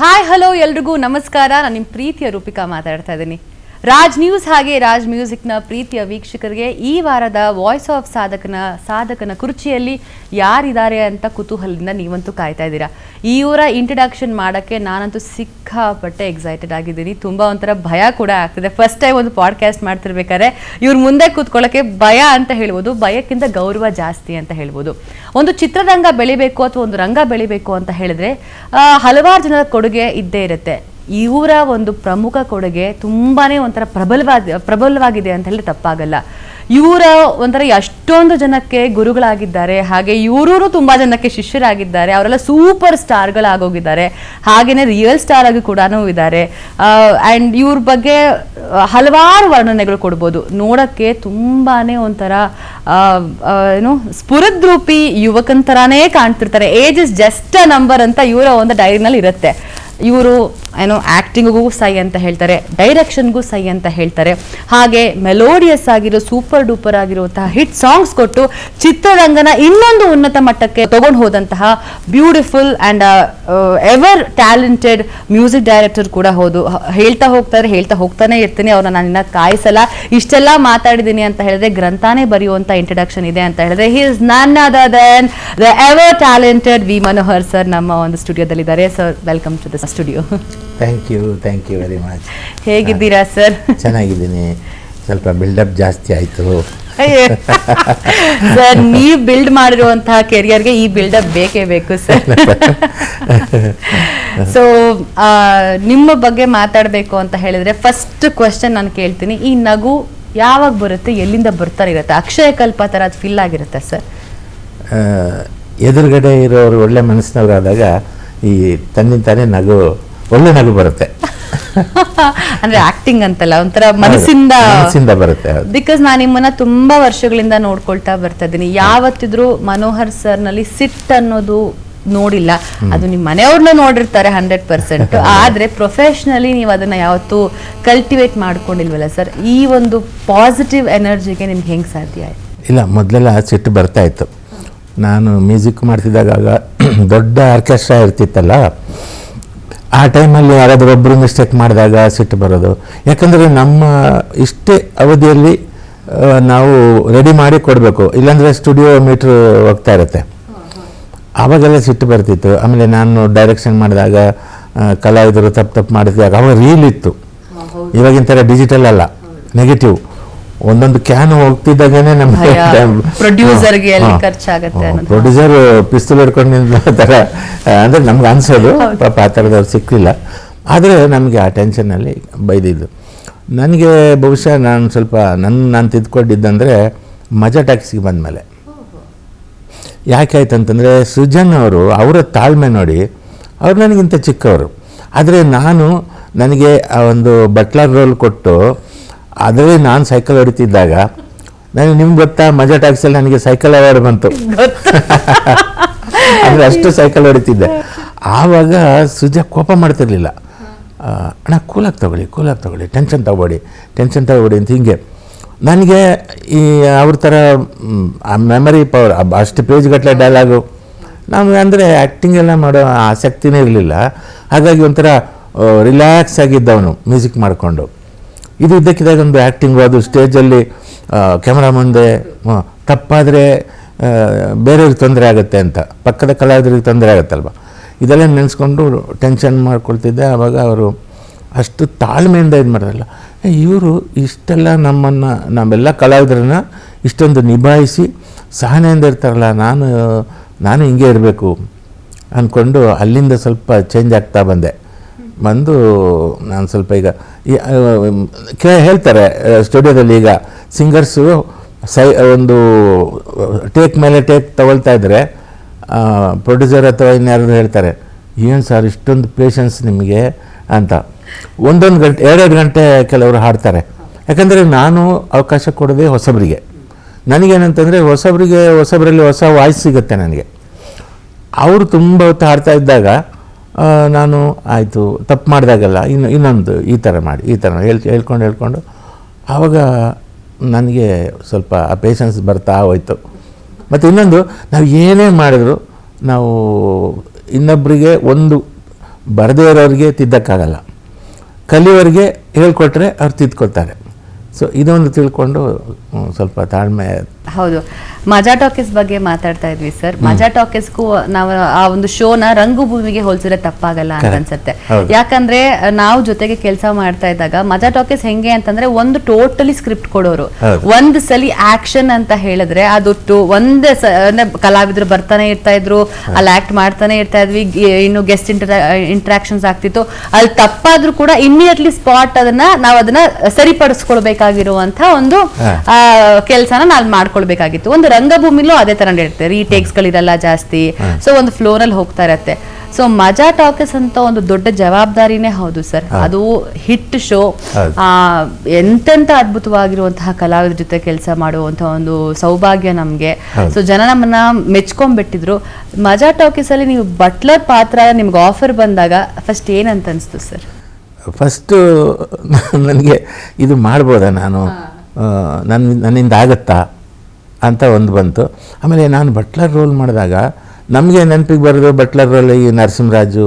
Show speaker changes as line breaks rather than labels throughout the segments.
Hi hello ಎಲ್ರಿಗೂ ನಮಸ್ಕಾರ. ನಾನು ನಿಮ್ಮ ಪ್ರೀತಿಯ ರೂಪಿಕಾ ಮಾತಾಡ್ತಾ ಇದ್ದೀನಿ. ರಾಜ್ ನ್ಯೂಸ್ ಹಾಗೆ ರಾಜ್ ಮ್ಯೂಸಿಕ್ನ ಪ್ರೀತಿಯ ವೀಕ್ಷಕರಿಗೆ ಈ ವಾರದ ವಾಯ್ಸ್ ಆಫ್ ಸಾಧಕನ ಕುರ್ಚಿಯಲ್ಲಿ ಯಾರಿದ್ದಾರೆ ಅಂತ ಕುತೂಹಲದಿಂದ ನೀವಂತೂ ಕಾಯ್ತಾ ಇದ್ದೀರಾ. ಈ ಊರ ಇಂಟ್ರಡಕ್ಷನ್ ಮಾಡೋಕ್ಕೆ ನಾನಂತೂ ಸಿಕ್ಕಾಪಟ್ಟೆ ಎಕ್ಸೈಟೆಡ್ ಆಗಿದ್ದೀನಿ. ತುಂಬ ಒಂಥರ ಭಯ ಕೂಡ ಆಗ್ತಿದೆ. ಫಸ್ಟ್ ಟೈಮ್ ಒಂದು ಪಾಡ್ಕಾಸ್ಟ್ ಮಾಡ್ತಿರ್ಬೇಕಾದ್ರೆ ಇವ್ರ ಮುಂದೆ ಕೂತ್ಕೊಳ್ಳೋಕ್ಕೆ ಭಯ ಅಂತ ಹೇಳ್ಬೋದು, ಭಯಕ್ಕಿಂತ ಗೌರವ ಜಾಸ್ತಿ ಅಂತ ಹೇಳ್ಬೋದು. ಒಂದು ಚಿತ್ರರಂಗ ಬೆಳಿಬೇಕು ಅಥವಾ ಒಂದು ರಂಗ ಬೆಳಿಬೇಕು ಅಂತ ಹೇಳಿದ್ರೆ ಹಲವಾರು ಜನರ ಕೊಡುಗೆ ಇದ್ದೇ ಇರುತ್ತೆ. ಇವರ ಒಂದು ಪ್ರಮುಖ ಕೊಡುಗೆ ತುಂಬಾನೇ ಒಂಥರ ಪ್ರಬಲವಾಗಿದೆ ಅಂತ ಹೇಳಿದ್ರೆ ತಪ್ಪಾಗಲ್ಲ. ಇವರ ಒಂಥರ ಎಷ್ಟೊಂದು ಜನಕ್ಕೆ ಗುರುಗಳಾಗಿದ್ದಾರೆ, ಹಾಗೆ ಇವರು ತುಂಬಾ ಜನಕ್ಕೆ ಶಿಷ್ಯರಾಗಿದ್ದಾರೆ. ಅವರೆಲ್ಲ ಸೂಪರ್ ಸ್ಟಾರ್ಗಳಾಗೋಗಿದ್ದಾರೆ, ಹಾಗೇನೆ ರಿಯಲ್ ಸ್ಟಾರ್ ಆಗಿ ಕೂಡ ಇದ್ದಾರೆ. ಆ್ಯಂಡ್ ಇವ್ರ ಬಗ್ಗೆ ಹಲವಾರು ವರ್ಣನೆಗಳು ಕೊಡ್ಬೋದು. ನೋಡೋಕ್ಕೆ ತುಂಬಾನೇ ಒಂಥರ ಏನು ಸ್ಫುರದ್ರೂಪಿ ಯುವಕಂತರಾನೇ ಕಾಣ್ತಿರ್ತಾರೆ. Age is just a number ಅಂತ ಇವರ ಒಂದು ಡೈರಿನಲ್ಲಿ ಇರುತ್ತೆ. ಇವರು ಏನೋ ಆ್ಯಕ್ಟಿಂಗಿಗೂ ಸೈ ಅಂತ ಹೇಳ್ತಾರೆ, ಡೈರೆಕ್ಷನ್ಗೂ ಸೈ ಅಂತ ಹೇಳ್ತಾರೆ, ಹಾಗೆ ಮೆಲೋಡಿಯಸ್ ಆಗಿರೋ ಸೂಪರ್ ಡೂಪರ್ ಆಗಿರುವಂತಹ ಹಿಟ್ ಸಾಂಗ್ಸ್ ಕೊಟ್ಟು ಚಿತ್ರರಂಗನ ಇನ್ನೊಂದು ಉನ್ನತ ಮಟ್ಟಕ್ಕೆ ತಗೊಂಡು ಹೋದಂತಹ beautiful and ever talented music director ಕೂಡ ಹೌದು. ಹೇಳ್ತಾ ಹೋಗ್ತಾನೆ ಇರ್ತೀನಿ, ಅವ್ರನ್ನ ನಾನು ಇನ್ನ ಕಾಯಿಸಲ್ಲ. ಇಷ್ಟೆಲ್ಲ ಮಾತಾಡಿದ್ದೀನಿ ಅಂತ ಹೇಳಿದ್ರೆ ಗ್ರಂಥಾನೇ ಬರೆಯುವಂಥ ಇಂಟ್ರಡಕ್ಷನ್ ಇದೆ ಅಂತ ಹೇಳಿದ್ರೆ he is none other than the ever talented V Manohar sir ನಮ್ಮ ಒಂದು ಸ್ಟುಡಿಯೋದಲ್ಲಿದ್ದಾರೆ. Sir, welcome to the studio.
Thank you very much.
ಹೇಗಿದ್ದೀರಾ ಸರ್?
ಚೆನ್ನಾಗಿದ್ದೀನಿ. ಸ್ವಲ್ಪ ಬಿಲ್ಡಪ್ ಜಾಸ್ತಿ ಆಯಿತು
ಸರ್. ನೀವು ಬಿಲ್ಡ್ ಮಾಡಿರುವಂತಹ ಕೆರಿಯರ್ಗೆ ಈ ಬಿಲ್ಡಪ್ ಬೇಕೇ ಬೇಕು ಸರ್. ಸೊ ನಿಮ್ಮ ಬಗ್ಗೆ ಮಾತಾಡಬೇಕು ಅಂತ ಹೇಳಿದ್ರೆ ಫಸ್ಟ್ ಕ್ವೆಶ್ಚನ್ ನಾನು ಕೇಳ್ತೀನಿ, ಈ ನಗು ಯಾವಾಗ ಬರುತ್ತೆ, ಎಲ್ಲಿಂದ ಬರ್ತಾ ಇರುತ್ತೆ? ಅಕ್ಷಯ ಕಲ್ಪ ಥರ ಅದು ಫಿಲ್ ಆಗಿರುತ್ತೆ ಸರ್?
ಎದುರುಗಡೆ ಇರೋರು ಒಳ್ಳೆ ಮನಸ್ಸಿನವರಾದಾಗ ಈ ತನ್ನಿಂತಾನೇ ಒಳ್ಳೆ ನಗು ಬರುತ್ತೆ.
ಅಂದ್ರೆ ಆಕ್ಟಿಂಗ್ ಅಂತಲ್ಲ, ಒಂಥರ ಮನಸ್ಸಿಂದ
ಬರುತ್ತೆ.
ಬಿಕಾಸ್ ನಾನು ನಿಮ್ಮನ್ನ ತುಂಬಾ ವರ್ಷಗಳಿಂದ ನೋಡ್ಕೊಳ್ತಾ ಬರ್ತಾ ಇದ್ದೀನಿ. ಯಾವತ್ತಿದ್ರು ಮನೋಹರ್ ಸರ್ ನಲ್ಲಿ ಸಿಟ್ ಅನ್ನೋದು ನೋಡಿಲ್ಲ. ಅದು ನಿಮ್ಮ ಮನೆಯವ್ರನ್ನ ನೋಡಿರ್ತಾರೆ 100%, ಆದ್ರೆ ಪ್ರೊಫೆಷನಲಿ ನೀವು ಅದನ್ನ ಯಾವತ್ತೂ ಕಲ್ಟಿವೇಟ್ ಮಾಡ್ಕೊಂಡಿಲ್ವಲ್ಲ ಸರ್? ಈ ಒಂದು ಪಾಸಿಟಿವ್ ಎನರ್ಜಿಗೆ ನಿಮ್ಗೆ ಹೆಂಗ್ ಸಾಧ್ಯ ಆಯ್ತು?
ಇಲ್ಲ, ಮೊದಲೆಲ್ಲ ಸಿಟ್ಟು ಬರ್ತಾ ಇತ್ತು. ನಾನು ಮ್ಯೂಸಿಕ್ ಮಾಡ್ತಿದ್ದಾಗ ದೊಡ್ಡ ಆರ್ಕೆಸ್ಟ್ರಾ ಇರ್ತಿತ್ತಲ್ಲ, ಆ ಟೈಮಲ್ಲಿ ಯಾರಾದರೂ ಒಬ್ಬರು ಮಿಸ್ಟೇಕ್ ಮಾಡಿದಾಗ ಸಿಟ್ಟು ಬರೋದು. ಯಾಕಂದರೆ ನಮ್ಮ ಇಷ್ಟೇ ಅವಧಿಯಲ್ಲಿ ನಾವು ರೆಡಿ ಮಾಡಿ ಕೊಡಬೇಕು, ಇಲ್ಲಾಂದರೆ ಸ್ಟುಡಿಯೋ ಮೀಟ್ರ್ ಹೋಗ್ತಾ ಇರುತ್ತೆ. ಆವಾಗೆಲ್ಲ ಸಿಟ್ಟು ಬರ್ತಿತ್ತು. ಆಮೇಲೆ ನಾನು ಡೈರೆಕ್ಷನ್ ಮಾಡಿದಾಗ ಕಲಾವಿದರು ತಪ್ಪು ಮಾಡಿದಾಗ ಅವಾಗ ರೀಲ್ ಇತ್ತು, ಇವಾಗಿನ ಥರ ಡಿಜಿಟಲ್ ಅಲ್ಲ, ನೆಗೆಟಿವ್. ಒಂದೊಂದು ಕ್ಯಾನ್ ಹೋಗ್ತಿದ್ದಾಗೇನೆ ನಮ್ಗೆ
ಪ್ರೊಡ್ಯೂಸರ್
ಪಿಸ್ತೂಲ್ ಹಿಡ್ಕೊಂಡು ಥರ ಅಂದರೆ ನಮ್ಗೆ ಅನ್ಸೋದು. ಪಾಪ ಆ ಥರದವ್ರು ಸಿಕ್ಕಿಲ್ಲ. ಆದರೆ ನಮಗೆ ಆ ಟೆನ್ಷನಲ್ಲಿ ಬೈದಿದ್ದು. ನನಗೆ ಬಹುಶಃ ನಾನು ಸ್ವಲ್ಪ ನಾನು ತಿದ್ಕೊಂಡಿದ್ದಂದರೆ ಮಜಾ ಟ್ಯಾಕ್ಸಿಗೆ ಬಂದಮೇಲೆ. ಯಾಕೆ ಆಯ್ತಂತಂದರೆ ಸೃಜನ್ ಅವರು, ಅವರ ತಾಳ್ಮೆ ನೋಡಿ, ಅವ್ರು ನನಗಿಂತ ಚಿಕ್ಕವರು. ಆದರೆ ನನಗೆ ಆ ಒಂದು ಬಟ್ಲರ್ ರೋಲ್ ಕೊಟ್ಟು ಅದೇ ನಾನು ಸೈಕಲ್ ಹೊಡಿತಿದ್ದಾಗ ನಿಮ್ಗೆ ಗೊತ್ತಾ, ಮಜಾ ಟ್ಯಾಕ್ಸಿಯಲ್ಲಿ ನನಗೆ ಸೈಕಲ್ ಅವಾರ್ಡ್ ಬಂತು. ಅಂದರೆ ಅಷ್ಟು ಸೈಕಲ್ ಹೊಡಿತಿದ್ದೆ. ಆವಾಗ ಸುಜಾ ಕೋಪ ಮಾಡ್ತಿರ್ಲಿಲ್ಲ. ಅಣ್ಣ ಕೂಲಾಗಿ ತಗೊಳ್ಳಿ, ಟೆನ್ಷನ್ ತಗೋಬೇಡಿ ಅಂತ ಹಿಂಗೆ. ನನಗೆ ಈ ಅವ್ರ ಥರ ಮೆಮರಿ ಪವರ್, ಅಷ್ಟು ಪೇಜ್ಗಟ್ಟಲೆ ಡೈಲಾಗು ನಮಗೆ ಅಂದರೆ ಆ್ಯಕ್ಟಿಂಗ್ ಎಲ್ಲ ಮಾಡೋ ಆಸಕ್ತಿನೇ ಇರಲಿಲ್ಲ. ಹಾಗಾಗಿ ಒಂಥರ ರಿಲ್ಯಾಕ್ಸ್ ಆಗಿದ್ದವನು ಮ್ಯೂಸಿಕ್ ಮಾಡಿಕೊಂಡು. ಇದು ಇದ್ದಕ್ಕಿದ್ದಾಗ ಒಂದು ಆ್ಯಕ್ಟಿಂಗು, ಅದು ಸ್ಟೇಜಲ್ಲಿ ಕ್ಯಾಮ್ರಾ ಮುಂದೆ ತಪ್ಪಾದರೆ ಬೇರೆಯವ್ರಿಗೆ ತೊಂದರೆ ಆಗುತ್ತೆ ಅಂತ, ಪಕ್ಕದ ಕಲಾವಿದರಿಗೆ ತೊಂದರೆ ಆಗುತ್ತಲ್ವ, ಇದೆಲ್ಲ ನೆನೆಸ್ಕೊಂಡು ಟೆನ್ಷನ್ ಮಾಡ್ಕೊಳ್ತಿದ್ದೆ. ಆವಾಗ ಅವರು ಅಷ್ಟು ತಾಳ್ಮೆಯಿಂದ ಇದು ಮಾಡೋದಲ್ಲ. ಇವರು ಇಷ್ಟೆಲ್ಲ ನಮ್ಮೆಲ್ಲ ಕಲಾವಿದರನ್ನ ಇಷ್ಟೊಂದು ನಿಭಾಯಿಸಿ ಸಹನೆಯಿಂದ ಇರ್ತಾರಲ್ಲ, ನಾನು ಹಿಂಗೆ ಇರಬೇಕು ಅಂದ್ಕೊಂಡು ಅಲ್ಲಿಂದ ಸ್ವಲ್ಪ ಚೇಂಜ್ ಆಗ್ತಾ ಬಂದು ನಾನು ಸ್ವಲ್ಪ ಈಗ ಹೇಳ್ತಾರೆ ಸ್ಟುಡಿಯೋದಲ್ಲಿ, ಈಗ ಸಿಂಗರ್ಸು ಒಂದು ಟೇಕ್ ಮೇಲೆ ಟೇಕ್ ತಗೊಳ್ತಾ ಇದ್ದರೆ ಪ್ರೊಡ್ಯೂಸರ್ ಅಥವಾ ಇನ್ಯಾರು ಹೇಳ್ತಾರೆ, ಏನು ಸರ್ ಇಷ್ಟೊಂದು ಪೇಷನ್ಸ್ ನಿಮಗೆ ಅಂತ. ಒಂದೊಂದು ಗಂಟೆ 2 ಗಂಟೆ ಕೆಲವರು ಹಾಡ್ತಾರೆ. ಯಾಕಂದರೆ ನಾನು ಅವಕಾಶ ಕೊಡೋದೇ ಹೊಸಬರಿಗೆ. ನನಗೇನಂತಂದರೆ ಹೊಸಬರಲ್ಲಿ ಹೊಸ ವಾಯ್ಸ್ ಸಿಗುತ್ತೆ ನನಗೆ. ಅವರು ತುಂಬ ಹೊತ್ತು ಹಾಡ್ತಾ ಇದ್ದಾಗ ನಾನು ಆಯಿತು ತಪ್ಪು ಮಾಡಿದಾಗಲ್ಲ ಇನ್ನೊಂದು ಈ ಥರ ಹೇಳ್ಕೊಂಡು ಆವಾಗ ನನಗೆ ಸ್ವಲ್ಪ ಆ ಪೇಷನ್ಸ್ ಬರ್ತಾ ಹೋಯ್ತು. ಮತ್ತು ಇನ್ನೊಂದು, ನಾವು ಏನೇ ಮಾಡಿದ್ರು ನಾವು ಇನ್ನೊಬ್ಬರಿಗೆ ಒಂದು ಬರದೇ ಇರೋರಿಗೆ ತಿದ್ದಕ್ಕಾಗಲ್ಲ, ಕಲಿಯೋರಿಗೆ ಹೇಳ್ಕೊಟ್ರೆ ಅವ್ರು ತಿದ್ಕೊಳ್ತಾರೆ. ಸೊ ಇದೊಂದು ತಿಳ್ಕೊಂಡು ಸ್ವಲ್ಪ ತಾಳ್ಮೆ.
ಹೌದು, ಮಜಾ ಟಾಕೀಸ್ ಬಗ್ಗೆ ಮಾತಾಡ್ತಾ ಇದ್ವಿ ಸರ್. ಮಜಾ ಟಾಕೀಸ್ಗೂ ನಾವು ಆ ಒಂದು ಶೋನ ರಂಗಭೂಮಿಗೆ ಹೋಲಿಸಿದ್ರೆ ತಪ್ಪಾಗಲ್ಲ ಅಂತ ಅನ್ಸುತ್ತೆ. ಯಾಕಂದ್ರೆ ನಾವು ಜೊತೆಗೆ ಕೆಲಸ ಮಾಡ್ತಾ ಇದ್ದಾಗ ಮಜಾ ಟಾಕೀಸ್ ಹೆಂಗೆ ಅಂತಂದ್ರೆ ಒಂದು ಟೋಟಲಿ ಸ್ಕ್ರಿಪ್ಟ್ ಕೊಡೋರು, ಒಂದ್ ಸಲಿ ಆಕ್ಷನ್ ಅಂತ ಹೇಳಿದ್ರೆ ಅದು ಒಂದೇ ಕಲಾವಿದ್ರು ಬರ್ತಾನೆ ಇರ್ತಾ ಇದ್ರು, ಅಲ್ಲಿ ಆಕ್ಟ್ ಮಾಡ್ತಾನೆ ಇರ್ತಾ ಇದ್ವಿ, ಇನ್ನು ಗೆಸ್ಟ್ ಇಂಟ್ರಾಕ್ಷನ್ಸ್ ಆಗ್ತಿತ್ತು. ಅಲ್ಲಿ ತಪ್ಪಾದ್ರೂ ಕೂಡ ಇಮಿಡಿಯೇಟ್ಲಿ ಸ್ಪಾಟ್ ಅದನ್ನ ಸರಿಪಡಿಸ್ಕೊಳ್ಬೇಕಾಗಿರುವಂತ ಒಂದು ಕೆಲಸನ ನಾವು ಮಾಡ್ಕೊಳ್ಬೇಕಾಗಿತ್ತು. ಒಂದು ರಂಗಭೂಮಿಲೂ ಅದೇ ತರ ಇರುತ್ತೆ, ರೀಟೇಕ್ಸ್ ಗಳಿರಲ್ಲ ಜಾಸ್ತಿ, ಸೊ ಒಂದು ಫ್ಲೋರ್ ಅಲ್ಲಿ ಹೋಗ್ತಾ ಇರತ್ತೆ. ಸೊ ಮಜಾ ಟಾಕೀಸ್ ಅಂತ ಒಂದು ದೊಡ್ಡ ಜವಾಬ್ದಾರಿನೇ ಹೌದು ಸರ್. ಅದು ಹಿಟ್ ಶೋ, ಎಂತೆಂತ ಅದ್ಭುತವಾಗಿರುವಂತಹ ಕಲಾವಿದರ ಜೊತೆ ಕೆಲಸ ಮಾಡುವಂತಹ ಒಂದು ಸೌಭಾಗ್ಯ ನಮ್ಗೆ. ಸೊ ಜನ ನಮ್ಮನ್ನ ಮೆಚ್ಕೊಂಡ್ಬಿಟ್ಟಿದ್ರು. ಮಜಾ ಟಾಕೀಸ್ ಅಲ್ಲಿ ನೀವು ಬಟ್ಲರ್ ಪಾತ್ರ ನಿಮ್ಗೆ ಆಫರ್ ಬಂದಾಗ ಫಸ್ಟ್ ಏನಂತ ಅನಿಸ್ತು ಸರ್?
ಫಸ್ಟು ನನಗೆ ಇದು ಮಾಡ್ಬೋದಾ, ನಾನು ನನ್ನಿಂದ ಆಗತ್ತಾ ಅಂತ ಒಂದು ಬಂತು. ಆಮೇಲೆ ನಾನು ಬಟ್ಲರ್ ರೋಲ್ ಮಾಡಿದಾಗ ನಮಗೆ ನೆನಪಿಗೆ ಬರೋದು ಬಟ್ಲರ್ ರೋಲ್ ಈ ನರಸಿಂಹರಾಜು,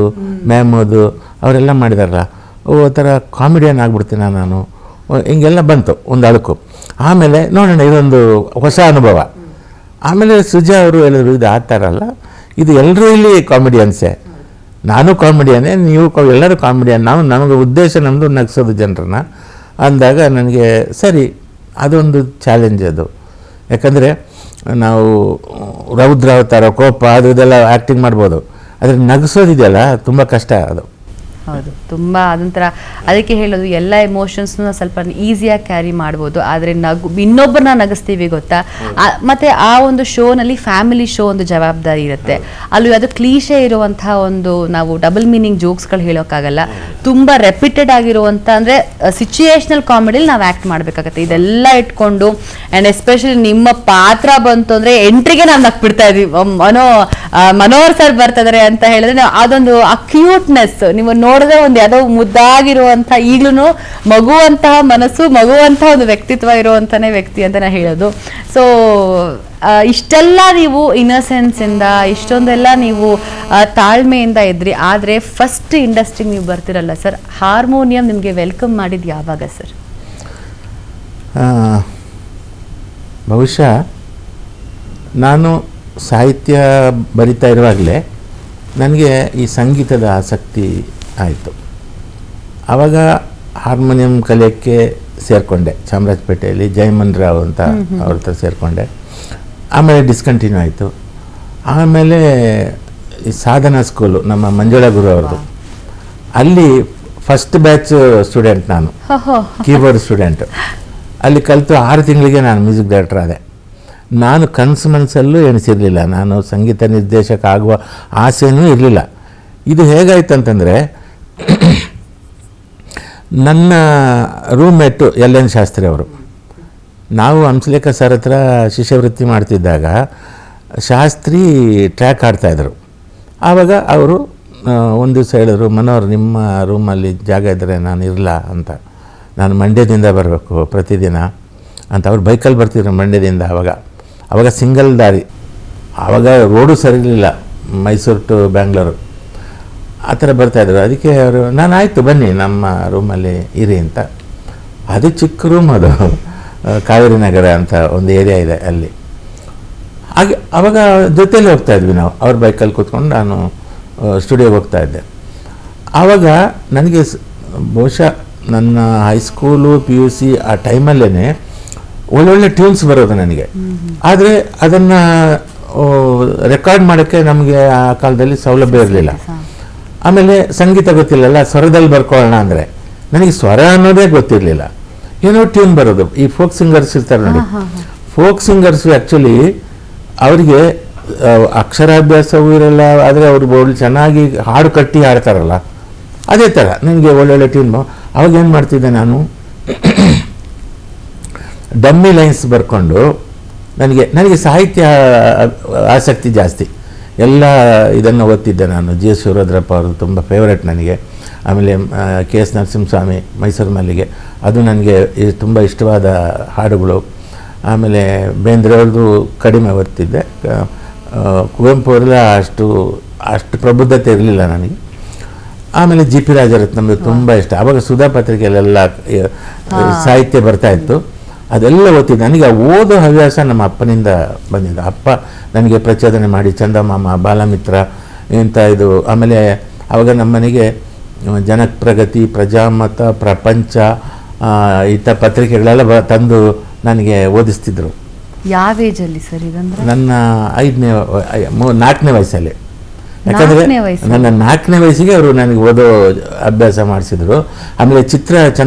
ಮೆಹಮೂದು ಅವರೆಲ್ಲ ಮಾಡಿದಾರಲ್ಲ, ಥರ ಕಾಮಿಡಿಯನ್ ಆಗ್ಬಿಡ್ತೀನಿ ನಾನು, ಹಿಂಗೆಲ್ಲ ಬಂತು ಒಂದು ಅಳುಕು. ಆಮೇಲೆ ನೋಡೋಣ ಇದೊಂದು ಹೊಸ ಅನುಭವ. ಆಮೇಲೆ ಸುಜಾ ಅವರು ಹೇಳಿದ್ರು, ಇದು ಆ ಥರ ಅಲ್ಲ, ಇದು ಎಲ್ಲರೂ ಇಲ್ಲಿ ಕಾಮಿಡಿಯನ್ಸೇ, ನಾನು ಕಾಮಿಡಿಯನ್ನೇ, ನೀವು ಎಲ್ಲರೂ ಕಾಮಿಡಿಯನ್, ನಮಗೆ ಉದ್ದೇಶ ನಮ್ಮದು ನಗಿಸೋದು ಜನರನ್ನ ಅಂದಾಗ ನನಗೆ ಸರಿ, ಅದೊಂದು ಚಾಲೆಂಜ್ ಅದು. ಯಾಕಂದರೆ ನಾವು ರೌದ್ರಾವತಾರ, ಕೋಪ ಅದೆಲ್ಲ ಆ್ಯಕ್ಟಿಂಗ್ ಮಾಡ್ಬೋದು, ಆದರೆ ನಗಿಸೋದಿದೆಯಲ್ಲ ತುಂಬ ಕಷ್ಟ ಅದು.
ಹೌದು, ತುಂಬಾ ಅದೊಂಥರ, ಅದಕ್ಕೆ ಹೇಳೋದು ಎಲ್ಲ ಎಮೋಷನ್ಸ್ನ ಸ್ವಲ್ಪ ಈಸಿಯಾಗಿ ಕ್ಯಾರಿ ಮಾಡ್ಬೋದು, ಆದರೆ ಇನ್ನೊಬ್ಬರನ್ನ ನಗಿಸ್ತೀವಿ ಗೊತ್ತಾ. ಮತ್ತೆ ಆ ಒಂದು ಶೋನಲ್ಲಿ ಫ್ಯಾಮಿಲಿ ಶೋ ಒಂದು ಜವಾಬ್ದಾರಿ ಇರುತ್ತೆ. ಅಲ್ಲಿ ಅದು ಕ್ಲೀಶೆ ಇರುವಂತಹ ಒಂದು, ನಾವು ಡಬಲ್ ಮೀನಿಂಗ್ ಜೋಕ್ಸ್ಗಳು ಹೇಳೋಕ್ಕಾಗಲ್ಲ, ತುಂಬಾ ರೆಪಿಟೆಡ್ ಆಗಿರುವಂಥ ಅಂದರೆ ಸಿಚುಯೇಷನಲ್ ಕಾಮಿಡಿಲಿ ನಾವು ಆ್ಯಕ್ಟ್ ಮಾಡಬೇಕಾಗತ್ತೆ. ಇದೆಲ್ಲ ಇಟ್ಕೊಂಡು ಆ್ಯಂಡ್ ಎಸ್ಪೆಷಲಿ ನಿಮ್ಮ ಪಾತ್ರ ಬಂತು ಅಂದರೆ ಎಂಟ್ರಿಗೆ ನಾವು ನಕ್ಬಿಡ್ತಾ ಇದ್ವಿ. ಮನೋಹರ್ ಸರ್ ಬರ್ತಿದ್ದಾರೆ ಅಂತ ಹೇಳಿದ್ರೆ ಅದೊಂದು ಆ ಕ್ಯೂಟ್ನೆಸ್ ನೀವು ನೋಡಿದ್ರೆ ಒಂದು ಯಾವುದೋ ಮುದ್ದಾಗಿರುವಂಥ, ಈಗಲೂ ಮಗುವಂತಹ ಮನಸ್ಸು, ಮಗುವಂತಹ ಒಂದು ವ್ಯಕ್ತಿತ್ವ ಇರುವಂತಾನೆ ವ್ಯಕ್ತಿ ಅಂತ ನಾ ಹೇಳೋದು. ಸೊ ಇಷ್ಟೆಲ್ಲ ನೀವು ಇನ್ನಸೆನ್ಸ್ ಇಂದ ಇಷ್ಟೊಂದೆಲ್ಲ ನೀವು ತಾಳ್ಮೆಯಿಂದ ಇದ್ರಿ. ಆದರೆ ಫಸ್ಟ್ ಇಂಡಸ್ಟ್ರಿಗೆ ನೀವು ಬರ್ತಿರಲ್ಲ ಸರ್, ಹಾರ್ಮೋನಿಯಂ ನಿಮಗೆ ವೆಲ್ಕಮ್ ಮಾಡಿದ್ದು ಯಾವಾಗ ಸರ್?
ಬಹುಶಃ ನಾನು ಸಾಹಿತ್ಯ ಬರಿತಾ ಇರುವಾಗಲೇ ನನಗೆ ಈ ಸಂಗೀತದ ಆಸಕ್ತಿ ಆಯಿತು. ಆವಾಗ ಹಾರ್ಮೋನಿಯಂ ಕಲಿಯೋಕ್ಕೆ ಸೇರಿಕೊಂಡೆ ಚಾಮರಾಜಪೇಟೆಯಲ್ಲಿ, ಜಯಮನ್ ರಾವ್ ಅಂತ ಅವ್ರ ಹತ್ರ ಸೇರಿಕೊಂಡೆ. ಆಮೇಲೆ ಡಿಸ್ಕಂಟಿನ್ಯೂ ಆಯಿತು. ಆಮೇಲೆ ಈ ಸಾಧನಾ ಸ್ಕೂಲು ನಮ್ಮ ಮಂಜುಳಾ ಗುರು ಅವ್ರದ್ದು, ಅಲ್ಲಿ ಫಸ್ಟ್ ಬ್ಯಾಚ್ ಸ್ಟೂಡೆಂಟ್ ನಾನು, ಕೀಬೋರ್ಡ್ ಸ್ಟೂಡೆಂಟು. ಅಲ್ಲಿ ಕಲಿತು 6 ತಿಂಗಳಿಗೆ ನಾನು ಮ್ಯೂಸಿಕ್ ಡೈರೆಕ್ಟರ್ ಆದೆ. ನಾನು ಕನಸು ಮನಸ್ಸಲ್ಲೂ ಎಣಿಸಿರಲಿಲ್ಲ, ನಾನು ಸಂಗೀತ ನಿರ್ದೇಶಕ ಆಗುವ ಆಸೆಯೂ ಇರಲಿಲ್ಲ. ಇದು ಹೇಗಾಯ್ತು ಅಂತಂದರೆ, ನನ್ನ ರೂಮ್ಮೇಟು LN ಶಾಸ್ತ್ರಿ ಅವರು, ನಾವು ಹಂಸಲೇಖ ಸರ್ ಹತ್ರ ಶಿಷ್ಯವೃತ್ತಿ ಮಾಡ್ತಿದ್ದಾಗ ಶಾಸ್ತ್ರಿ ಟ್ರ್ಯಾಕ್ ಆಡ್ತಾಯಿದ್ರು. ಆವಾಗ ಅವರು ಒಂದು ದಿವಸ ಹೇಳಿದ್ರು, ಮನೋಹರ್ ನಿಮ್ಮ ರೂಮಲ್ಲಿ ಜಾಗ ಇದ್ದರೆ ನಾನು ಇರಲ್ಲ ಅಂತ. ನಾನು ಮಂಡ್ಯದಿಂದ ಬರಬೇಕು ಪ್ರತಿದಿನ ಅಂತ. ಅವ್ರು ಬೈಕಲ್ಲಿ ಬರ್ತಿದ್ರು ಮಂಡ್ಯದಿಂದ. ಆವಾಗ ಸಿಂಗಲ್ ದಾರಿ, ಆವಾಗ ರೋಡು ಸರಿ ಇರಲಿಲ್ಲ, ಮೈಸೂರು ಟು ಬ್ಯಾಂಗ್ಳೂರು ಆ ಥರ ಬರ್ತಾಯಿದ್ರು. ಅದಕ್ಕೆ ಅವರು, ನಾನು ಆಯಿತು ಬನ್ನಿ ನಮ್ಮ ರೂಮಲ್ಲಿ ಇರಿ ಅಂತ. ಅದು ಚಿಕ್ಕ ರೂಮ್, ಅದು ಕಾವೇರಿ ನಗರ ಅಂತ ಒಂದು ಏರಿಯಾ ಇದೆ ಅಲ್ಲಿ. ಹಾಗೆ ಆವಾಗ ಜೊತೆಯಲ್ಲಿ ಹೋಗ್ತಾಯಿದ್ವಿ ನಾವು, ಅವ್ರ ಬೈಕಲ್ಲಿ ಕೂತ್ಕೊಂಡು ನಾನು ಸ್ಟುಡಿಯೋಗೆ ಹೋಗ್ತಾಯಿದ್ದೆ. ಆವಾಗ ನನಗೆ ಬಹುಶಃ ನನ್ನ ಹೈಸ್ಕೂಲು PUC ಆ ಟೈಮಲ್ಲೇ ಒಳ್ಳೊಳ್ಳೆ ಟ್ಯೂನ್ಸ್ ಬರೋದು ನನಗೆ. ಆದರೆ ಅದನ್ನು ರೆಕಾರ್ಡ್ ಮಾಡೋಕ್ಕೆ ನಮಗೆ ಆ ಕಾಲದಲ್ಲಿ ಸೌಲಭ್ಯ ಇರಲಿಲ್ಲ. ಆಮೇಲೆ ಸಂಗೀತ ಗೊತ್ತಿಲ್ಲಲ್ಲ, ಸ್ವರದಲ್ಲಿ ಬರ್ಕೊಳ್ಳೋಣ ಅಂದರೆ ನನಗೆ ಸ್ವರ ಅನ್ನೋದೇ ಗೊತ್ತಿರಲಿಲ್ಲ. ಏನೋ ಟ್ಯೂನ್ ಬರೋದು. ಈ ಫೋಕ್ ಸಿಂಗರ್ಸ್ ಇರ್ತಾರೆ ನೋಡಿ, ಫೋಕ್ ಸಿಂಗರ್ಸು ಆ್ಯಕ್ಚುಲಿ ಅವರಿಗೆ ಅಕ್ಷರಾಭ್ಯಾಸವೂ ಇರಲ್ಲ, ಆದರೆ ಅವ್ರು ಚೆನ್ನಾಗಿ ಹಾಡು ಕಟ್ಟಿ ಹಾಡ್ತಾರಲ್ಲ, ಅದೇ ಥರ ನನಗೆ ಒಳ್ಳೊಳ್ಳೆ ಟ್ಯೂನ್. ಅವಾಗ ಏನು ಮಾಡ್ತಿದ್ದೆ ನಾನು, ಡಮ್ಮಿ ಲೈನ್ಸ್ ಬರ್ಕೊಂಡು, ನನಗೆ ಸಾಹಿತ್ಯ ಆಸಕ್ತಿ ಜಾಸ್ತಿ. ಎಲ್ಲ ಇದನ್ನು ಓದ್ತಿದ್ದೆ ನಾನು. G. S. ಶಿವರುದ್ರಪ್ಪ ಅವ್ರದ್ದು ತುಂಬ ಫೇವ್ರೇಟ್ ನನಗೆ. ಆಮೇಲೆ KS ನರಸಿಂಹಸ್ವಾಮಿ, ಮೈಸೂರು ಮಲ್ಲಿಗೆ, ಅದು ನನಗೆ ತುಂಬ ಇಷ್ಟವಾದ ಹಾಡುಗಳು. ಆಮೇಲೆ ಬೇಂದ್ರೆ ಅವ್ರದ್ದು ಕಡಿಮೆ ಓದ್ತಿದ್ದೆ. ಕುವೆಂಪು ಅವರೆಲ್ಲ ಅಷ್ಟು ಪ್ರಬುದ್ಧತೆ ಇರಲಿಲ್ಲ ನನಗೆ. ಆಮೇಲೆ ಜಿ ಪಿ ರಾಜರತ್ನ ನಮಗೆ ತುಂಬ ಇಷ್ಟ. ಆವಾಗ ಸುಧಾ ಪತ್ರಿಕೆಯಲ್ಲೆಲ್ಲ ಸಾಹಿತ್ಯ ಬರ್ತಾ ಇತ್ತು, ಅದೆಲ್ಲ ಓದ್ತಿದ್ದೆ. ನನಗೆ ಓದೋ ಹವ್ಯಾಸ ನಮ್ಮ ಅಪ್ಪನಿಂದ ಬಂದಿದ್ದು. ಅಪ್ಪ ನನಗೆ ಪ್ರಚೋದನೆ ಮಾಡಿ ಚಂದಮಾಮ, ಬಾಲಮಿತ್ರ ಇಂಥ ಇದು, ಆಮೇಲೆ ಆವಾಗ ನಮ್ಮ ಮನೆಗೆ ಜನಪ್ರಗತಿ, ಪ್ರಜಾಮತ, ಪ್ರಪಂಚ ಇಂಥ ಪತ್ರಿಕೆಗಳೆಲ್ಲ ತಂದು ನನಗೆ ಓದಿಸ್ತಿದ್ರು.
ಯಾವ ಏಜಲ್ಲಿ ಸರ್ ಇದಂದ್ರೆ?
ನನ್ನ 4ನೇ ವಯಸ್ಸಲ್ಲಿ. ಯಾಕಂದರೆ ನನ್ನ 4ನೇ ವಯಸ್ಸಿಗೆ ಅವರು ನನಗೆ ಓದೋ ಅಭ್ಯಾಸ ಮಾಡಿಸಿದ್ರು. ಆಮೇಲೆ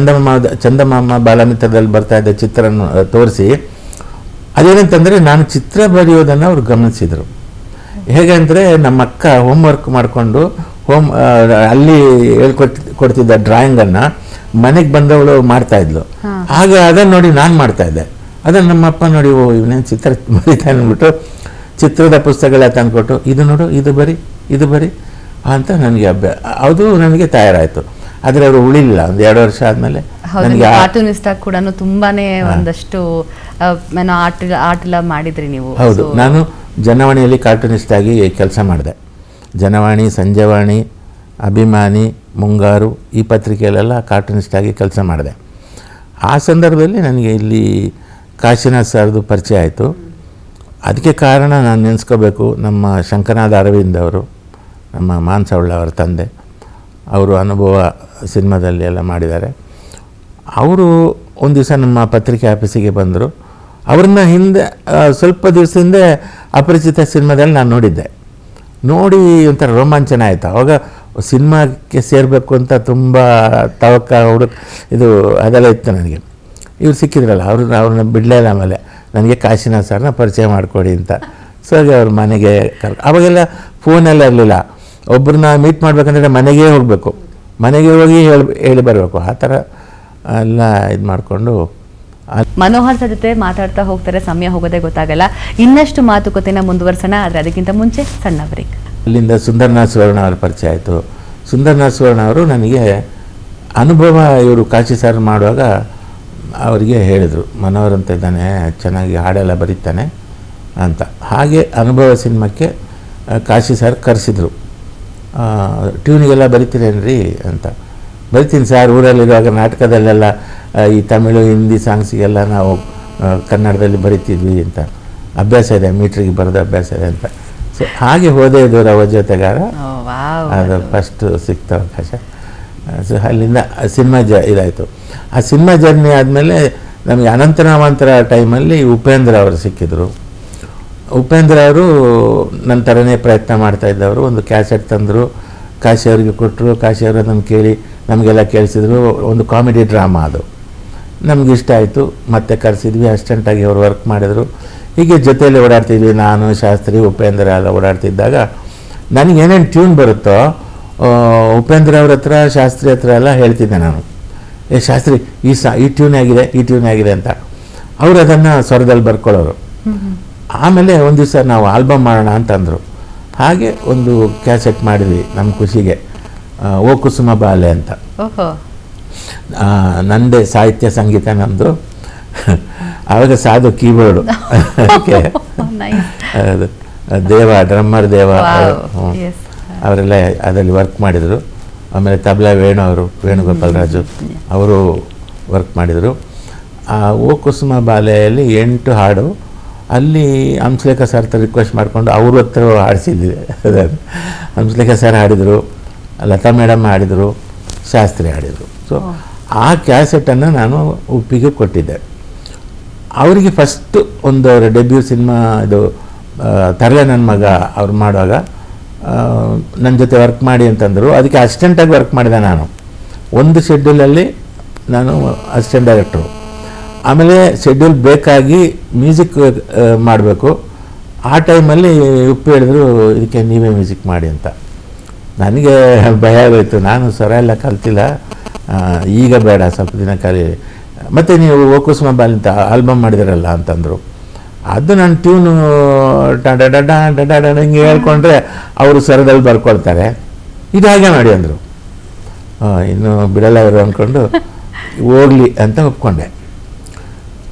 ಚಂದಮಾಮ ಬಾಲಮಿತ್ರದಲ್ಲಿ ಬರ್ತಾ ಇದ್ದ ಚಿತ್ರ ತೋರಿಸಿ, ಅದೇನಂತಂದರೆ ನಾನು ಚಿತ್ರ ಬರೆಯೋದನ್ನು ಅವರು ಗಮನಿಸಿದರು. ಹೇಗೆ ಅಂದರೆ ನಮ್ಮ ಅಕ್ಕ ಹೋಮ್ವರ್ಕ್ ಮಾಡಿಕೊಂಡು ಅಲ್ಲಿ ಕೊಡ್ತಿದ್ದ ಡ್ರಾಯಿಂಗನ್ನು ಮನೆಗೆ ಬಂದವಳು ಮಾಡ್ತಾಯಿದ್ಲು. ಆಗ ಅದನ್ನು ನೋಡಿ ನಾನು ಮಾಡ್ತಾಯಿದ್ದೆ. ಅದನ್ನು ನಮ್ಮ ಅಪ್ಪ ನೋಡಿ, ಇವನೇನು ಚಿತ್ರ ಬರೀತಾನೆ ಅಂದ್ಬಿಟ್ಟು ಚಿತ್ರದ ಪುಸ್ತಕಗಳ ತಂದುಕೊಟ್ಟು, ಇದು ನೋಡು, ಇದು ಬರಿ ಅಂತ ನನಗೆ ಅದು ನನಗೆ ತಯಾರಾಯಿತು. ಆದರೆ ಅವರು ಉಳಿಲಿಲ್ಲ. ಒಂದು 2 ವರ್ಷ ಆದಮೇಲೆ
ನನಗೆ ಕಾರ್ಟೂನಿಸ್ಟ್ ಆಗಿ ಕೂಡ ತುಂಬಾನೇ ಒಂದಷ್ಟು ಆರ್ಟ್ ಮಾಡಿದ್ರಿ ನೀವು.
ಹೌದು, ನಾನು ಜನವಾಣಿಯಲ್ಲಿ ಕಾರ್ಟೂನಿಸ್ಟ್ ಆಗಿ ಕೆಲಸ ಮಾಡಿದೆ. ಜನವಾಣಿ, ಸಂಜೆವಾಣಿ, ಅಭಿಮಾನಿ, ಮುಂಗಾರು ಈ ಪತ್ರಿಕೆಯಲ್ಲೆಲ್ಲ ಕಾರ್ಟೂನಿಸ್ಟ್ ಆಗಿ ಕೆಲಸ ಮಾಡಿದೆ. ಆ ಸಂದರ್ಭದಲ್ಲಿ ನನಗೆ ಇಲ್ಲಿ ಕಾಶಿನಾಥ್ ಸರ್ದು ಪರಿಚಯ ಆಯಿತು. ಅದಕ್ಕೆ ಕಾರಣ ನಾನು ನೆನೆಸ್ಕೋಬೇಕು, ನಮ್ಮ ಶಂಕರನಾಥ್ ಅರವಿಂದ್ ಅವರು, ನಮ್ಮ ಮಾನ್ಸವಳ್ಳ ಅವರ ತಂದೆ. ಅವರು ಅನುಭವ ಸಿನಿಮಾದಲ್ಲಿ ಎಲ್ಲ ಮಾಡಿದ್ದಾರೆ. ಅವರು ಒಂದು ದಿವಸ ನಮ್ಮ ಪತ್ರಿಕೆ ಆಫೀಸಿಗೆ ಬಂದರು. ಅವ್ರನ್ನ ಹಿಂದೆ ಸ್ವಲ್ಪ ದಿವಸ ಹಿಂದೆ ಅಪರಿಚಿತ ಸಿನಿಮಾದಲ್ಲಿ ನಾನು ನೋಡಿದ್ದೆ. ನೋಡಿ ಒಂಥರ ರೋಮಾಂಚನ ಆಯಿತು. ಆವಾಗ ಸಿನಿಮಾಕ್ಕೆ ಸೇರಬೇಕು ಅಂತ ತುಂಬ ತವಕ ಇದು ಅದೆಲ್ಲ ಇತ್ತು ನನಗೆ. ಇವ್ರು ಸಿಕ್ಕಿದ್ರಲ್ಲ, ಅವ್ರನ್ನ ಬಿಡಲೇ ಇಲ್ಲ. ಆಮೇಲೆ ನನಗೆ ಕಾಶಿನಾಥ್ ಸರ್ನ ಪರಿಚಯ ಮಾಡಿಕೊಡಿ ಅಂತ. ಸೊ ಅವ್ರ ಮನೆಗೆ ಅವಾಗೆಲ್ಲ ಫೋನೆಲ್ಲ ಇರಲಿಲ್ಲ. ಒಬ್ಬರನ್ನ ಮೀಟ್ ಮಾಡಬೇಕಂದ್ರೆ ಮನೆಗೇ ಹೋಗಬೇಕು, ಮನೆಗೆ ಹೋಗಿ ಹೇಳಿ ಬರಬೇಕು. ಆ ಥರ ಎಲ್ಲ ಇದು ಮಾಡಿಕೊಂಡು
ಮನೋಹರ್ ಸರ್ ಜೊತೆ ಮಾತಾಡ್ತಾ ಹೋಗ್ತಾರೆ, ಸಮಯ ಹೋಗೋದೇ ಗೊತ್ತಾಗಲ್ಲ. ಇನ್ನಷ್ಟು ಮಾತುಕತೆನ ಮುಂದುವರ್ಸೋಣ, ಆದರೆ ಅದಕ್ಕಿಂತ ಮುಂಚೆ ಸಣ್ಣ ಬ್ರೇಕ್.
ಅಲ್ಲಿಂದ ಸುಂದರನಾಥ್ ಸುವರ್ಣ ಅವ್ರ ಪರಿಚಯ ಆಯಿತು. ಸುಂದರನಾಥ್ ಸುವರ್ಣ ಅವರು ನನಗೆ ಅನುಭವ ಇವರು ಕಾಶಿ ಸರ್ ಮಾಡುವಾಗ ಅವರಿಗೆ ಹೇಳಿದರು, ಮನೋಹರ್ ಅಂತ ಇದ್ದಾನೆ, ಚೆನ್ನಾಗಿ ಹಾಡೆಲ್ಲ ಬರೀತಾನೆ ಅಂತ. ಹಾಗೆ ಅನುಭವ ಸಿನಿಮಾಕ್ಕೆ ಕಾಶಿ ಸರ್ ಕರೆಸಿದರು. ಟ್ಯೂನಿಗೆಲ್ಲ ಬರಿತೀರೇನ್ರಿ ಅಂತ. ಬರಿತೀನಿ ಸರ್, ಊರಲ್ಲಿರುವಾಗ ನಾಟಕದಲ್ಲೆಲ್ಲ ಈ ತಮಿಳು ಹಿಂದಿ ಸಾಂಗ್ಸಿಗೆಲ್ಲ ನಾವು ಕನ್ನಡದಲ್ಲಿ ಬರಿತಿದ್ವಿ ಅಂತ. ಅಭ್ಯಾಸ ಇದೆ, ಮೀಟ್ರಿಗೆ ಬರೆದ ಅಭ್ಯಾಸ ಇದೆ ಅಂತ. ಸೊ ಹಾಗೆ ಹೋದೇ ಇದ್ದವರು ಅವರ ಜೊತೆಗಾರ. ಅದು ಫಸ್ಟ್ ಸಿಕ್ತ ಅವಕಾಶ. ಸೊ ಅಲ್ಲಿಂದ ಸಿನಿಮಾ ಇದಾಯಿತು. ಆ ಸಿನಿಮಾ ಜರ್ನಿ ಆದಮೇಲೆ ನಮಗೆ ಅನಂತನಾವಾಂತರ ಟೈಮಲ್ಲಿ ಉಪೇಂದ್ರ ಅವರು ಸಿಕ್ಕಿದ್ರು. ಉಪೇಂದ್ರ ಅವರು ನನ್ನ ಥರನೇ ಪ್ರಯತ್ನ ಮಾಡ್ತಾಯಿದ್ದವರು. ಒಂದು ಕ್ಯಾಸೆಟ್ ತಂದರು, ಕಾಶಿ ಅವರಿಗೆ ಕೊಟ್ಟರು. ಕಾಶಿ ಅವರು ಅದನ್ನು ಕೇಳಿ ನಮಗೆಲ್ಲ ಕೇಳಿಸಿದ್ರು. ಒಂದು ಕಾಮಿಡಿ ಡ್ರಾಮಾ ಅದು ನಮಗಿಷ್ಟ ಆಯಿತು. ಮತ್ತೆ ಕರೆಸಿದ್ವಿ, ಅಸಿಸ್ಟೆಂಟಾಗಿ ಅವರು ವರ್ಕ್ ಮಾಡಿದರು. ಹೀಗೆ ಜೊತೆಯಲ್ಲಿ ಓಡಾಡ್ತಿದ್ವಿ, ನಾನು, ಶಾಸ್ತ್ರಿ, ಉಪೇಂದ್ರ ಎಲ್ಲ ಓಡಾಡ್ತಿದ್ದಾಗ ನನಗೇನೇನು ಟ್ಯೂನ್ ಬರುತ್ತೋ ಉಪೇಂದ್ರ ಅವ್ರ ಹತ್ರ, ಶಾಸ್ತ್ರಿ ಹತ್ರ ಎಲ್ಲ ಹೇಳ್ತಿದ್ದೆ ನಾನು. ಶಾಸ್ತ್ರಿ ಈ ಟ್ಯೂನ್ ಆಗಿದೆ ಅಂತ. ಅವರು ಅದನ್ನು ಸ್ವರದಲ್ಲಿ ಬರ್ಕೊಳ್ಳೋರು. ಆಮೇಲೆ ಒಂದು ದಿವಸ ನಾವು ಆಲ್ಬಮ್ ಮಾಡೋಣ ಅಂತಂದರು. ಹಾಗೆ ಒಂದು ಕ್ಯಾಸೆಟ್ ಮಾಡಿದ್ವಿ ನಮ್ಮ ಖುಷಿಗೆ, ಓ ಕುಸುಮ ಬಾಲೆ ಅಂತ. ನಂದೇ ಸಾಹಿತ್ಯ ಸಂಗೀತ ನಮ್ಮದು. ಆವಾಗ ಸಾಧು ಕೀಬೋರ್ಡು ದೇವ, ಡ್ರಮ್ಮರ್ ದೇವ ಅವರೆಲ್ಲ ಅದರಲ್ಲಿ ವರ್ಕ್ ಮಾಡಿದರು. ಆಮೇಲೆ ತಬಲಾ ವೇಣುಗೋಪಾಲರಾಜು ಅವರು ವರ್ಕ್ ಮಾಡಿದರು. ಆ ಓ ಕುಸುಮ ಬಾಲೆಯಲ್ಲಿ 8 ಹಾಡು ಅಲ್ಲಿ ಹಂಸಲೇಖ ಸರ್ ಹತ್ರ ರಿಕ್ವೆಸ್ಟ್ ಮಾಡಿಕೊಂಡು ಅವ್ರ ಹತ್ರ ಹಾಡಿಸಿದ್ವಿ. ಹಂಸಲೇಖ ಸರ್ ಹಾಡಿದರು, ಲತಾ ಮೇಡಮ್ ಹಾಡಿದರು, ಶಾಸ್ತ್ರಿ ಹಾಡಿದರು. ಸೊ ಆ ಕ್ಯಾಸೆಟನ್ನು ನಾನು ಉಪ್ಪಿಗೆ ಕೊಟ್ಟಿದ್ದೆ. ಅವರಿಗೆ ಫಸ್ಟು ಒಂದು ಅವರ ಡೆಬ್ಯೂ ಸಿನಿಮಾ ಇದು ತರಲೆ ನನ್ನ ಮಗ ಅವ್ರು ಮಾಡುವಾಗ ನನ್ನ ಜೊತೆ ವರ್ಕ್ ಮಾಡಿ ಅಂತಂದರು. ಅದಕ್ಕೆ ಅಸಿಸ್ಟೆಂಟಾಗಿ ವರ್ಕ್ ಮಾಡಿದೆ ನಾನು. ಒಂದು ಶೆಡ್ಯೂಲಲ್ಲಿ ನಾನು ಅಸಿಸ್ಟೆಂಟ್ ಡೈರೆಕ್ಟ್ರು. ಆಮೇಲೆ ಶೆಡ್ಯೂಲ್ ಬೇಕಾಗಿ ಮ್ಯೂಸಿಕ್ ಮಾಡಬೇಕು. ಆ ಟೈಮಲ್ಲಿ ಉಪ್ಪು ಹೇಳಿದ್ರು, ಇದಕ್ಕೆ ನೀವೇ ಮ್ಯೂಸಿಕ್ ಮಾಡಿ ಅಂತ. ನನಗೆ ಭಯ ಆಗೋಯ್ತು. ನಾನು ಸ್ವರ ಎಲ್ಲ ಕಲ್ತಿಲ್ಲ, ಈಗ ಬೇಡ, ಸ್ವಲ್ಪ ದಿನ ಕಲಿ, ಮತ್ತು ನೀವು ಓ ಕುಸುಮ ಬಾಲೆ ಅಂತ ಆಲ್ಬಮ್ ಮಾಡಿದಿರಲ್ಲ ಅಂತಂದರು. ಅದು ನನ್ನ ಟ್ಯೂನು ಡಡ ಹಿಂಗೆ ಹೇಳ್ಕೊಂಡ್ರೆ ಅವರು ಸ್ವರದಲ್ಲಿ ಬರ್ಕೊಳ್ತಾರೆ, ಇದು ಹಾಗೆ ಮಾಡಿ ಅಂದರು. ಇನ್ನು ಬಿಡಲ್ಲ ಅವರು ಅಂದ್ಕೊಂಡು ಹೋಗಲಿ ಅಂತ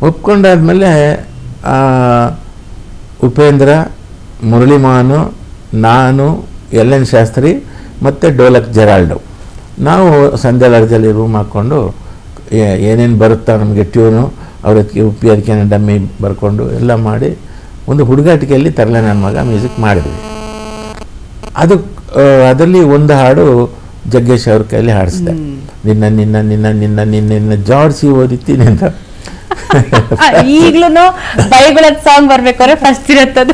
ಒಪ್ಕೊಂಡಾದ್ಮೇಲೆ ಉಪೇಂದ್ರ, ಮುರಳಿ ಮೋಹನು, ನಾನು, ಎಲ್ ಎನ್ ಶಾಸ್ತ್ರಿ ಮತ್ತು ಡೋಲಕ್ ಜೆರಾಲ್ಡು ನಾವು ಸಂಧ್ಯಾ ಲಾಡ್ಜಲ್ಲಿ ರೂಮ್ ಹಾಕ್ಕೊಂಡು ಏನೇನು ಬರುತ್ತಾ ನಮಗೆ ಟ್ಯೂನು ಅವರಕ್ಕೆ ಉಪ್ಪಿ ಅದಕ್ಕೆ ಡಮ್ಮಿ ಬರ್ಕೊಂಡು ಎಲ್ಲ ಮಾಡಿ ಒಂದು ಹುಡುಗಾಟಿಕೆಯಲ್ಲಿ ತರಲೆ ನನ್ನ ಮಗ ಮ್ಯೂಸಿಕ್ ಮಾಡಿದ್ವಿ. ಅದು ಅದರಲ್ಲಿ ಒಂದು ಹಾಡು ಜಗ್ಗೇಶ್ ಅವ್ರ ಕೈಯಲ್ಲಿ ಹಾಡಿಸಿದೆ. ನಿನ್ನ ನಿನ್ನ ನಿನ್ನ ನಿನ್ನ ನಿನ್ನ ನಿನ್ನ ಜಾಡ್ಸಿ ಓದಿತ್ತೀನಿ ಅಂತ.
ಈಗ್ಲೂ ಬೈಬಳದ ಸಾಂಗ್ ಬರ್ಬೇಕಾದ್ರೆ ಫಸ್ಟ್ ಇರುತ್ತದು.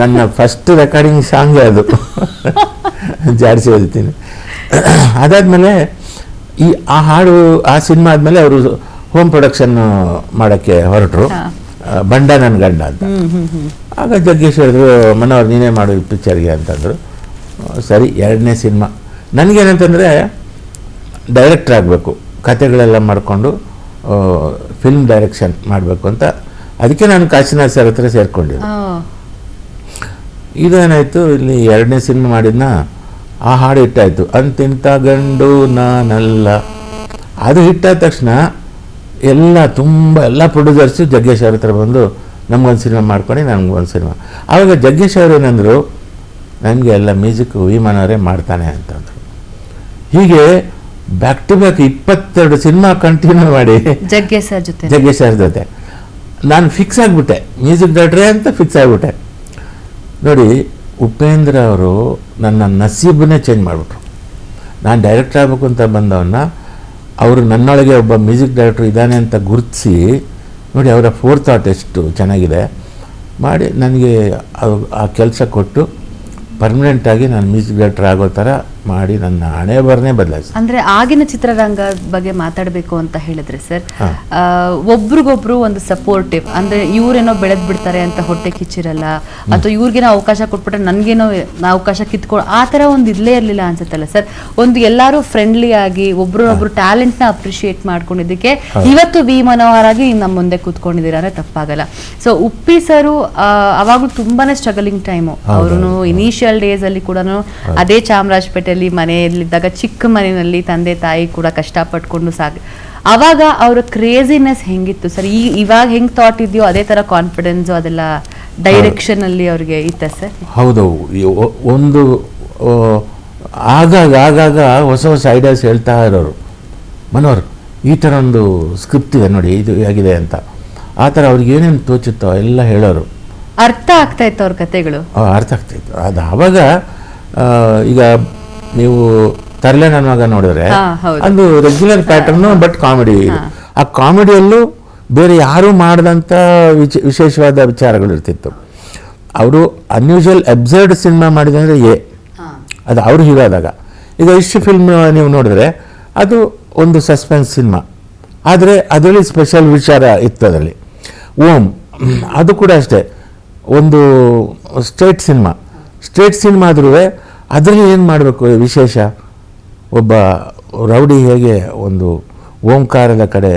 ನನ್ನ ಫಸ್ಟ್ ರೆಕಾರ್ಡಿಂಗ್ ಸಾಂಗ್ ಅದು, ಜಾಡಿಸಿ ಓದಿತೀನಿ. ಅದಾದಮೇಲೆ ಆ ಹಾಡು ಆ ಸಿನಿಮಾ ಆದಮೇಲೆ ಅವರು ಹೋಮ್ ಪ್ರೊಡಕ್ಷನ್ ಮಾಡೋಕ್ಕೆ ಹೊರಟರು, ಬಂಡ ನನ್ನ ಗಂಡ ಅಂತ. ಆಗ ಜಗ್ಗೇಶ್ ಹೇಳಿದ್ರು, ಮನೋಹರ್ ನೀನೇ ಮಾಡು ಈ ಪಿಕ್ಚರ್ಗೆ ಅಂತಂದರು. ಸರಿ, 2ನೇ ಸಿನಿಮಾ. ನನಗೇನಂತಂದರೆ ಡೈರೆಕ್ಟ್ರ್ ಆಗಬೇಕು, ಕತೆಗಳೆಲ್ಲ ಮಾಡಿಕೊಂಡು ಫಿಲ್ಮ್ ಡೈರೆಕ್ಷನ್ ಮಾಡಬೇಕು ಅಂತ. ಅದಕ್ಕೆ ನಾನು ಕಾಶಿನಾಥ್ ಸರ್ ಹತ್ರ ಸೇರಿಕೊಂಡಿದ್ದೆ. ಇದೇನಾಯಿತು, ಇಲ್ಲಿ 2ನೇ ಸಿನಿಮಾ ಮಾಡಿದ್ನ, ಆ ಹಾಡು ಹಿಟ್ಟಾಯಿತು, ಅಂತಿಂತ ಗಂಡು ನಾನಲ್ಲ. ಅದು ಹಿಟ್ಟಾದ ತಕ್ಷಣ ಎಲ್ಲ ಪ್ರೊಡ್ಯೂಸರ್ಸು ಜಗ್ಗೇಶ್ ಅವ್ರ ಹತ್ರ ಬಂದು ನಮ್ಗೊಂದು ಸಿನಿಮಾ ಮಾಡ್ಕೊಂಡು ನನಗೊಂದು ಸಿನಿಮಾ. ಆವಾಗ ಜಗ್ಗೇಶ್ ಅವರು ಏನಂದರು, ನನಗೆ ಎಲ್ಲ ಮ್ಯೂಸಿಕ್ ವಿಮಾನವರೇ ಮಾಡ್ತಾನೆ ಅಂತಂದರು. ಹೀಗೆ back to back 22 cinema continue ಮಾಡಿ
ಜಗ್ಗೇಶ್
ಅವ್ರ ಜೊತೆ ನಾನು ಫಿಕ್ಸ್ ಆಗಿಬಿಟ್ಟೆ, ಮ್ಯೂಸಿಕ್ ಡೈರೆಕ್ಟ್ರೇ ಅಂತ ಫಿಕ್ಸ್ ಆಗಿಬಿಟ್ಟೆ. ನೋಡಿ, ಉಪೇಂದ್ರ ಅವರು ನನ್ನ ನಸೀಬನ್ನೇ ಚೇಂಜ್ ಮಾಡಿಬಿಟ್ರು. ನಾನು ಡೈರೆಕ್ಟರ್ ಆಗಬೇಕು ಅಂತ ಬಂದವನ್ನ ಅವರು ನನ್ನೊಳಗೆ ಒಬ್ಬ ಮ್ಯೂಸಿಕ್ ಡೈರೆಕ್ಟ್ರು ಇದ್ದಾನೆ ಅಂತ ಗುರುತಿಸಿ, ನೋಡಿ ಅವರ ಫೋರ್ಥಾಟ್ ಎಷ್ಟು ಚೆನ್ನಾಗಿದೆ ಮಾಡಿ ನನಗೆ ಆ ಕೆಲಸ ಕೊಟ್ಟು ಪರ್ಮನೆಂಟಾಗಿ ನಾನು ಮ್ಯೂಸಿಕ್ ಡೈರೆಕ್ಟರ್ ಆಗೋ ಥರ ಮಾಡಿ ನನ್ನ ಹಣೆ ಬರನೇ ಬದಲಾಯಿಸಿ.
ಅಂದರೆ ಆಗಿನ ಚಿತ್ರರಂಗ ಬಗ್ಗೆ ಮಾತಾಡಬೇಕು ಅಂತ ಹೇಳಿದ್ರೆ ಸರ್, ಒಬ್ರಿಗೊಬ್ರು ಒಂದು ಸಪೋರ್ಟಿವ್, ಅಂದರೆ ಇವರೇನೋ ಬೆಳೆದು ಬಿಡ್ತಾರೆ ಅಂತ ಹೊಟ್ಟೆ ಕಿಚ್ಚಿರಲ್ಲ, ಅಥವಾ ಇವ್ರಿಗೇನೋ ಅವಕಾಶ ಕೊಟ್ಬಿಟ್ರೆ ನನಗೇನೋ ಅವಕಾಶ ಕಿತ್ಕೊಳ್ಳೋ ಆ ಥರ ಒಂದು ಇಲ್ಲೇ ಇರಲಿಲ್ಲ ಅನ್ಸುತ್ತಲ್ಲ ಸರ್. ಒಂದು ಎಲ್ಲರೂ ಫ್ರೆಂಡ್ಲಿ ಆಗಿ ಒಬ್ರೊಬ್ರು ಟ್ಯಾಲೆಂಟ್ನ ಅಪ್ರಿಷಿಯೇಟ್ ಮಾಡ್ಕೊಂಡಿದ್ದಕ್ಕೆ ಇವತ್ತು ವಿ ಮನೋಹರ್ ಆಗಿ ನಮ್ಮ ಮುಂದೆ ಕೂತ್ಕೊಂಡಿದ್ದೀರಾ ಅಂದರೆ ತಪ್ಪಾಗಲ್ಲ. ಸೊ ಉಪ್ಪಿ ಸರು ಅವಾಗಲೂ ತುಂಬಾನೇ ಸ್ಟ್ರಗಲಿಂಗ್ ಟೈಮು. ಅವರು ಇನಿಷಿಯಲ್ ಡೇಸ್ ಅಲ್ಲಿ ಕೂಡ ಅದೇ ಚಾಮರಾಜಪೇಟೆಯಲ್ಲಿ ಮನೆಯಲ್ಲಿದ್ದಾಗ ಚಿಕ್ಕ ಮನೆಯಲ್ಲಿ ತಂದೆ ತಾಯಿ ಕೂಡ ಕಷ್ಟಪಟ್ಕೊಂಡು ಅವಾಗ ಅವರ ಕ್ರೇಜಿನೆಸ್ ಹೆಂಗಿತ್ತು ಸರ್? ಇವಾಗ ಹೆಂಗ್ ಥಾಟ್ ಇದೆಯೋ ಅದೇ ತರ ಕಾನ್ಫಿಡೆನ್ಸ್ ಅದೆಲ್ಲ ಡೈರೆಕ್ಷನ್ ಅಲ್ಲಿ ಅವ್ರಿಗೆ ಇತ್ತ ಸರ್?
ಹೌದು, ಒಂದು ಆಗಾಗ ಹೊಸ ಐಡಿಯಾಸ್ ಹೇಳ್ತಾ ಇರೋರು. ಮನೋಹರ್ ಈ ಥರ ಒಂದು ಸ್ಕ್ರಿಪ್ಟ್ ಇದೆ ನೋಡಿ, ಇದು ಆಗಿದೆ ಅಂತ. ಆ ಥರ ಅವ್ರಿಗೆ ಏನೇನು ತೋಚುತ್ತೋ ಎಲ್ಲ ಹೇಳೋರು.
ಅರ್ಥ ಆಗ್ತಾ ಇತ್ತು ಅವ್ರ ಕತೆಗಳು,
ಅರ್ಥ ಆಗ್ತಾಯಿತ್ತು. ಅದು ಆವಾಗ ಈಗ ನೀವು ತರಲೆ ನನ್ನ ಮಗ ನೋಡಿದ್ರೆ ಅದು ರೆಗ್ಯುಲರ್ ಪ್ಯಾಟರ್ನು, ಬಟ್ ಕಾಮಿಡಿ. ಆ ಕಾಮಿಡಿಯಲ್ಲೂ ಬೇರೆ ಯಾರೂ ಮಾಡದಂಥ ವಿಶೇಷವಾದ ವಿಚಾರಗಳು ಇರ್ತಿತ್ತು. ಅವರು ಅನ್ಯೂಶುವಲ್ ಅಬ್ಸರ್ಡ್ ಸಿನಿಮಾ ಮಾಡಿದಂದರೆ ಅದು ಅವರು ಹೀರೋ ಆದಾಗ. ಈಗ ಇಷ್ಟು ಫಿಲ್ಮ್ ನೀವು ನೋಡಿದ್ರೆ ಅದು ಒಂದು ಸಸ್ಪೆನ್ಸ್ ಸಿನಿಮಾ, ಆದರೆ ಅದರಲ್ಲಿ ಸ್ಪೆಷಲ್ ವಿಚಾರ ಇತ್ತು. ಅದರಲ್ಲಿ ಓಂ ಅದು ಕೂಡ ಅಷ್ಟೇ ಒಂದು ಸ್ಟೇಟ್ ಸಿನಿಮಾ ಆದ್ರೂ ಅದರಲ್ಲಿ ಏನು ಮಾಡಬೇಕು ವಿಶೇಷ, ಒಬ್ಬ ರೌಡಿ ಹೇಗೆ ಒಂದು ಓಂಕಾರದ ಕಡೆ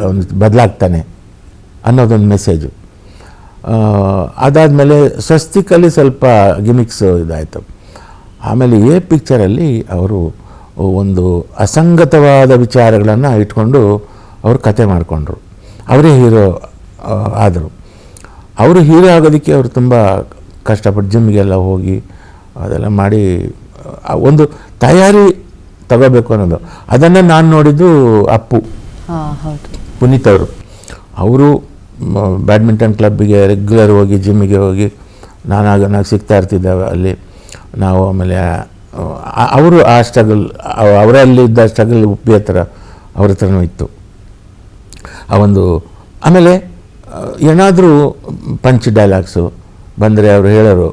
ಒಂದು ಬದಲಾಗ್ತಾನೆ ಅನ್ನೋದೊಂದು ಮೆಸೇಜು. ಅದಾದಮೇಲೆ ಸ್ವಸ್ತಿಕಲ್ಲಿ ಸ್ವಲ್ಪ ಗಿಮಿಕ್ಸ್ ಇದಾಯಿತು. ಆಮೇಲೆ ಪಿಕ್ಚರಲ್ಲಿ ಅವರು ಒಂದು ಅಸಂಗತವಾದ ವಿಚಾರಗಳನ್ನು ಇಟ್ಕೊಂಡು ಅವರು ಕತೆ ಮಾಡಿಕೊಂಡ್ರು. ಅವರೇ ಹೀರೋ ಆದರು. ಅವರು ಹೀರೋ ಆಗೋದಕ್ಕೆ ಅವರು ತುಂಬ ಕಷ್ಟಪಟ್ಟು ಜಿಮ್ಗೆಲ್ಲ ಹೋಗಿ ಅದೆಲ್ಲ ಮಾಡಿ ಒಂದು ತಯಾರಿ ತಗೋಬೇಕು ಅನ್ನೋದು. ಅದನ್ನು ನಾನು ನೋಡಿದ್ದು ಅಪ್ಪು ಪುನೀತ್ ಅವರು ಬ್ಯಾಡ್ಮಿಂಟನ್ ಕ್ಲಬ್ಬಿಗೆ ರೆಗ್ಯುಲರ್ ಹೋಗಿ ಜಿಮ್ಮಿಗೆ ಹೋಗಿ ನಾನು ಸಿಗ್ತಾ ಇರ್ತಿದ್ದೆ ಅಲ್ಲಿ ನಾವು. ಆಮೇಲೆ ಅವರು ಆ ಸ್ಟ್ರಗಲ್, ಅವರಲ್ಲಿದ್ದ ಸ್ಟ್ರಗಲ್ ಉಪ್ಪಿ ಹತ್ರ ಅವ್ರ ಹತ್ರನೂ ಇತ್ತು ಆ ಒಂದು. ಆಮೇಲೆ ಏನಾದರೂ ಪಂಚ್ ಡೈಲಾಗ್ಸು ಬಂದರೆ ಅವರು ಹೇಳೋರು,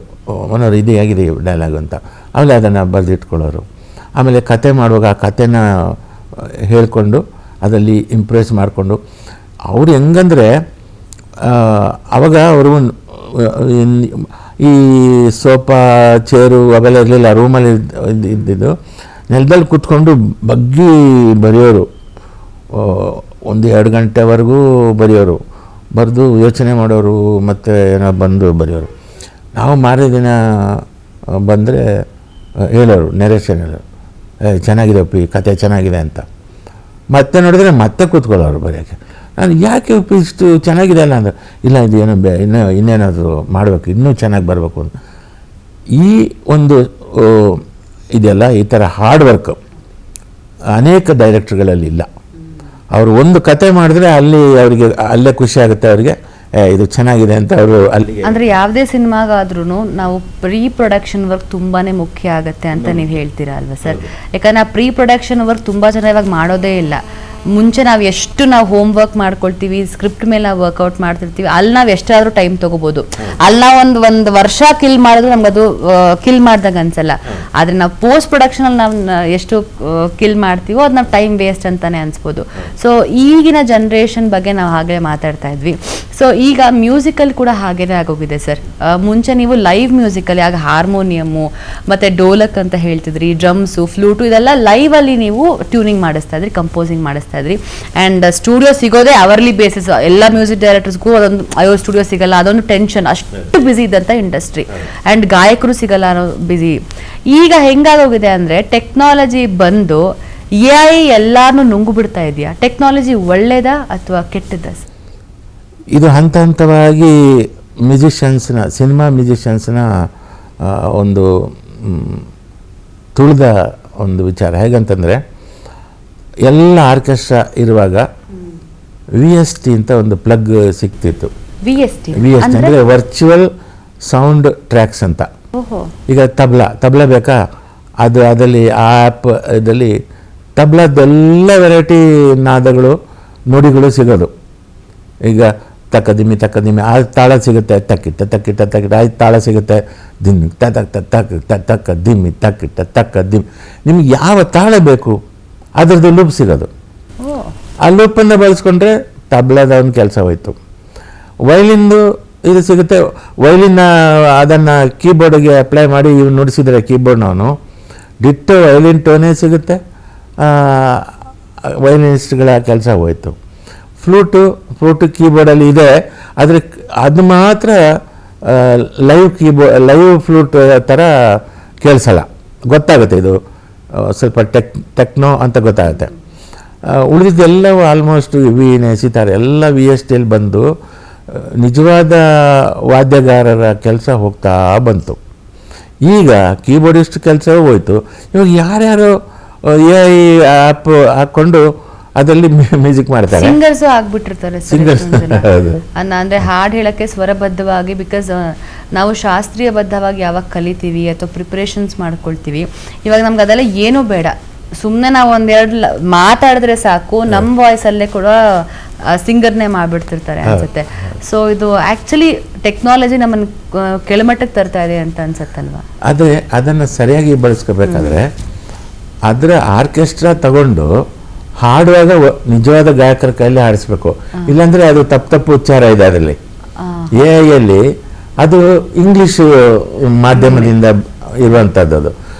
ಮನೋರು ಇದು ಹೇಗಿದೆ ಡೈಲಾಗ್ ಅಂತ. ಆಮೇಲೆ ಅದನ್ನು ಬರೆದಿಟ್ಕೊಳ್ಳೋರು. ಆಮೇಲೆ ಕತೆ ಮಾಡುವಾಗ ಆ ಕತೆನ ಹೇಳಿಕೊಂಡು ಅದರಲ್ಲಿ ಇಂಪ್ರೆಸ್ ಮಾಡಿಕೊಂಡು ಅವರು ಹೆಂಗಂದರೆ ಆವಾಗ ಅವರು ಈ ಸೋಫಾ ಚೇರು ಅವೆಲ್ಲ ಇರಲಿಲ್ಲ, ರೂಮಲ್ಲಿ ಇದ್ದಿದ್ದು. ನೆಲದಲ್ಲಿ ಕೂತ್ಕೊಂಡು ಬಗ್ಗಿ ಬರೆಯೋರು, 1-2 ಗಂಟೆವರೆಗೂ ಬರೆಯೋರು. ಬರೆದು ಯೋಚನೆ ಮಾಡೋರು, ಮತ್ತು ಏನೋ ಬಂದು ಬರೆಯೋರು. ನಾವು ಮಾರನೇ ದಿನ ಬಂದರೆ ಹೇಳೋರು, ನೆರೇಷನ್ ಹೇಳೋರು, ಚೆನ್ನಾಗಿದೆ ಒಪ್ಪಿ ಕತೆ ಚೆನ್ನಾಗಿದೆ ಅಂತ. ಮತ್ತೆ ನೋಡಿದ್ರೆ ಮತ್ತೆ ಕೂತ್ಕೊಳ್ಳೋರು ಬರೆಯೋಕ್ಕೆ. ನಾನು ಯಾಕೆ ಒಪ್ಪಿ ಇಷ್ಟು ಚೆನ್ನಾಗಿದೆ ಅಲ್ಲ ಅಂದರೆ, ಇಲ್ಲ ಇದು ಏನೋ ಇನ್ನೇನಾದರೂ ಮಾಡಬೇಕು, ಇನ್ನೂ ಚೆನ್ನಾಗಿ ಬರಬೇಕು ಅಂತ. ಈ ಒಂದು ಇದೆಯಲ್ಲ, ಈ ಥರ ಹಾರ್ಡ್ ವರ್ಕ್ ಅನೇಕ ಡೈರೆಕ್ಟ್ರುಗಳಲ್ಲಿ ಇಲ್ಲ. ಅವರು ಒಂದು ಕತೆ ಮಾಡಿದ್ರೆ ಅಲ್ಲಿ ಅವರಿಗೆ ಅಲ್ಲೇ ಖುಷಿ ಆಗುತ್ತೆ ಅವರಿಗೆ, ಇದು ಚೆನ್ನಾಗಿದೆ ಅಂತ ಅವರು ಅಲ್ಲಿಗೆ.
ಅಂದರೆ ಯಾವುದೇ ಸಿನಿಮಾಗಾದ್ರೂ ನಾವು ಪ್ರೀ ಪ್ರೊಡಕ್ಷನ್ ವರ್ಕ್ ತುಂಬಾ ಮುಖ್ಯ ಆಗುತ್ತೆ ಅಂತ ನೀವು ಹೇಳ್ತೀರಾ ಅಲ್ವಾ ಸರ್? ಯಾಕಂದರೆ ಆ ಪ್ರೀ ಪ್ರೊಡಕ್ಷನ್ ವರ್ಕ್ ತುಂಬ ಜನ ಇವಾಗ ಮಾಡೋದೇ ಇಲ್ಲ. ಮುಂಚೆ ನಾವು ಎಷ್ಟು ನಾವು ಹೋಮ್ ವರ್ಕ್ ಮಾಡ್ಕೊಳ್ತೀವಿ, ಸ್ಕ್ರಿಪ್ಟ್ ಮೇಲೆ ನಾವು ವರ್ಕೌಟ್ ಮಾಡ್ತಿರ್ತೀವಿ, ಅಲ್ಲಿ ನಾವು ಎಷ್ಟಾದರೂ ಟೈಮ್ ತೊಗೋಬೋದು. ಅಲ್ಲಿ ನಾವು ಒಂದು ವರ್ಷ ಕಿಲ್ ಮಾಡಿದ್ರು ನಮ್ಗೆ ಅದು ಕಿಲ್ ಮಾಡ್ದಾಗ ಅನ್ಸಲ್ಲ. ಆದರೆ ನಾವು ಪೋಸ್ಟ್ ಪ್ರೊಡಕ್ಷನಲ್ಲಿ ನಾವು ಎಷ್ಟು ಕಿಲ್ ಮಾಡ್ತೀವೋ ಅದು ನಾವು ಟೈಮ್ ವೇಸ್ಟ್ ಅಂತಾನೆ ಅನ್ಸ್ಬೋದು. ಸೊ ಈಗಿನ ಜನ್ರೇಷನ್ ಬಗ್ಗೆ ನಾವು ಹಾಗೆ ಮಾತಾಡ್ತಾ ಇದ್ವಿ. ಸೊ ಈಗ ಮ್ಯೂಸಿಕಲ್ ಕೂಡ ಹಾಗೇನೆ ಆಗೋಗಿದೆ ಸರ್. ಮುಂಚೆ ನೀವು ಲೈವ್ ಮ್ಯೂಸಿಕಲ್ಲಿ ಆಗ ಹಾರ್ಮೋನಿಯಮ್ಮು ಮತ್ತು ಡೋಲಕ್ ಅಂತ ಹೇಳ್ತಿದ್ರಿ, ಡ್ರಮ್ಸು, ಫ್ಲೂಟು, ಇದೆಲ್ಲ ಲೈವಲ್ಲಿ ನೀವು ಟ್ಯೂನಿಂಗ್ ಮಾಡಿಸ್ತಾ ಇದ್ರಿ, ಕಂಪೋಸಿಂಗ್ ಮಾಡಿಸ್ತಾ ಇದ್ರಿ. ಆ್ಯಂಡ್ ಸ್ಟುಡಿಯೋ ಸಿಗೋದೇ ಅವರ್ಲಿ ಬೇಸಿಸ್. ಎಲ್ಲ ಮ್ಯೂಸಿಕ್ ಡೈರೆಕ್ಟರ್ಸ್ಗೂ ಅದೊಂದು ಸ್ಟುಡಿಯೋ ಸಿಗಲ್ಲ, ಅದೊಂದು ಟೆನ್ಷನ್, ಅಷ್ಟು ಬ್ಯುಸಿ ಇದ್ದಂಥ ಇಂಡಸ್ಟ್ರಿ. ಆ್ಯಂಡ್ ಗಾಯಕರು ಸಿಗಲ್ಲ ಅನ್ನೋ ಬ್ಯುಸಿ. ಈಗ ಹೆಂಗಾಗೋಗಿದೆ ಅಂದರೆ ಟೆಕ್ನಾಲಜಿ ಬಂದು AI ಎಲ್ಲಾನು ನುಂಗು ಬಿಡ್ತಾ ಇದೆಯಾ? ಟೆಕ್ನಾಲಜಿ ಒಳ್ಳೇದಾ ಅಥವಾ ಕೆಟ್ಟದ್ದಾ?
ಇದು ಹಂತ ಹಂತವಾಗಿ ಮ್ಯೂಸಿಷಿಯನ್ಸ್ನ, ಸಿನಿಮಾ ಮ್ಯೂಸಿಷಿಯನ್ಸ್ನ ಒಂದು ತುಳಿದ ಒಂದು ವಿಚಾರ. ಹೇಗಂತಂದರೆ ಎಲ್ಲ ಆರ್ಕೆಸ್ಟ್ರಾ ಇರುವಾಗ VST ಅಂತ ಒಂದು ಪ್ಲಗ್ ಸಿಗ್ತಿತ್ತು. VST ಅಂದರೆ ವರ್ಚುವಲ್ ಸೌಂಡ್ ಟ್ರ್ಯಾಕ್ಸ್ ಅಂತ. ಈಗ ತಬ್ಲಾ ಬೇಕಾ, ಅದರಲ್ಲಿ ಆ ಆ್ಯಪ್ ಇದರಲ್ಲಿ ತಬ್ಲಾದೆಲ್ಲ ವೆರೈಟಿ ನಾದಗಳು, ನುಡಿಗಳು ಸಿಗೋದು. ಈಗ ತಕ್ಕದಿಮ್ಮಿ ಆ ತಾಳ ಸಿಗುತ್ತೆ, ತಕ್ಕಿಟ್ಟ ಆ ತಾಳ ಸಿಗುತ್ತೆ, ದಿಮ್ಮಿ ತಕ್ಕ ದಿಮ್ಮಿ ತಕ್ಕ ದಿಮ್ಮಿ. ನಿಮ್ಗೆ ಯಾವ ತಾಳ ಬೇಕು ಅದರದ್ದು ಲೂಪ್ ಸಿಗೋದು. ಆ ಲೂಪನ್ನು ಬಳಸ್ಕೊಂಡ್ರೆ ತಬ್ಲಾದ ಒಂದು ಕೆಲಸ ಹೋಯ್ತು. ವೈಲಿನ್ದು ಇದು ಸಿಗುತ್ತೆ, ವೈಲಿನ್ನ ಅದನ್ನು ಕೀಬೋರ್ಡ್ಗೆ ಅಪ್ಲೈ ಮಾಡಿ ಇವ್ನು ನುಡಿಸಿದರೆ ಕೀಬೋರ್ಡ್ನವನು ಡಿಟ್ಟೋ ವೈಲಿನ್ ಟೋನೇ ಸಿಗುತ್ತೆ, ವೈಲಿನಿಸ್ಟ್ಗಳ ಕೆಲಸ ಹೋಯ್ತು. ಫ್ಲೂಟು ಕೀಬೋರ್ಡಲ್ಲಿ ಇದೆ, ಆದರೆ ಅದು ಮಾತ್ರ ಲೈವ್ ಫ್ಲೂಟ್ ಥರ ಕೇಳಿಸಲ್ಲ, ಗೊತ್ತಾಗುತ್ತೆ ಇದು ಸ್ವಲ್ಪ ಟೆಕ್ನೋ ಅಂತ ಗೊತ್ತಾಗುತ್ತೆ. ಉಳಿದಿದ್ದೆಲ್ಲವೂ ಆಲ್ಮೋಸ್ಟ್ ವೀಣೆ, ಸಿತಾರ ಎಲ್ಲ VSTಯಲ್ಲಿ ಬಂದು ನಿಜವಾದ ವಾದ್ಯಗಾರರ ಕೆಲಸ ಹೋಗ್ತಾ ಬಂತು. ಈಗ ಕೀಬೋರ್ಡಿಸ್ಟ್ ಕೆಲಸವೂ ಹೋಯ್ತು. ಇವಾಗ ಯಾರ್ಯಾರು AI ಆ್ಯಪ್ ಹಾಕ್ಕೊಂಡು ಅದರಲ್ಲಿ ಮ್ಯೂಸಿಕ್ ಮಾಡ್ತಾರೆ,
ಸಿಂಗರ್ಸು ಆಗ್ಬಿಟ್ಟಿರ್ತಾರೆ. ಅಂದರೆ ಹಾಡು ಹೇಳೋಕ್ಕೆ ಸ್ವರಬದ್ಧವಾಗಿ, ಬಿಕಾಸ್ ನಾವು ಶಾಸ್ತ್ರೀಯಬದ್ಧವಾಗಿ ಯಾವಾಗ ಕಲಿತೀವಿ ಅಥವಾ ಪ್ರಿಪ್ರೇಷನ್ಸ್ ಮಾಡ್ಕೊಳ್ತೀವಿ, ಇವಾಗ ನಮ್ಗೆ ಅದೆಲ್ಲ ಏನೂ ಬೇಡ, ಸುಮ್ಮನೆ ನಾವು ಒಂದೆರಡು ಮಾತಾಡಿದ್ರೆ ಸಾಕು, ನಮ್ಮ ವಾಯ್ಸಲ್ಲೇ ಕೂಡ ಸಿಂಗರ್ನೇ ಮಾಡಿಬಿಡ್ತಿರ್ತಾರೆ ಅನ್ಸುತ್ತೆ. ಸೊ ಇದು ಆ್ಯಕ್ಚುಲಿ ಟೆಕ್ನಾಲಜಿ ನಮ್ಮನ್ನು ಕೆಳಮಟ್ಟಕ್ಕೆ ತರ್ತಾ ಇದೆ ಅಂತ ಅನ್ಸುತ್ತಲ್ವಾ?
ಆದರೆ ಅದನ್ನು ಸರಿಯಾಗಿ ಬಳಸ್ಕೋಬೇಕಾದ್ರೆ ಅದರ ಆರ್ಕೆಸ್ಟ್ರಾ ತಗೊಂಡು ಹಾಡುವಾಗ ನಿಜವಾದ ಗಾಯಕರ ಕೈಯಲ್ಲಿ ಹಾಡಿಸ್ಬೇಕು. ಇಲ್ಲಾಂದರೆ ಅದು ತಪ್ಪು ಉಚ್ಚಾರ ಇದೆ ಅದರಲ್ಲಿ. AI ಅದು ಇಂಗ್ಲೀಷ್ ಮಾಧ್ಯಮದಿಂದ ಇರುವಂಥದ್ದು. ಅದು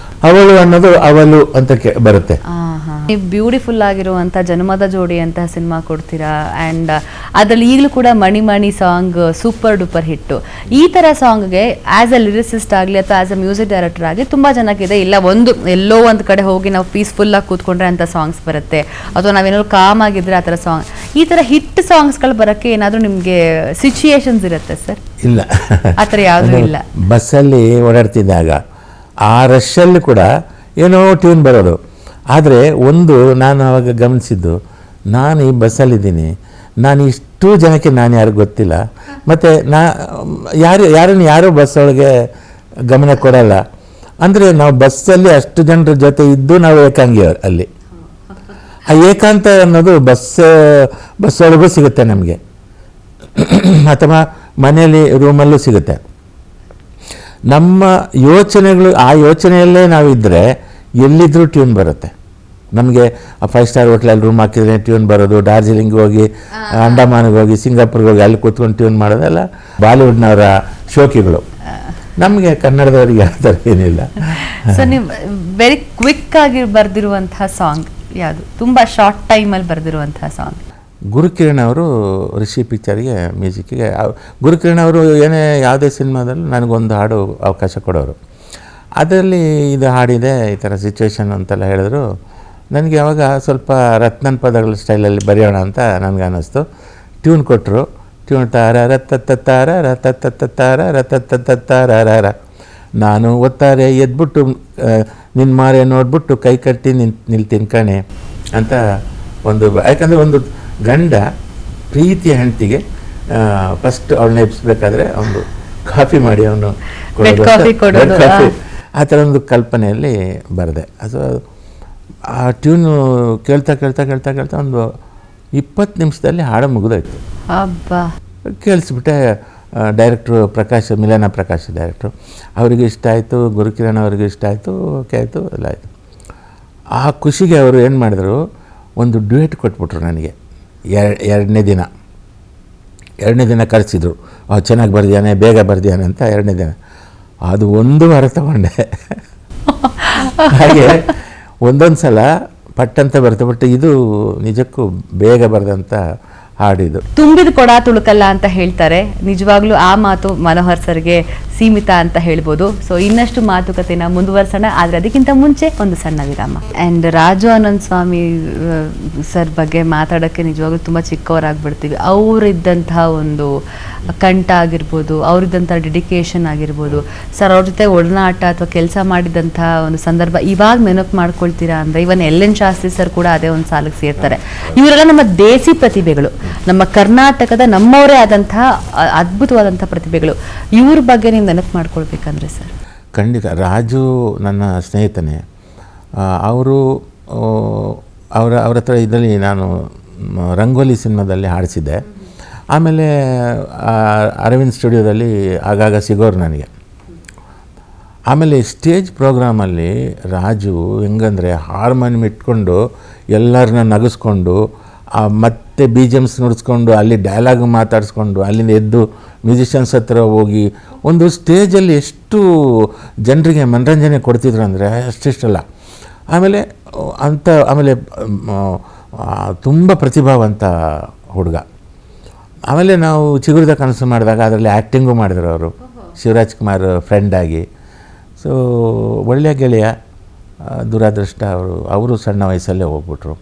ಅವಳು ಅನ್ನೋದು ಅವಳು ಅಂತ ಬರುತ್ತೆ.
ನೀವು ಬ್ಯೂಟಿಫುಲ್ ಆಗಿರುವಂಥ ಜನ್ಮದ ಜೋಡಿ ಅಂತ ಸಿನಿಮಾ ಕೊಡ್ತೀರಾ, ಆ್ಯಂಡ್ ಅದರಲ್ಲಿ ಈಗಲೂ ಕೂಡ ಮಣಿ ಸಾಂಗ್ ಸೂಪರ್ ಡೂಪರ್ ಹಿಟ್ಟು. ಈ ಥರ ಸಾಂಗ್ಗೆ ಆ್ಯಸ್ ಅ ಲಿರಿಸಿಸ್ಟ್ ಆಗಲಿ ಅಥವಾ ಆ್ಯಸ್ ಅ ಮ್ಯೂಸಿಕ್ ಡೈರೆಕ್ಟರ್ ಆಗಲಿ ತುಂಬ ಜನಕ್ಕಿದೆ, ಇಲ್ಲ ಎಲ್ಲೋ ಒಂದು ಕಡೆ ಹೋಗಿ ನಾವು ಪೀಸ್ಫುಲ್ಲಾಗಿ ಕೂತ್ಕೊಂಡ್ರೆ ಅಂಥ ಸಾಂಗ್ಸ್ ಬರುತ್ತೆ, ಅಥವಾ ನಾವೇನಾದ್ರು ಕಾಮ್ ಆಗಿದ್ರೆ ಆ ಥರ ಸಾಂಗ್. ಈ ಥರ ಹಿಟ್ ಸಾಂಗ್ಸ್ಗಳು ಬರೋಕ್ಕೆ ಏನಾದರೂ ನಿಮಗೆ ಸಿಚುಯೇಷನ್ಸ್ ಇರುತ್ತೆ ಸರ್?
ಇಲ್ಲ,
ಆ ಥರ ಯಾವುದೂ ಇಲ್ಲ.
ಬಸ್ಸಲ್ಲಿ ಓಡಾಡ್ತಿದ್ದಾಗ ಆ ರಶಲ್ಲಿ ಕೂಡ ಏನೋ ಟ್ಯೂನ್ ಬರೋದು. ಆದರೆ ಒಂದು ನಾನು ಆವಾಗ ಗಮನಿಸಿದ್ದು, ನಾನು ಈ ಬಸ್ಸಲ್ಲಿದ್ದೀನಿ, ನಾನು ಇಷ್ಟು ಜನಕ್ಕೆ ನಾನು ಯಾರಿಗೂ ಗೊತ್ತಿಲ್ಲ, ಮತ್ತು ಯಾರೂ ಬಸ್ಸೊಳಗೆ ಗಮನ ಕೊಡಲ್ಲ. ಅಂದರೆ ನಾವು ಬಸ್ಸಲ್ಲಿ ಅಷ್ಟು ಜನರ ಜೊತೆ ಇದ್ದು ನಾವು ಏಕಾಂಗಿ ಅಲ್ಲಿ. ಆ ಏಕಾಂತ ಅನ್ನೋದು ಬಸ್ಸೊಳಗೂ ಸಿಗುತ್ತೆ ನಮಗೆ, ಅಥವಾ ಮನೆಯಲ್ಲಿ ರೂಮಲ್ಲೂ ಸಿಗುತ್ತೆ. ನಮ್ಮ ಯೋಚನೆಗಳು, ಆ ಯೋಚನೆಯಲ್ಲೇ ನಾವಿದ್ದರೆ ಎಲ್ಲಿದ್ದರೂ ಟ್ಯೂನ್ ಬರುತ್ತೆ ನಮಗೆ. 5 ಸ್ಟಾರ್ ಹೋಟ್ಲಲ್ಲಿ ರೂಮ್ ಹಾಕಿದ್ರೆ ಟ್ಯೂನ್ ಬರೋದು, ಡಾರ್ಜಿಲಿಂಗ್ ಹೋಗಿ, ಅಂಡಮಾನ್ಗೆ ಹೋಗಿ, ಸಿಂಗಾಪುರ್ಗೆ ಹೋಗಿ ಅಲ್ಲಿ ಕೂತ್ಕೊಂಡು ಟ್ಯೂನ್ ಮಾಡೋದೆಲ್ಲ ಬಾಲಿವುಡ್ನವರ ಶೋಕಿಗಳು. ನಮಗೆ ಕನ್ನಡದವರಿಗೆ ಆ ಥರ ಏನಿಲ್ಲ.
ಸೊ ನೀವು ವೆರಿ ಕ್ವಿಕ್ ಆಗಿ ಬರೆದಿರುವಂತಹ ಸಾಂಗ್ ಯಾವುದು? ತುಂಬ ಶಾರ್ಟ್ ಟೈಮಲ್ಲಿ ಬರೆದಿರುವಂತಹ ಸಾಂಗ್?
ಗುರುಕಿರಣ್ ಅವರು ರಿಷಿ ಪಿಕ್ಚರ್ಗೆ ಮ್ಯೂಸಿಕ್ಕಿಗೆ, ಗುರುಕಿರಣ್ ಅವರು ಏನೇ ಯಾವುದೇ ಸಿನಿಮಾದಲ್ಲೂ ನನಗೊಂದು ಹಾಡು ಅವಕಾಶ ಕೊಡೋರು. ಅದರಲ್ಲಿ ಇದು ಹಾಡಿದೆ, ಈ ಥರ ಸಿಚುವೇಶನ್ ಅಂತೆಲ್ಲ ಹೇಳಿದ್ರು. ನನಗೆ ಅವಾಗ ಸ್ವಲ್ಪ ರತ್ನನ್ ಪದಗಳ ಸ್ಟೈಲಲ್ಲಿ ಬರೆಯೋಣ ಅಂತ ನನಗೆ ಅನ್ನಿಸ್ತು. ಟ್ಯೂನ್ ಕೊಟ್ಟರು. ಟ್ಯೂನ್ ತಾರ ರತ್ತ ತಾರ ರತ್ತ ತಾರ ರತ್ತ ತಾರ ನಾನು ಒತ್ತಾರೆ ಎದ್ಬಿಟ್ಟು ನಿನ್ನ ಮಾರೆ ನೋಡ್ಬಿಟ್ಟು ಕೈ ಕಟ್ಟಿ ನಿಲ್ತೀನಿ ಕಣೆ ಅಂತ ಒಂದು. ಯಾಕಂದರೆ ಒಂದು ಗಂಡ ಪ್ರೀತಿಯ ಹೆಂಡತಿಗೆ ಫಸ್ಟ್ ಅವಳನ್ನ ಎಬ್ಸ್ಬೇಕಾದ್ರೆ ಅವನು ಕಾಫಿ ಮಾಡಿ ಅವನು ಕಾಫಿ ಆ ಥರ ಒಂದು ಕಲ್ಪನೆಯಲ್ಲಿ ಬರೆದೆ. ಅದು ಆ ಟ್ಯೂನು ಕೇಳ್ತಾ ಕೇಳ್ತಾ ಕೇಳ್ತಾ ಕೇಳ್ತಾ ಒಂದು 20 ನಿಮಿಷದಲ್ಲಿ ಹಾಡು ಮುಗಿದೋಯ್ತು. ಕೇಳಿಸ್ಬಿಟ್ಟೆ. ಡೈರೆಕ್ಟ್ರು ಮಿಲನ ಪ್ರಕಾಶ್ ಡೈರೆಕ್ಟ್ರು, ಅವರಿಗೆ ಇಷ್ಟ ಆಯಿತು, ಗುರುಕಿರಣ್ ಅವ್ರಿಗೆ ಇಷ್ಟ ಆಯಿತು, ಓಕೆ ಆಯಿತು, ಎಲ್ಲ ಆಯಿತು. ಆ ಖುಷಿಗೆ ಅವರು ಏನು ಮಾಡಿದ್ರು, ಒಂದು ಡ್ಯೂಯೆಟ್ ಕೊಟ್ಬಿಟ್ರು ನನಗೆ. ಎರಡನೇ ದಿನ ಕರೆಸಿದ್ರು, ಚೆನ್ನಾಗಿ ಬರ್ದಿಯಾನೆ, ಬೇಗ ಬರ್ದಿಯಾನೆ ಅಂತ. ಎರಡನೇ ದಿನ ಅದು 1 ವಾರ ತಗೊಂಡೆ. ಹಾಗೆ ಒಂದೊಂದು ಸಲ ಪಟ್ಟಂತ ಬರುತ್ತೆ. ಬಟ್ ಇದು ನಿಜಕ್ಕೂ ಬೇಗ ಬರೆದಂಥ ಹಾಡಿದು.
ತುಂಬಿದ ಕೊಡ ತುಳುಕಲ್ಲ ಅಂತ ಹೇಳ್ತಾರೆ. ನಿಜವಾಗ್ಲೂ ಆ ಮಾತು ಮನೋಹರ್ ಸರ್ಗೆ ಸೀಮಿತ ಅಂತ ಹೇಳ್ಬೋದು. ಸೊ ಇನ್ನಷ್ಟು ಮಾತುಕತೆನ ಮುಂದುವರ್ಸೋಣ, ಆದರೆ ಅದಕ್ಕಿಂತ ಮುಂಚೆ ಒಂದು ಸಣ್ಣ ವಿರಾಮ. ಆ್ಯಂಡ್ ರಾಜು ಆನಂದ್ ಸ್ವಾಮಿ ಸರ್ ಬಗ್ಗೆ ಮಾತಾಡೋಕ್ಕೆ ನಿಜವಾಗ್ಲೂ ತುಂಬ ಚಿಕ್ಕವರಾಗ್ಬಿಡ್ತೀವಿ. ಅವರಿದ್ದಂತಹ ಒಂದು ಕಂಠ ಆಗಿರ್ಬೋದು, ಅವರಿದ್ದಂಥ ಡೆಡಿಕೇಶನ್ ಆಗಿರ್ಬೋದು, ಸರ್ ಅವ್ರ ಜೊತೆ ಒಡನಾಟ ಅಥವಾ ಕೆಲಸ ಮಾಡಿದಂಥ ಒಂದು ಸಂದರ್ಭ ಇವಾಗ ನೆನಪು ಮಾಡ್ಕೊಳ್ತೀರಾ ಅಂದರೆ, ಇವನ್ ಎಲ್ ಎನ್ ಶಾಸ್ತ್ರಿ ಸರ್ ಕೂಡ ಅದೇ ಒಂದು ಸಾಲಕ್ಕೆ ಸೇರ್ತಾರೆ. ಇವರೆಲ್ಲ ನಮ್ಮ ದೇಸಿ ಪ್ರತಿಭೆಗಳು, ನಮ್ಮ ಕರ್ನಾಟಕದ ನಮ್ಮವರೇ ಆದಂತಹ ಅದ್ಭುತವಾದಂಥ ಪ್ರತಿಭೆಗಳು. ಇವ್ರ ಬಗ್ಗೆ ನೀವು ನೆನಪು ಮಾಡ್ಕೊಳ್ಬೇಕಂದ್ರೆ ಸರ್?
ಖಂಡಿತ. ರಾಜು ನನ್ನ ಸ್ನೇಹಿತನೇ. ಅವರು ಅವರ ಹತ್ರ ಇದರಲ್ಲಿ ನಾನು ರಂಗೋಲಿ ಸಿನಿಮಾದಲ್ಲಿ ಹಾಡಿಸಿದ್ದೆ. ಆಮೇಲೆ ಅರವಿಂದ್ ಸ್ಟುಡಿಯೋದಲ್ಲಿ ಆಗಾಗ ಸಿಗೋರು ನನಗೆ. ಆಮೇಲೆ ಸ್ಟೇಜ್ ಪ್ರೋಗ್ರಾಮಲ್ಲಿ ರಾಜು ಹೆಂಗಂದರೆ ಹಾರ್ಮೋನಿಯಂ ಇಟ್ಕೊಂಡು ಎಲ್ಲರನ್ನ ನಗಿಸ್ಕೊಂಡು ಮತ್ತೆ BGMs ನುಡಿಸ್ಕೊಂಡು ಅಲ್ಲಿ ಡೈಲಾಗ್ ಮಾತಾಡಿಸ್ಕೊಂಡು ಅಲ್ಲಿಂದ ಎದ್ದು ಮ್ಯೂಸಿಷಿಯನ್ಸ್ ಹತ್ರ ಹೋಗಿ ಒಂದು ಸ್ಟೇಜಲ್ಲಿ ಎಷ್ಟು ಜನರಿಗೆ ಮನರಂಜನೆ ಕೊಡ್ತಿದ್ರು ಅಂದರೆ ಅಷ್ಟಿಷ್ಟಲ್ಲ. ಆಮೇಲೆ ತುಂಬ ಪ್ರತಿಭಾವಂತ ಹುಡುಗ. ಆಮೇಲೆ ನಾವು ಚಿಗುರಿದ ಕನಸು ಮಾಡಿದಾಗ ಅದರಲ್ಲಿ ಆ್ಯಕ್ಟಿಂಗು ಮಾಡಿದ್ರು ಅವರು, ಶಿವರಾಜ್ ಕುಮಾರ್ ಫ್ರೆಂಡಾಗಿ. ಸೊ ಒಳ್ಳೆಯ ಗೆಳೆಯ. ದುರಾದೃಷ್ಟ ಅವರು ಸಣ್ಣ ವಯಸ್ಸಲ್ಲೇ ಹೋಗ್ಬಿಟ್ರು.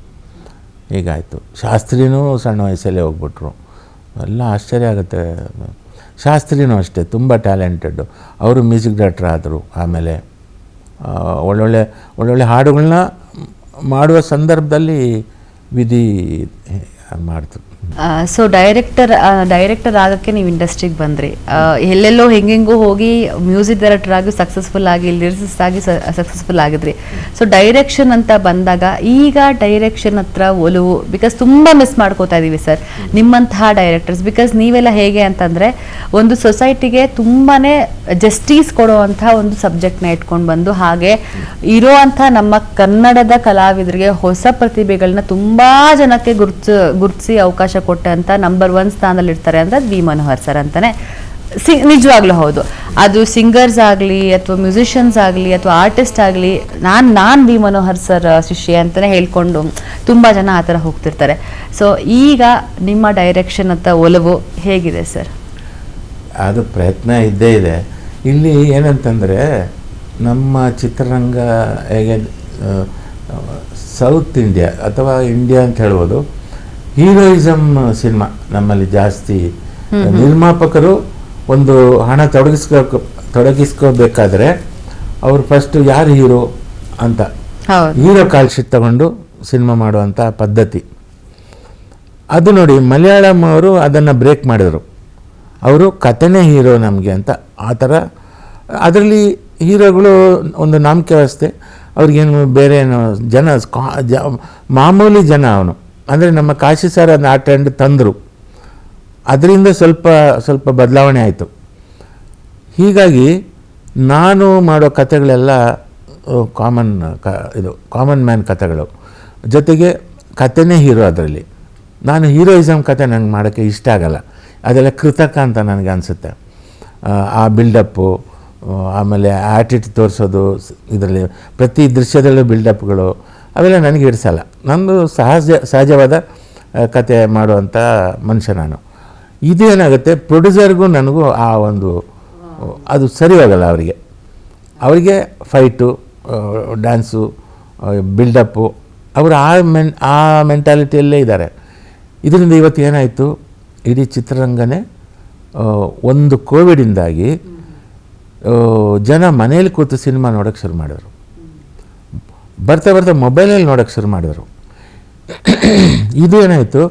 ಹೀಗಾಯಿತು. ಶಾಸ್ತ್ರಿನೂ ಸಣ್ಣ ವಯಸ್ಸಲ್ಲೇ ಹೋಗ್ಬಿಟ್ರು. ಎಲ್ಲ ಆಶ್ಚರ್ಯ ಆಗುತ್ತೆ. ಶಾಸ್ತ್ರಿನೂ ಅಷ್ಟೇ ತುಂಬ ಟ್ಯಾಲೆಂಟೆಡ್ಡು. ಅವರು ಮ್ಯೂಸಿಕ್ ಡೈರೆಕ್ಟರ್ ಆದರು. ಆಮೇಲೆ ಒಳ್ಳೊಳ್ಳೆ ಹಾಡುಗಳನ್ನ ಮಾಡುವ ಸಂದರ್ಭದಲ್ಲಿ ವಿಧಿ ಮಾಡ್ತು.
ಸೊ ಡೈರೆಕ್ಟರ್ ಆಗೋಕ್ಕೆ ನೀವು ಇಂಡಸ್ಟ್ರಿಗೆ ಬಂದ್ರಿ. ಎಲ್ಲೆಲ್ಲೋ ಹೆಂಗೆಂಗೋ ಹೋಗಿ ಮ್ಯೂಸಿಕ್ ಡೈರೆಕ್ಟರ್ ಆಗಿ ಸಕ್ಸಸ್ಫುಲ್ ಆಗಿ, ಲಿರಿಸಿಸ್ಟ್ ಆಗಿ ಸಕ್ಸಸ್ಫುಲ್ ಆಗಿದ್ರಿ. ಸೊ ಡೈರೆಕ್ಷನ್ ಅಂತ ಬಂದಾಗ ಈಗ ಡೈರೆಕ್ಷನ್ ಹತ್ರ ಒಲವು, ಬಿಕಾಸ್ ತುಂಬ ಮಿಸ್ ಮಾಡ್ಕೋತಾ ಇದ್ದೀವಿ ಸರ್ ನಿಮ್ಮಂತಹ ಡೈರೆಕ್ಟರ್ಸ್. ಬಿಕಾಸ್ ನೀವೆಲ್ಲ ಹೇಗೆ ಅಂತಂದರೆ ಒಂದು ಸೊಸೈಟಿಗೆ ತುಂಬಾ ಜಸ್ಟಿಸ್ ಕೊಡುವಂಥ ಒಂದು ಸಬ್ಜೆಕ್ಟ್ನ ಇಟ್ಕೊಂಡು ಬಂದು, ಹಾಗೆ ಇರೋವಂಥ ನಮ್ಮ ಕನ್ನಡದ ಕಲಾವಿದರಿಗೆ ಹೊಸ ಪ್ರತಿಭೆಗಳನ್ನ ತುಂಬ ಜನಕ್ಕೆ ಗುರುತಿಸಿ ಅವಕಾಶ ಕೊಟ್ಟೆ ಅಂತ ನಂಬರ್ 1 ಸ್ಥಾನದಲ್ಲಿ ಇರ್ತಾರೆ ಅಂದರೆ ವಿ ಮನೋಹರ್ ಸರ್ ಅಂತಾನೆ. ನಿಜವಾಗ್ಲೂ ಹೌದು. ಅದು ಸಿಂಗರ್ಸ್ ಆಗಲಿ ಅಥವಾ ಮ್ಯೂಸಿಷಿಯನ್ಸ್ ಆಗಲಿ ಅಥವಾ ಆರ್ಟಿಸ್ಟ್ ಆಗಲಿ, ನಾನು ವಿ ಮನೋಹರ್ ಸರ್ ಶಿಷ್ಯ ಅಂತಲೇ ಹೇಳ್ಕೊಂಡು ತುಂಬ ಜನ ಆ ಥರ ಹೋಗ್ತಿರ್ತಾರೆ. ಸೊ ಈಗ ನಿಮ್ಮ ಡೈರೆಕ್ಷನ್ ಅಂತ ಒಲವು ಹೇಗಿದೆ ಸರ್?
ಅದು ಪ್ರಯತ್ನ ಇದ್ದೇ ಇದೆ. ಇಲ್ಲಿ ಏನಂತಂದರೆ ನಮ್ಮ ಚಿತ್ರರಂಗ ಹೇಗೆ ಸೌತ್ ಇಂಡಿಯಾ ಅಥವಾ ಇಂಡಿಯಾ ಅಂತ ಹೇಳ್ಬೋದು, ಹೀರೋಯಿಸಮ್ ಸಿನಿಮಾ ನಮ್ಮಲ್ಲಿ ಜಾಸ್ತಿ. ನಿರ್ಮಾಪಕರು ಒಂದು ಹಣ ತೊಡಗಿಸ್ಕೋಬೇಕಾದ್ರೆ ಅವರು ಫಸ್ಟು ಯಾರು ಹೀರೋ ಅಂತ ಹೀರೋ ಕಾಲ್ ಶೀಟ್ ತಗೊಂಡು ಸಿನಿಮಾ ಮಾಡುವಂಥ ಪದ್ಧತಿ. ಅದು ನೋಡಿ ಮಲಯಾಳಂ ಅವರು ಅದನ್ನು ಬ್ರೇಕ್ ಮಾಡಿದರು. ಅವರು ಕಥೆನೇ ಹೀರೋ ನಮಗೆ ಅಂತ ಆ ಥರ. ಅದರಲ್ಲಿ ಹೀರೋಗಳು ಒಂದು ನಂಬಿಕೆ ವ್ಯವಸ್ಥೆ, ಅವ್ರಿಗೇನು ಬೇರೆ ಏನು ಮಾಮೂಲಿ ಜನ. ಅವನು ಅಂದರೆ ನಮ್ಮ ಕಾಶಿ ಸರ್ ಅದನ್ನ ಆ ಟ್ರೆಂಡ್ ತಂದರು. ಅದರಿಂದ ಸ್ವಲ್ಪ ಬದಲಾವಣೆ ಆಯಿತು. ಹೀಗಾಗಿ ನಾನು ಮಾಡೋ ಕಥೆಗಳೆಲ್ಲ ಕಾಮನ್ ಮ್ಯಾನ್ ಕಥೆಗಳು, ಜೊತೆಗೆ ಕಥೆನೇ ಹೀರೋ. ಅದರಲ್ಲಿ ನಾನು ಹೀರೋಯಿಸಮ್ ಕಥೆ ನನಗೆ ಮಾಡೋಕ್ಕೆ ಇಷ್ಟ ಆಗಲ್ಲ. ಅದೆಲ್ಲ ಕೃತಕ ಅಂತ ನನಗೆ ಅನಿಸುತ್ತೆ. ಆ ಬಿಲ್ಡಪ್ಪು, ಆಮೇಲೆ ಆ್ಯಟಿಟ್ಯೂಡ್ ತೋರಿಸೋದು, ಇದರಲ್ಲಿ ಪ್ರತಿ ದೃಶ್ಯದಲ್ಲೂ ಬಿಲ್ಡಪ್ಗಳು, ಅವೆಲ್ಲ ನನಗೆ ಹಿಡಿಸಲ್ಲ. ನಂದು ಸಹಜವಾದ ಕತೆ ಮಾಡುವಂಥ ಮನುಷ್ಯ ನಾನು. ಇದೇನಾಗುತ್ತೆ, ಪ್ರೊಡ್ಯೂಸರ್ಗೂ ನನಗೂ ಆ ಒಂದು ಅದು ಸರಿ ಹೋಗಲ್ಲ. ಅವರಿಗೆ ಫೈಟು, ಡ್ಯಾನ್ಸು, ಬಿಲ್ಡಪ್ಪು, ಅವರು ಆ ಮೆಂಟಾಲಿಟಿಯಲ್ಲೇ ಇದ್ದಾರೆ. ಇದರಿಂದ ಇವತ್ತು ಏನಾಯಿತು, ಇಡೀ ಚಿತ್ರರಂಗನೇ ಒಂದು ಕೋವಿಡಿಂದಾಗಿ ಜನ ಮನೇಲಿ ಕೂತು ಸಿನಿಮಾ ನೋಡೋಕ್ಕೆ ಶುರು ಮಾಡಿದ್ರು. ಬರ್ತಾ ಬರ್ತಾ ಮೊಬೈಲಲ್ಲಿ ನೋಡೋಕ್ಕೆ ಶುರು ಮಾಡಿದ್ರು. ಇದು ಏನಾಯಿತು,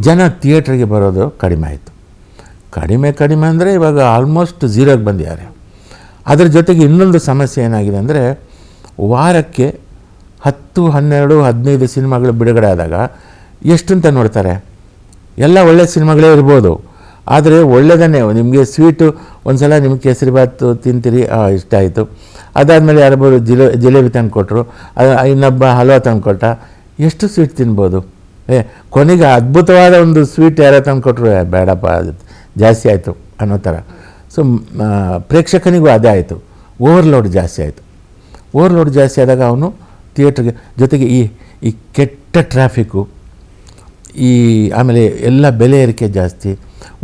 ಜನ ಥಿಯೇಟ್ರಿಗೆ ಬರೋದು ಕಡಿಮೆ ಆಯಿತು. ಕಡಿಮೆ ಅಂದರೆ ಇವಾಗ ಆಲ್ಮೋಸ್ಟ್ ಝೀರೋಗೆ ಬಂದಿದ್ದಾರೆ. ಅದರ ಜೊತೆಗೆ ಇನ್ನೊಂದು ಸಮಸ್ಯೆ ಏನಾಗಿದೆ ಅಂದರೆ, ವಾರಕ್ಕೆ 10, 12, 15 ಸಿನಿಮಾಗಳು ಬಿಡುಗಡೆ ಆದಾಗ ಎಷ್ಟು ಅಂತ ನೋಡ್ತಾರೆ. ಎಲ್ಲ ಒಳ್ಳೆ ಸಿನಿಮಾಗಳೇ ಇರ್ಬೋದು, ಆದರೆ ಒಳ್ಳೆಯದನ್ನೇ ನಿಮಗೆ ಸ್ವೀಟು ಒಂದು ಸಲ ನಿಮಗೆ ಕೇಸರಿಬಾತು ತಿಂತೀರಿ, ಇಷ್ಟ ಆಯಿತು. ಅದಾದಮೇಲೆ ಯಾರೊಬ್ಬರು ಜಿಲೇಬಿ ತಂದು ಕೊಟ್ಟರು, ಇನ್ನೊಬ್ಬ ಹಲ್ವಾ ತಂದು ಕೊಟ್ಟ, ಎಷ್ಟು ಸ್ವೀಟ್ ತಿನ್ಬೋದು. ಕೊನೆಗೆ ಅದ್ಭುತವಾದ ಒಂದು ಸ್ವೀಟ್ ಯಾರೋ ತಂದು ಕೊಟ್ಟರು, ಬೇಡಪ್ಪ ಜಾಸ್ತಿ ಆಯಿತು ಅನ್ನೋ ಥರ. ಸೊ ಪ್ರೇಕ್ಷಕನಿಗೂ ಅದೇ ಆಯಿತು, ಓವರ್ಲೋಡ್ ಜಾಸ್ತಿ ಆಯಿತು. ಓವರ್ಲೋಡ್ ಜಾಸ್ತಿ ಆದಾಗ ಅವನು ಥಿಯೇಟ್ರಿಗೆ, ಜೊತೆಗೆ ಈ ಕೆಟ್ಟ ಟ್ರಾಫಿಕ್ಕು, ಆಮೇಲೆ ಎಲ್ಲ ಬೆಲೆ ಏರಿಕೆ ಜಾಸ್ತಿ.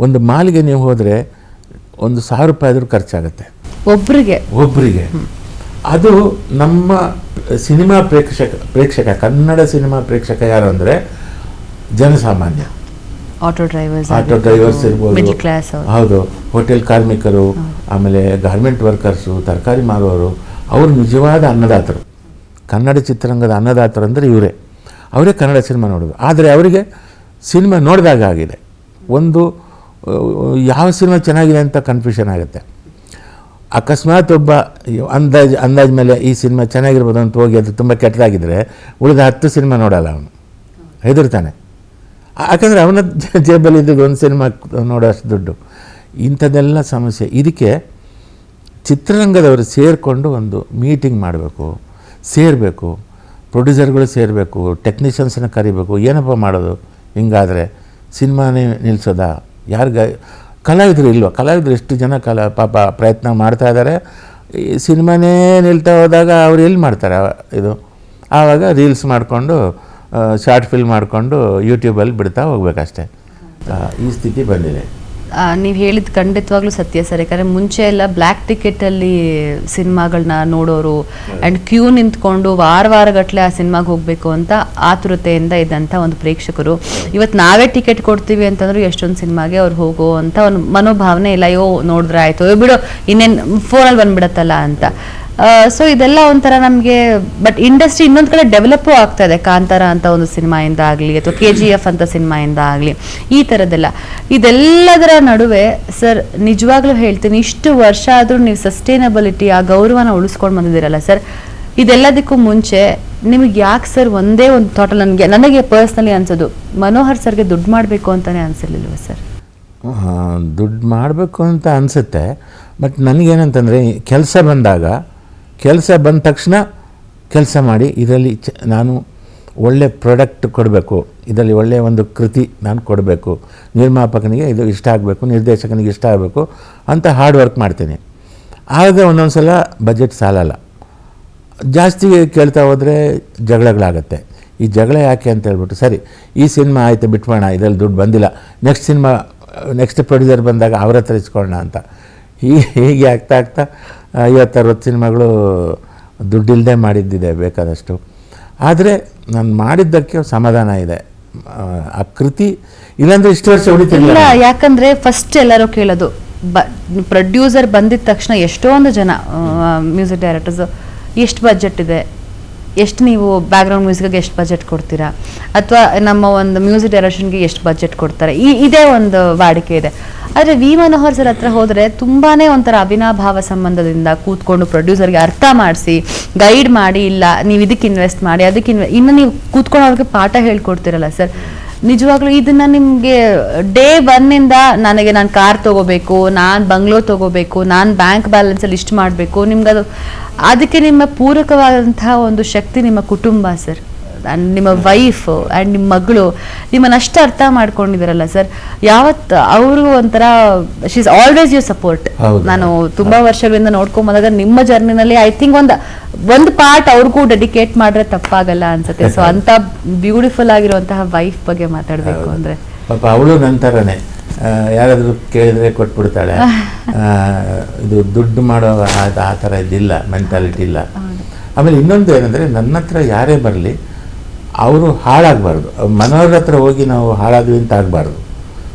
ಒಂದು ಮಾಲ್ಗೆ ನೀವು ಹೋದರೆ 1,000 ರೂಪಾಯಿ ಆದರೂ ಖರ್ಚಾಗುತ್ತೆ ಒಬ್ಬರಿಗೆ. ಅದು ನಮ್ಮ ಸಿನಿಮಾ ಪ್ರೇಕ್ಷಕ ಕನ್ನಡ ಸಿನಿಮಾ ಪ್ರೇಕ್ಷಕ ಯಾರು ಅಂದರೆ ಜನಸಾಮಾನ್ಯ,
ಆಟೋ
ಡ್ರೈವರ್ಸ್ ಇರ್ಬೋದು, ಹೌದು, ಹೋಟೆಲ್ ಕಾರ್ಮಿಕರು, ಆಮೇಲೆ ಗಾರ್ಮೆಂಟ್ ವರ್ಕರ್ಸು, ತರಕಾರಿ ಮಾರುವವರು, ಅವರು ನಿಜವಾದ ಅನ್ನದಾತರು. ಕನ್ನಡ ಚಿತ್ರರಂಗದ ಅನ್ನದಾತರು ಅಂದರೆ ಅವರೇ ಕನ್ನಡ ಸಿನಿಮಾ ನೋಡೋದು. ಆದರೆ ಅವರಿಗೆ ಸಿನಿಮಾ ನೋಡಿದಾಗ ಆಗಿದೆ, ಒಂದು ಯಾವ ಸಿನಿಮಾ ಚೆನ್ನಾಗಿದೆ ಅಂತ ಕನ್ಫ್ಯೂಷನ್ ಆಗುತ್ತೆ. ಅಕಸ್ಮಾತ್ ಒಬ್ಬ ಅಂದಾಜು ಮೇಲೆ ಈ ಸಿನಿಮಾ ಚೆನ್ನಾಗಿರ್ಬೋದು ಅಂತ ಹೋಗಿ ಅದು ತುಂಬ ಕೆಟ್ಟದಾಗಿದ್ದರೆ ಉಳಿದ 10 ಸಿನಿಮಾ ನೋಡಲ್ಲ, ಅವನು ಹೆದರ್ತಾನೆ. ಯಾಕಂದರೆ ಅವನ ಜೇಬಲ್ಲಿ ಇದ್ದದ್ದು ಒಂದು ಸಿನಿಮಾ ನೋಡೋಷ್ಟು ದುಡ್ಡು. ಇಂಥದ್ದೆಲ್ಲ ಸಮಸ್ಯೆ. ಇದಕ್ಕೆ ಚಿತ್ರರಂಗದವರು ಸೇರಿಕೊಂಡು ಒಂದು ಮೀಟಿಂಗ್ ಮಾಡಬೇಕು, ಸೇರಬೇಕು, ಪ್ರೊಡ್ಯೂಸರ್ಗಳು ಸೇರಬೇಕು, ಟೆಕ್ನಿಷಿಯನ್ಸನ್ನ ಕರಿಬೇಕು. ಏನಪ್ಪ ಮಾಡೋದು ಹಿಂಗಾದರೆ? ಸಿನಿಮಾನೇ ನಿಲ್ಲಿಸೋದಾ? ಕಲಾವಿದರು ಇಲ್ವ? ಕಲಾವಿದರು ಎಷ್ಟು ಜನ ಪಾಪ ಪ್ರಯತ್ನ ಮಾಡ್ತಾ ಇದ್ದಾರೆ. ಈ ಸಿನಿಮಾನೇ ನಿಲ್ತಾ ಹೋದಾಗ ಅವ್ರು ಎಲ್ಲಿ ಮಾಡ್ತಾರೆ ಇದು? ಆವಾಗ ರೀಲ್ಸ್ ಮಾಡಿಕೊಂಡು, ಶಾರ್ಟ್ ಫಿಲ್ಮ್ ಮಾಡಿಕೊಂಡು ಯೂಟ್ಯೂಬಲ್ಲಿ ಬಿಡ್ತಾ ಹೋಗ್ಬೇಕಷ್ಟೆ. ಈ ಸ್ಥಿತಿ ಬಂದಿದೆ.
ನೀವು ಹೇಳಿದ ಖಂಡಿತವಾಗ್ಲೂ ಸತ್ಯ ಸರ್. ಯಾಕಂದರೆ ಮುಂಚೆ ಎಲ್ಲ ಬ್ಲ್ಯಾಕ್ ಟಿಕೆಟಲ್ಲಿ ಸಿನಿಮಾಗಳನ್ನ ನೋಡೋರು ಆ್ಯಂಡ್ ಕ್ಯೂ ನಿಂತ್ಕೊಂಡು ವಾರಗಟ್ಟಲೆ ಆ ಸಿನಿಮಾಗೆ ಹೋಗಬೇಕು ಅಂತ ಆತುರತೆಯಿಂದ ಇದ್ದಂಥ ಒಂದು ಪ್ರೇಕ್ಷಕರು, ಇವತ್ತು ನಾವೇ ಟಿಕೆಟ್ ಕೊಡ್ತೀವಿ ಅಂತಂದ್ರೂ ಎಷ್ಟೊಂದು ಸಿನಿಮಾಗೆ ಅವ್ರು ಹೋಗೋ ಅಂತ ಒಂದು ಮನೋಭಾವನೆ ಇಲ್ಲ. ಅಯ್ಯೋ ನೋಡಿದ್ರೆ ಆಯಿತು, ಬಿಡು ಇನ್ನೇನು ಫೋನಲ್ಲಿ ಬಂದುಬಿಡತ್ತಲ್ಲ ಅಂತ. ಸೊ ಇದೆಲ್ಲ ಒಂಥರ ನಮಗೆ, ಬಟ್ ಇಂಡಸ್ಟ್ರಿ ಇನ್ನೊಂದು ಕಡೆ ಡೆವಲಪ್ಪು ಆಗ್ತಾ ಇದೆ. ಕಾಂತಾರ ಅಂತ ಒಂದು ಸಿನಿಮಾಯಿಂದ ಆಗಲಿ ಅಥವಾ KGF ಅಂತ ಸಿನಿಮಾಯಿಂದ ಆಗಲಿ, ಈ ಥರದ್ದೆಲ್ಲ. ಇದೆಲ್ಲದರ ನಡುವೆ ಸರ್ ನಿಜವಾಗ್ಲೂ ಹೇಳ್ತೀನಿ, ಇಷ್ಟು ವರ್ಷ ಆದರೂ ನೀವು ಸಸ್ಟೈನಬಿಲಿಟಿ, ಆ ಗೌರವನ ಉಳಿಸ್ಕೊಂಡು ಬಂದಿದ್ದೀರಲ್ಲ ಸರ್. ಇದೆಲ್ಲದಕ್ಕೂ ಮುಂಚೆ ನಿಮಗೆ ಯಾಕೆ ಸರ್ ಒಂದೇ ಒಂದು ಥಾಟಲ್ಲಿ ನನಗೆ ಪರ್ಸ್ನಲಿ ಅನ್ಸೋದು, ಮನೋಹರ್ ಸರ್ಗೆ ದುಡ್ಡು ಮಾಡಬೇಕು ಅಂತಲೇ ಅನಿಸಲಿಲ್ವ ಸರ್?
ದುಡ್ಡು ಮಾಡಬೇಕು ಅಂತ ಅನಿಸುತ್ತೆ. ಬಟ್ ನನಗೇನಂತಂದರೆ, ಕೆಲಸ ಬಂದ ತಕ್ಷಣ ಕೆಲಸ ಮಾಡಿ ಇದರಲ್ಲಿ ನಾನು ಒಳ್ಳೆ ಪ್ರಾಡಕ್ಟ್ ಕೊಡಬೇಕು, ಇದರಲ್ಲಿ ಒಳ್ಳೆಯ ಒಂದು ಕೃತಿ ನಾನು ಕೊಡಬೇಕು, ನಿರ್ಮಾಪಕನಿಗೆ ಇದು ಇಷ್ಟ ಆಗಬೇಕು, ನಿರ್ದೇಶಕನಿಗೆ ಇಷ್ಟ ಆಗಬೇಕು ಅಂತ ಹಾರ್ಡ್ ವರ್ಕ್ ಮಾಡ್ತೀನಿ. ಆಗ ಒಂದೊಂದು ಸಲ ಬಜೆಟ್ ಸಾಲಲ್ಲ. ಜಾಸ್ತಿ ಕೇಳ್ತಾ ಹೋದರೆ ಜಗಳಗಳಾಗತ್ತೆ. ಈ ಜಗಳ ಯಾಕೆ ಅಂತ ಹೇಳ್ಬಿಟ್ಟು, ಸರಿ ಈ ಸಿನಿಮಾ ಆಯಿತು ಬಿಟ್ಬೋಣ, ಇದರಲ್ಲಿ ದುಡ್ಡು ಬಂದಿಲ್ಲ, ನೆಕ್ಸ್ಟ್ ಪ್ರೊಡ್ಯೂಸರ್ ಬಂದಾಗ ಅವ್ರ ಹತ್ರ ಇಸ್ಕೊಳ್ಳೋಣ ಅಂತ ಹೀಗೆ ಆಗ್ತಾ 50-60 ಸಿನಿಮಾಗಳು ದುಡ್ಡಿಲ್ಲದೆ ಮಾಡಿದ್ದಿದೆ ಬೇಕಾದಷ್ಟು. ಆದರೆ ನಾನು ಮಾಡಿದ್ದಕ್ಕೆ ಸಮಾಧಾನ ಇದೆ. ಆ ಕೃತಿ ಇಲ್ಲಾಂದರೆ ಇಷ್ಟು ವರ್ಷ ಉಳಿತಿಲ್ಲ.
ಯಾಕಂದರೆ ಫಸ್ಟ್ ಎಲ್ಲರೂ ಕೇಳೋದು, ಪ್ರೊಡ್ಯೂಸರ್ ಬಂದಿದ ತಕ್ಷಣ ಎಷ್ಟೊಂದು ಜನ ಮ್ಯೂಸಿಕ್ ಡೈರೆಕ್ಟರ್ಸ್, ಎಷ್ಟು ಬಜೆಟ್ ಇದೆ, ಎಷ್ಟು ನೀವು ಬ್ಯಾಕ್ಗ್ರೌಂಡ್ ಮ್ಯೂಸಿಕ್ಗೆ ಎಷ್ಟು ಬಜೆಟ್ ಕೊಡ್ತೀರಾ, ಅಥವಾ ನಮ್ಮ ಒಂದು ಮ್ಯೂಸಿಕ್ ಡೈರೆಕ್ಷನ್ಗೆ ಎಷ್ಟು ಬಜೆಟ್ ಕೊಡ್ತಾರೆ, ಇದೇ ಒಂದು ವಾಡಿಕೆ ಇದೆ. ಆದರೆ ವಿ ಮನೋಹರ್ ಸರ್ ಹತ್ರ ಹೋದರೆ ತುಂಬಾ ಒಂಥರ ಅವಿನಾಭಾವ ಸಂಬಂಧದಿಂದ ಕೂತ್ಕೊಂಡು ಪ್ರೊಡ್ಯೂಸರ್ಗೆ ಅರ್ಥ ಮಾಡಿಸಿ ಗೈಡ್ ಮಾಡಿ, ಇಲ್ಲ ನೀವು ಇದಕ್ಕೆ ಇನ್ವೆಸ್ಟ್ ಮಾಡಿ, ಅದಕ್ಕೆ ಇನ್ನು ನೀವು ಕೂತ್ಕೊಂಡು ಅವ್ರಿಗೆ ಪಾಠ ಹೇಳ್ಕೊಡ್ತೀರಲ್ಲ ಸರ್. ನಿಜವಾಗ್ಲೂ ಇದನ್ನು ನಿಮಗೆ ಡೇ 1 ನಾನು ಕಾರ್ ತೊಗೋಬೇಕು, ನಾನು ಬಂಗ್ಲೋ ತೊಗೋಬೇಕು, ನಾನು ಬ್ಯಾಂಕ್ ಬ್ಯಾಲೆನ್ಸಲ್ಲಿ ಇಷ್ಟು ಮಾಡಬೇಕು, ನಿಮ್ಗೆ ಅದಕ್ಕೆ ನಿಮ್ಮ ಪೂರಕವಾದಂತಹ ಒಂದು ಶಕ್ತಿ ನಿಮ್ಮ ಕುಟುಂಬ ಸರ್, ನಿಮ್ಮ ವೈಫ್ ಆ್ಯಂಡ್ ನಿಮ್ಮ ಮಗಳು ನಿಮ್ಮನ್ನಷ್ಟು ಅರ್ಥ ಮಾಡ್ಕೊಂಡಿದ್ದಾರಲ್ಲ ಸರ್. ಯಾವತ್ತು ಅವರು ಒಂಥರ she is always your support. ನಾನು ತುಂಬಾ ವರ್ಷಗಳಿಂದ ನೋಡ್ಕೊಂಬಂದಾಗ ನಿಮ್ಮ ಜರ್ನಿನಲ್ಲಿ ಐ ಥಿಂಕ್ ಒಂದು ಪಾರ್ಟ್ ಅವ್ರಿಗೂ ಡೆಡಿಕೇಟ್ ಮಾಡಿದ್ರೆ ತಪ್ಪಾಗಲ್ಲ ಅನ್ಸುತ್ತೆ. ಸೊ ಅಂತ ಬ್ಯೂಟಿಫುಲ್ ಆಗಿರುವಂತಹ ವೈಫ್ ಬಗ್ಗೆ ಮಾತಾಡಬೇಕು ಅಂದರೆ,
ಪಾಪ ಅವಳು ನಂತರನೇ ಯಾರಾದರೂ ಕೇಳಿದರೆ ಕೊಟ್ಬಿಡ್ತಾಳೆ. ಇದು ದುಡ್ಡು ಮಾಡೋ ಆ ಥರ ಇದಿಲ್ಲ, ಮೆಂಟಾಲಿಟಿ ಇಲ್ಲ. ಆಮೇಲೆ ಇನ್ನೊಂದು ಏನಂದರೆ, ನನ್ನ ಹತ್ರ ಯಾರೇ ಬರಲಿ ಅವರು ಹಾಳಾಗಬಾರ್ದು. ಮನೋಹರ್ ಹತ್ರ ಹೋಗಿ ನಾವು ಹಾಳಾದ್ವಿ ಅಂತ ಆಗಬಾರ್ದು.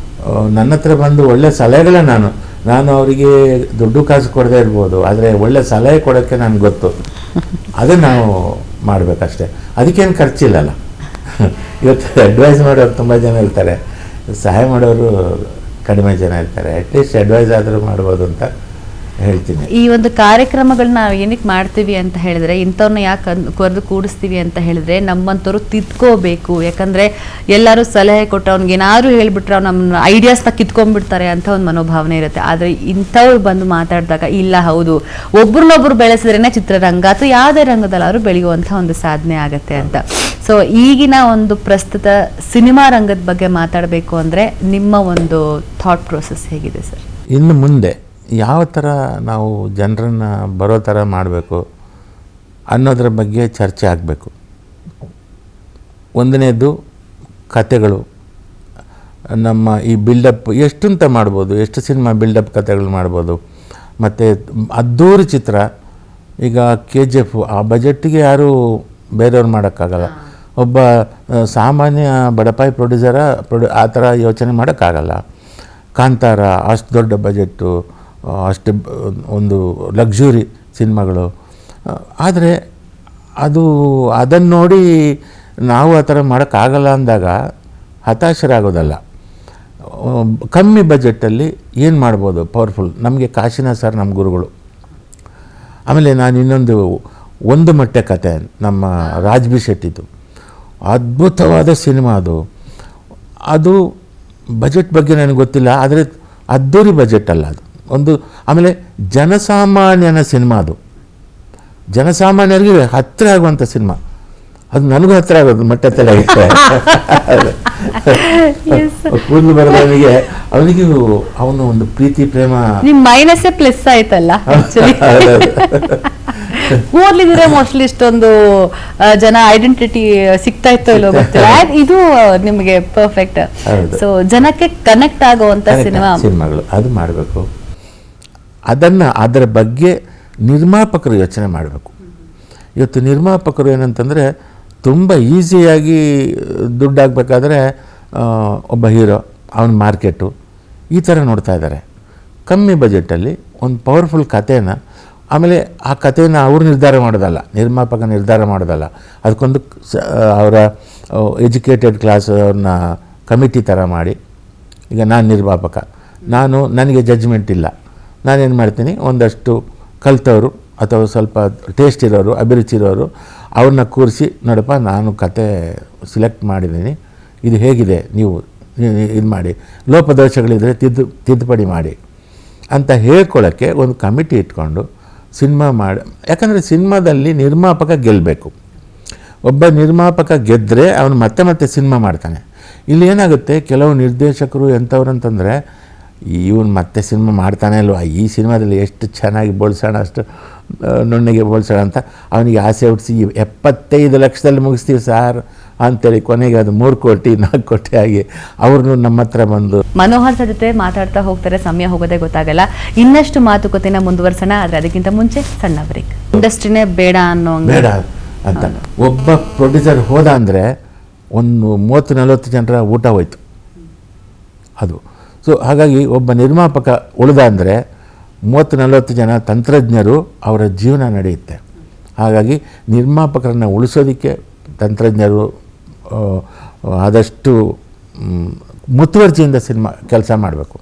ನನ್ನ ಹತ್ರ ಬಂದು ಒಳ್ಳೆ ಸಲಹೆಗಳನ್ನ ನಾನು ನಾನು ಅವರಿಗೆ ದುಡ್ಡು ಕಾಸು ಕೊಡದೇ ಇರ್ಬೋದು, ಆದರೆ ಒಳ್ಳೆ ಸಲಹೆ ಕೊಡೋಕ್ಕೆ ನನಗೆ ಗೊತ್ತು. ಅದನ್ನು ನಾವು ಮಾಡಬೇಕಷ್ಟೆ, ಅದಕ್ಕೇನು ಖರ್ಚಿಲ್ಲಲ್ಲ. ಇವತ್ತು ಅಡ್ವೈಸ್ ಮಾಡೋರು ತುಂಬ ಜನ ಇರ್ತಾರೆ, ಸಹಾಯ ಮಾಡೋರು ಕಡಿಮೆ ಜನ ಇರ್ತಾರೆ. ಅಟ್ಲೀಸ್ಟ್ ಅಡ್ವೈಸ್ ಆದರೂ ಮಾಡ್ಬೋದು ಅಂತ ಹೇಳ್ತೀನಿ.
ಈ ಒಂದು ಕಾರ್ಯಕ್ರಮಗಳನ್ನ ನಾವು ಏನಕ್ಕೆ ಮಾಡ್ತೀವಿ ಅಂತ ಹೇಳಿದ್ರೆ, ಇಂಥವ್ರನ್ನ ಯಾಕೆ ಕರೆದು ಕೂಡಿಸ್ತೀವಿ ಅಂತ ಹೇಳಿದ್ರೆ, ನಮ್ಮಂಥವ್ರು ತಿದ್ಕೋಬೇಕು. ಯಾಕಂದರೆ ಎಲ್ಲರೂ ಸಲಹೆ ಕೊಟ್ಟು ಅವ್ನಿಗೆ ಏನಾದ್ರು ಹೇಳಿಬಿಟ್ರೆ ಅವ್ರು ನಮ್ಮ ಐಡಿಯಾಸ್ನ ಕಿತ್ಕೊಂಡ್ಬಿಡ್ತಾರೆ ಅಂತ ಒಂದು ಮನೋಭಾವನೆ ಇರುತ್ತೆ. ಆದರೆ ಇಂಥವ್ರು ಬಂದು ಮಾತಾಡಿದಾಗ ಇಲ್ಲ, ಹೌದು, ಒಬ್ರನ್ನೊಬ್ರು ಬೆಳೆಸಿದ್ರೇ ಚಿತ್ರರಂಗ ಅಥವಾ ಯಾವುದೇ ರಂಗದಲ್ಲಾದ್ರೂ ಬೆಳೆಯುವಂಥ ಒಂದು ಸಾಧನೆ ಆಗುತ್ತೆ ಅಂತ. ಸೊ ಈಗಿನ ಒಂದು ಪ್ರಸ್ತುತ ಸಿನಿಮಾ ರಂಗದ ಬಗ್ಗೆ ಮಾತಾಡಬೇಕು ಅಂದರೆ ನಿಮ್ಮ ಒಂದು ಥಾಟ್ ಪ್ರೋಸೆಸ್ ಹೇಗಿದೆ ಸರ್?
ಇನ್ನು ಮುಂದೆ ಯಾವ ಥರ ನಾವು ಜನರನ್ನು ಬರೋ ಥರ ಮಾಡಬೇಕು ಅನ್ನೋದ್ರ ಬಗ್ಗೆ ಚರ್ಚೆ ಆಗಬೇಕು. ಒಂದನೇದು ಕತೆಗಳು, ನಮ್ಮ ಈ ಬಿಲ್ಡಪ್ ಎಷ್ಟಂತ ಮಾಡ್ಬೋದು, ಎಷ್ಟು ಸಿನಿಮಾ ಬಿಲ್ಡಪ್ ಕತೆಗಳು ಮಾಡ್ಬೋದು. ಮತ್ತು ಅದ್ದೂರಿ ಚಿತ್ರ, ಈಗ KGF ಆ ಬಜೆಟ್ಟಿಗೆ ಯಾರೂ ಬೇರೆಯವ್ರು ಮಾಡೋಕ್ಕಾಗಲ್ಲ. ಒಬ್ಬ ಸಾಮಾನ್ಯ ಬಡಪಾಯಿ ಆ ಥರ ಯೋಚನೆ ಮಾಡೋಕ್ಕಾಗಲ್ಲ. ಕಾಂತಾರ ಅಷ್ಟು ದೊಡ್ಡ ಬಜೆಟ್ಟು, ಅಷ್ಟು ಒಂದು ಲಕ್ಸುರಿ ಸಿನಿಮಾಗಳು. ಆದರೆ ಅದನ್ನು ನೋಡಿ ನಾವು ಆ ಥರ ಮಾಡೋಕ್ಕಾಗಲ್ಲ ಅಂದಾಗ ಹತಾಶರಾಗೋದಲ್ಲ. ಕಮ್ಮಿ ಬಜೆಟಲ್ಲಿ ಏನು ಮಾಡ್ಬೋದು ಪವರ್ಫುಲ್, ನಮಗೆ ಕಾಶಿನಾಥ್ ಸರ್ ನಮ್ಮ ಗುರುಗಳು. ಆಮೇಲೆ ನಾನು ಇನ್ನೊಂದು ಒಂದು ಮೊಟ್ಟೆ ಕತೆ, ನಮ್ಮ ರಾಜ್ ಬಿ ಶೆಟ್ಟಿದು ಅದ್ಭುತವಾದ ಸಿನಿಮಾ. ಅದು ಬಜೆಟ್ ಬಗ್ಗೆ ನನಗೆ ಗೊತ್ತಿಲ್ಲ, ಆದರೆ ಅದ್ದೂರಿ ಬಜೆಟ್ ಅಲ್ಲ ಅದು ಒಂದು. ಆಮೇಲೆ ಜನಸಾಮಾನ್ಯನ ಸಿನಿಮಾ, ಅದು ಜನಸಾಮಾನ್ಯರಿಗೆ ಹತ್ತಿರ ಆಗುವಂಥ ಸಿನಿಮಾ. ಅದು ನನಗೂ ಹತ್ತಿರ ಆಗೋದು, ಮೊಟ್ಟೆ ತಲೆ ಕೂದಲು ಬರೋದವನಿಗೆ ಅವನಿಗೂ ಅವನು ಒಂದು ಪ್ರೀತಿ ಪ್ರೇಮ.
ನಿಮ್ಮ ಮೈನಸ್ ಪ್ಲಸ್ ಆಯ್ತಲ್ಲ. ಓದ್ಲಿದ್ರೆ ಮೋಸ್ಟ್ಲಿ ಇಷ್ಟೊಂದು ಜನ ಐಡೆಂಟಿಟಿ ಸಿಗ್ತಾ ಇತ್ತೋ ಇಲ್ಲೋ ಗೊತ್ತಿಲ್ಲ. ಇದು ನಿಮಗೆ ಪರ್ಫೆಕ್ಟ್. ಸೊ ಜನಕ್ಕೆ ಕನೆಕ್ಟ್ ಆಗುವಂತ
ಸಿನಿಮಾಗಳು ಅದು ಮಾಡಬೇಕು. ಅದರ ಬಗ್ಗೆ ನಿರ್ಮಾಪಕರು ಯೋಚನೆ ಮಾಡಬೇಕು. ಇವತ್ತು ನಿರ್ಮಾಪಕರು ಏನಂತಂದರೆ, ತುಂಬ ಈಸಿಯಾಗಿ ದುಡ್ಡಾಗಬೇಕಾದ್ರೆ ಒಬ್ಬ ಹೀರೋ, ಅವನ ಮಾರ್ಕೆಟು ಈ ಥರ ನೋಡ್ತಾ ಇದ್ದಾರೆ. ಕಮ್ಮಿ ಬಜೆಟಲ್ಲಿ ಒಂದು ಪವರ್ಫುಲ್ ಕಥೆನ, ಆಮೇಲೆ ಆ ಕಥೆನ ಅವ್ರು ನಿರ್ಧಾರ ಮಾಡೋದಲ್ಲ, ನಿರ್ಮಾಪಕ ನಿರ್ಧಾರ ಮಾಡೋದಲ್ಲ, ಅದಕ್ಕೊಂದು ಅವರ ಎಜುಕೇಟೆಡ್ ಕ್ಲಾಸ್ ಅವ್ರನ್ನ ಕಮಿಟಿ ಥರ ಮಾಡಿ. ಈಗ ನಾನು ನಿರ್ಮಾಪಕ, ನನಗೆ ಜಡ್ಜ್ಮೆಂಟ್ ಇಲ್ಲ, ನಾನೇನು ಮಾಡ್ತೀನಿ, ಒಂದಷ್ಟು ಕಲ್ತವರು ಅಥವಾ ಸ್ವಲ್ಪ ಟೇಸ್ಟ್ ಇರೋರು, ಅಭಿರುಚಿ ಇರೋರು ಅವ್ರನ್ನ ಕೂರಿಸಿ, ನೋಡಪ್ಪ ನಾನು ಕತೆ ಸಿಲೆಕ್ಟ್ ಮಾಡಿದ್ದೀನಿ, ಇದು ಹೇಗಿದೆ, ನೀವು ಇದು ಮಾಡಿ, ಲೋಪದೋಷಗಳಿದ್ದರೆ ತಿದ್ದುಪಡಿ ಮಾಡಿ ಅಂತ ಹೇಳ್ಕೊಳ್ಳೋಕ್ಕೆ ಒಂದು ಕಮಿಟಿ ಇಟ್ಕೊಂಡು ಸಿನಿಮಾ ಮಾಡಿ. ಯಾಕಂದರೆ ಸಿನಿಮಾದಲ್ಲಿ ನಿರ್ಮಾಪಕ ಗೆಲ್ಲಬೇಕು. ಒಬ್ಬ ನಿರ್ಮಾಪಕ ಗೆದ್ದರೆ ಅವನು ಮತ್ತೆ ಮತ್ತೆ ಸಿನಿಮಾ ಮಾಡ್ತಾನೆ. ಇಲ್ಲಿ ಏನಾಗುತ್ತೆ, ಕೆಲವು ನಿರ್ದೇಶಕರು ಎಂಥವ್ರಂತಂದರೆ, ಇವನು ಮತ್ತೆ ಸಿನಿಮಾ ಮಾಡ್ತಾನೆ ಅಲ್ವಾ, ಈ ಸಿನಿಮಾದಲ್ಲಿ ಎಷ್ಟು ಚೆನ್ನಾಗಿ ಬೋಳ್ಸೋಣ, ಅಷ್ಟು ನುಣ್ಣಗೆ ಬೋಳ್ಸೋಣ ಅಂತ ಅವನಿಗೆ ಆಸೆ ಹುಟ್ಟಿಸಿ 75 ಲಕ್ಷದಲ್ಲಿ ಮುಗಿಸ್ತೀವಿ ಸಾರ್ ಅಂತೇಳಿ ಕೊನೆಗೆ ಅದು 3 ಕೋಟಿ 4 ಕೋಟಿ ಆಗಿ ಅವ್ರನ್ನೂ ನಮ್ಮ ಹತ್ರ ಬಂದು.
ಮನೋಹರ್ ಸರ್ ಜೊತೆ ಮಾತಾಡ್ತಾ ಹೋಗ್ತಾರೆ, ಸಮಯ ಹೋಗೋದೇ ಗೊತ್ತಾಗಲ್ಲ. ಇನ್ನಷ್ಟು ಮಾತುಕತೆನ ಮುಂದುವರ್ಸೋಣ, ಆದರೆ ಅದಕ್ಕಿಂತ ಮುಂಚೆ ಸಣ್ಣ ಬ್ರೇಕ್. ಇಂಡಸ್ಟ್ರಿನೇ ಬೇಡ
ಬೇಡ ಅಂತ ಒಬ್ಬ ಪ್ರೊಡ್ಯೂಸರ್ ಹೋದ ಅಂದರೆ ಒಂದು 30-40 ಜನರ ಊಟ ಹೋಯ್ತು ಅದು. ಸೊ ಹಾಗಾಗಿ ಒಬ್ಬ ನಿರ್ಮಾಪಕ ಉಳಿದ ಅಂದರೆ 30-40 ಜನ ತಂತ್ರಜ್ಞರು ಅವರ ಜೀವನ ನಡೆಯುತ್ತೆ. ಹಾಗಾಗಿ ನಿರ್ಮಾಪಕರನ್ನು ಉಳಿಸೋದಕ್ಕೆ ತಂತ್ರಜ್ಞರು ಆದಷ್ಟು ಮುತುವರ್ಜಿಯಿಂದ ಕೆಲಸ ಮಾಡಬೇಕು.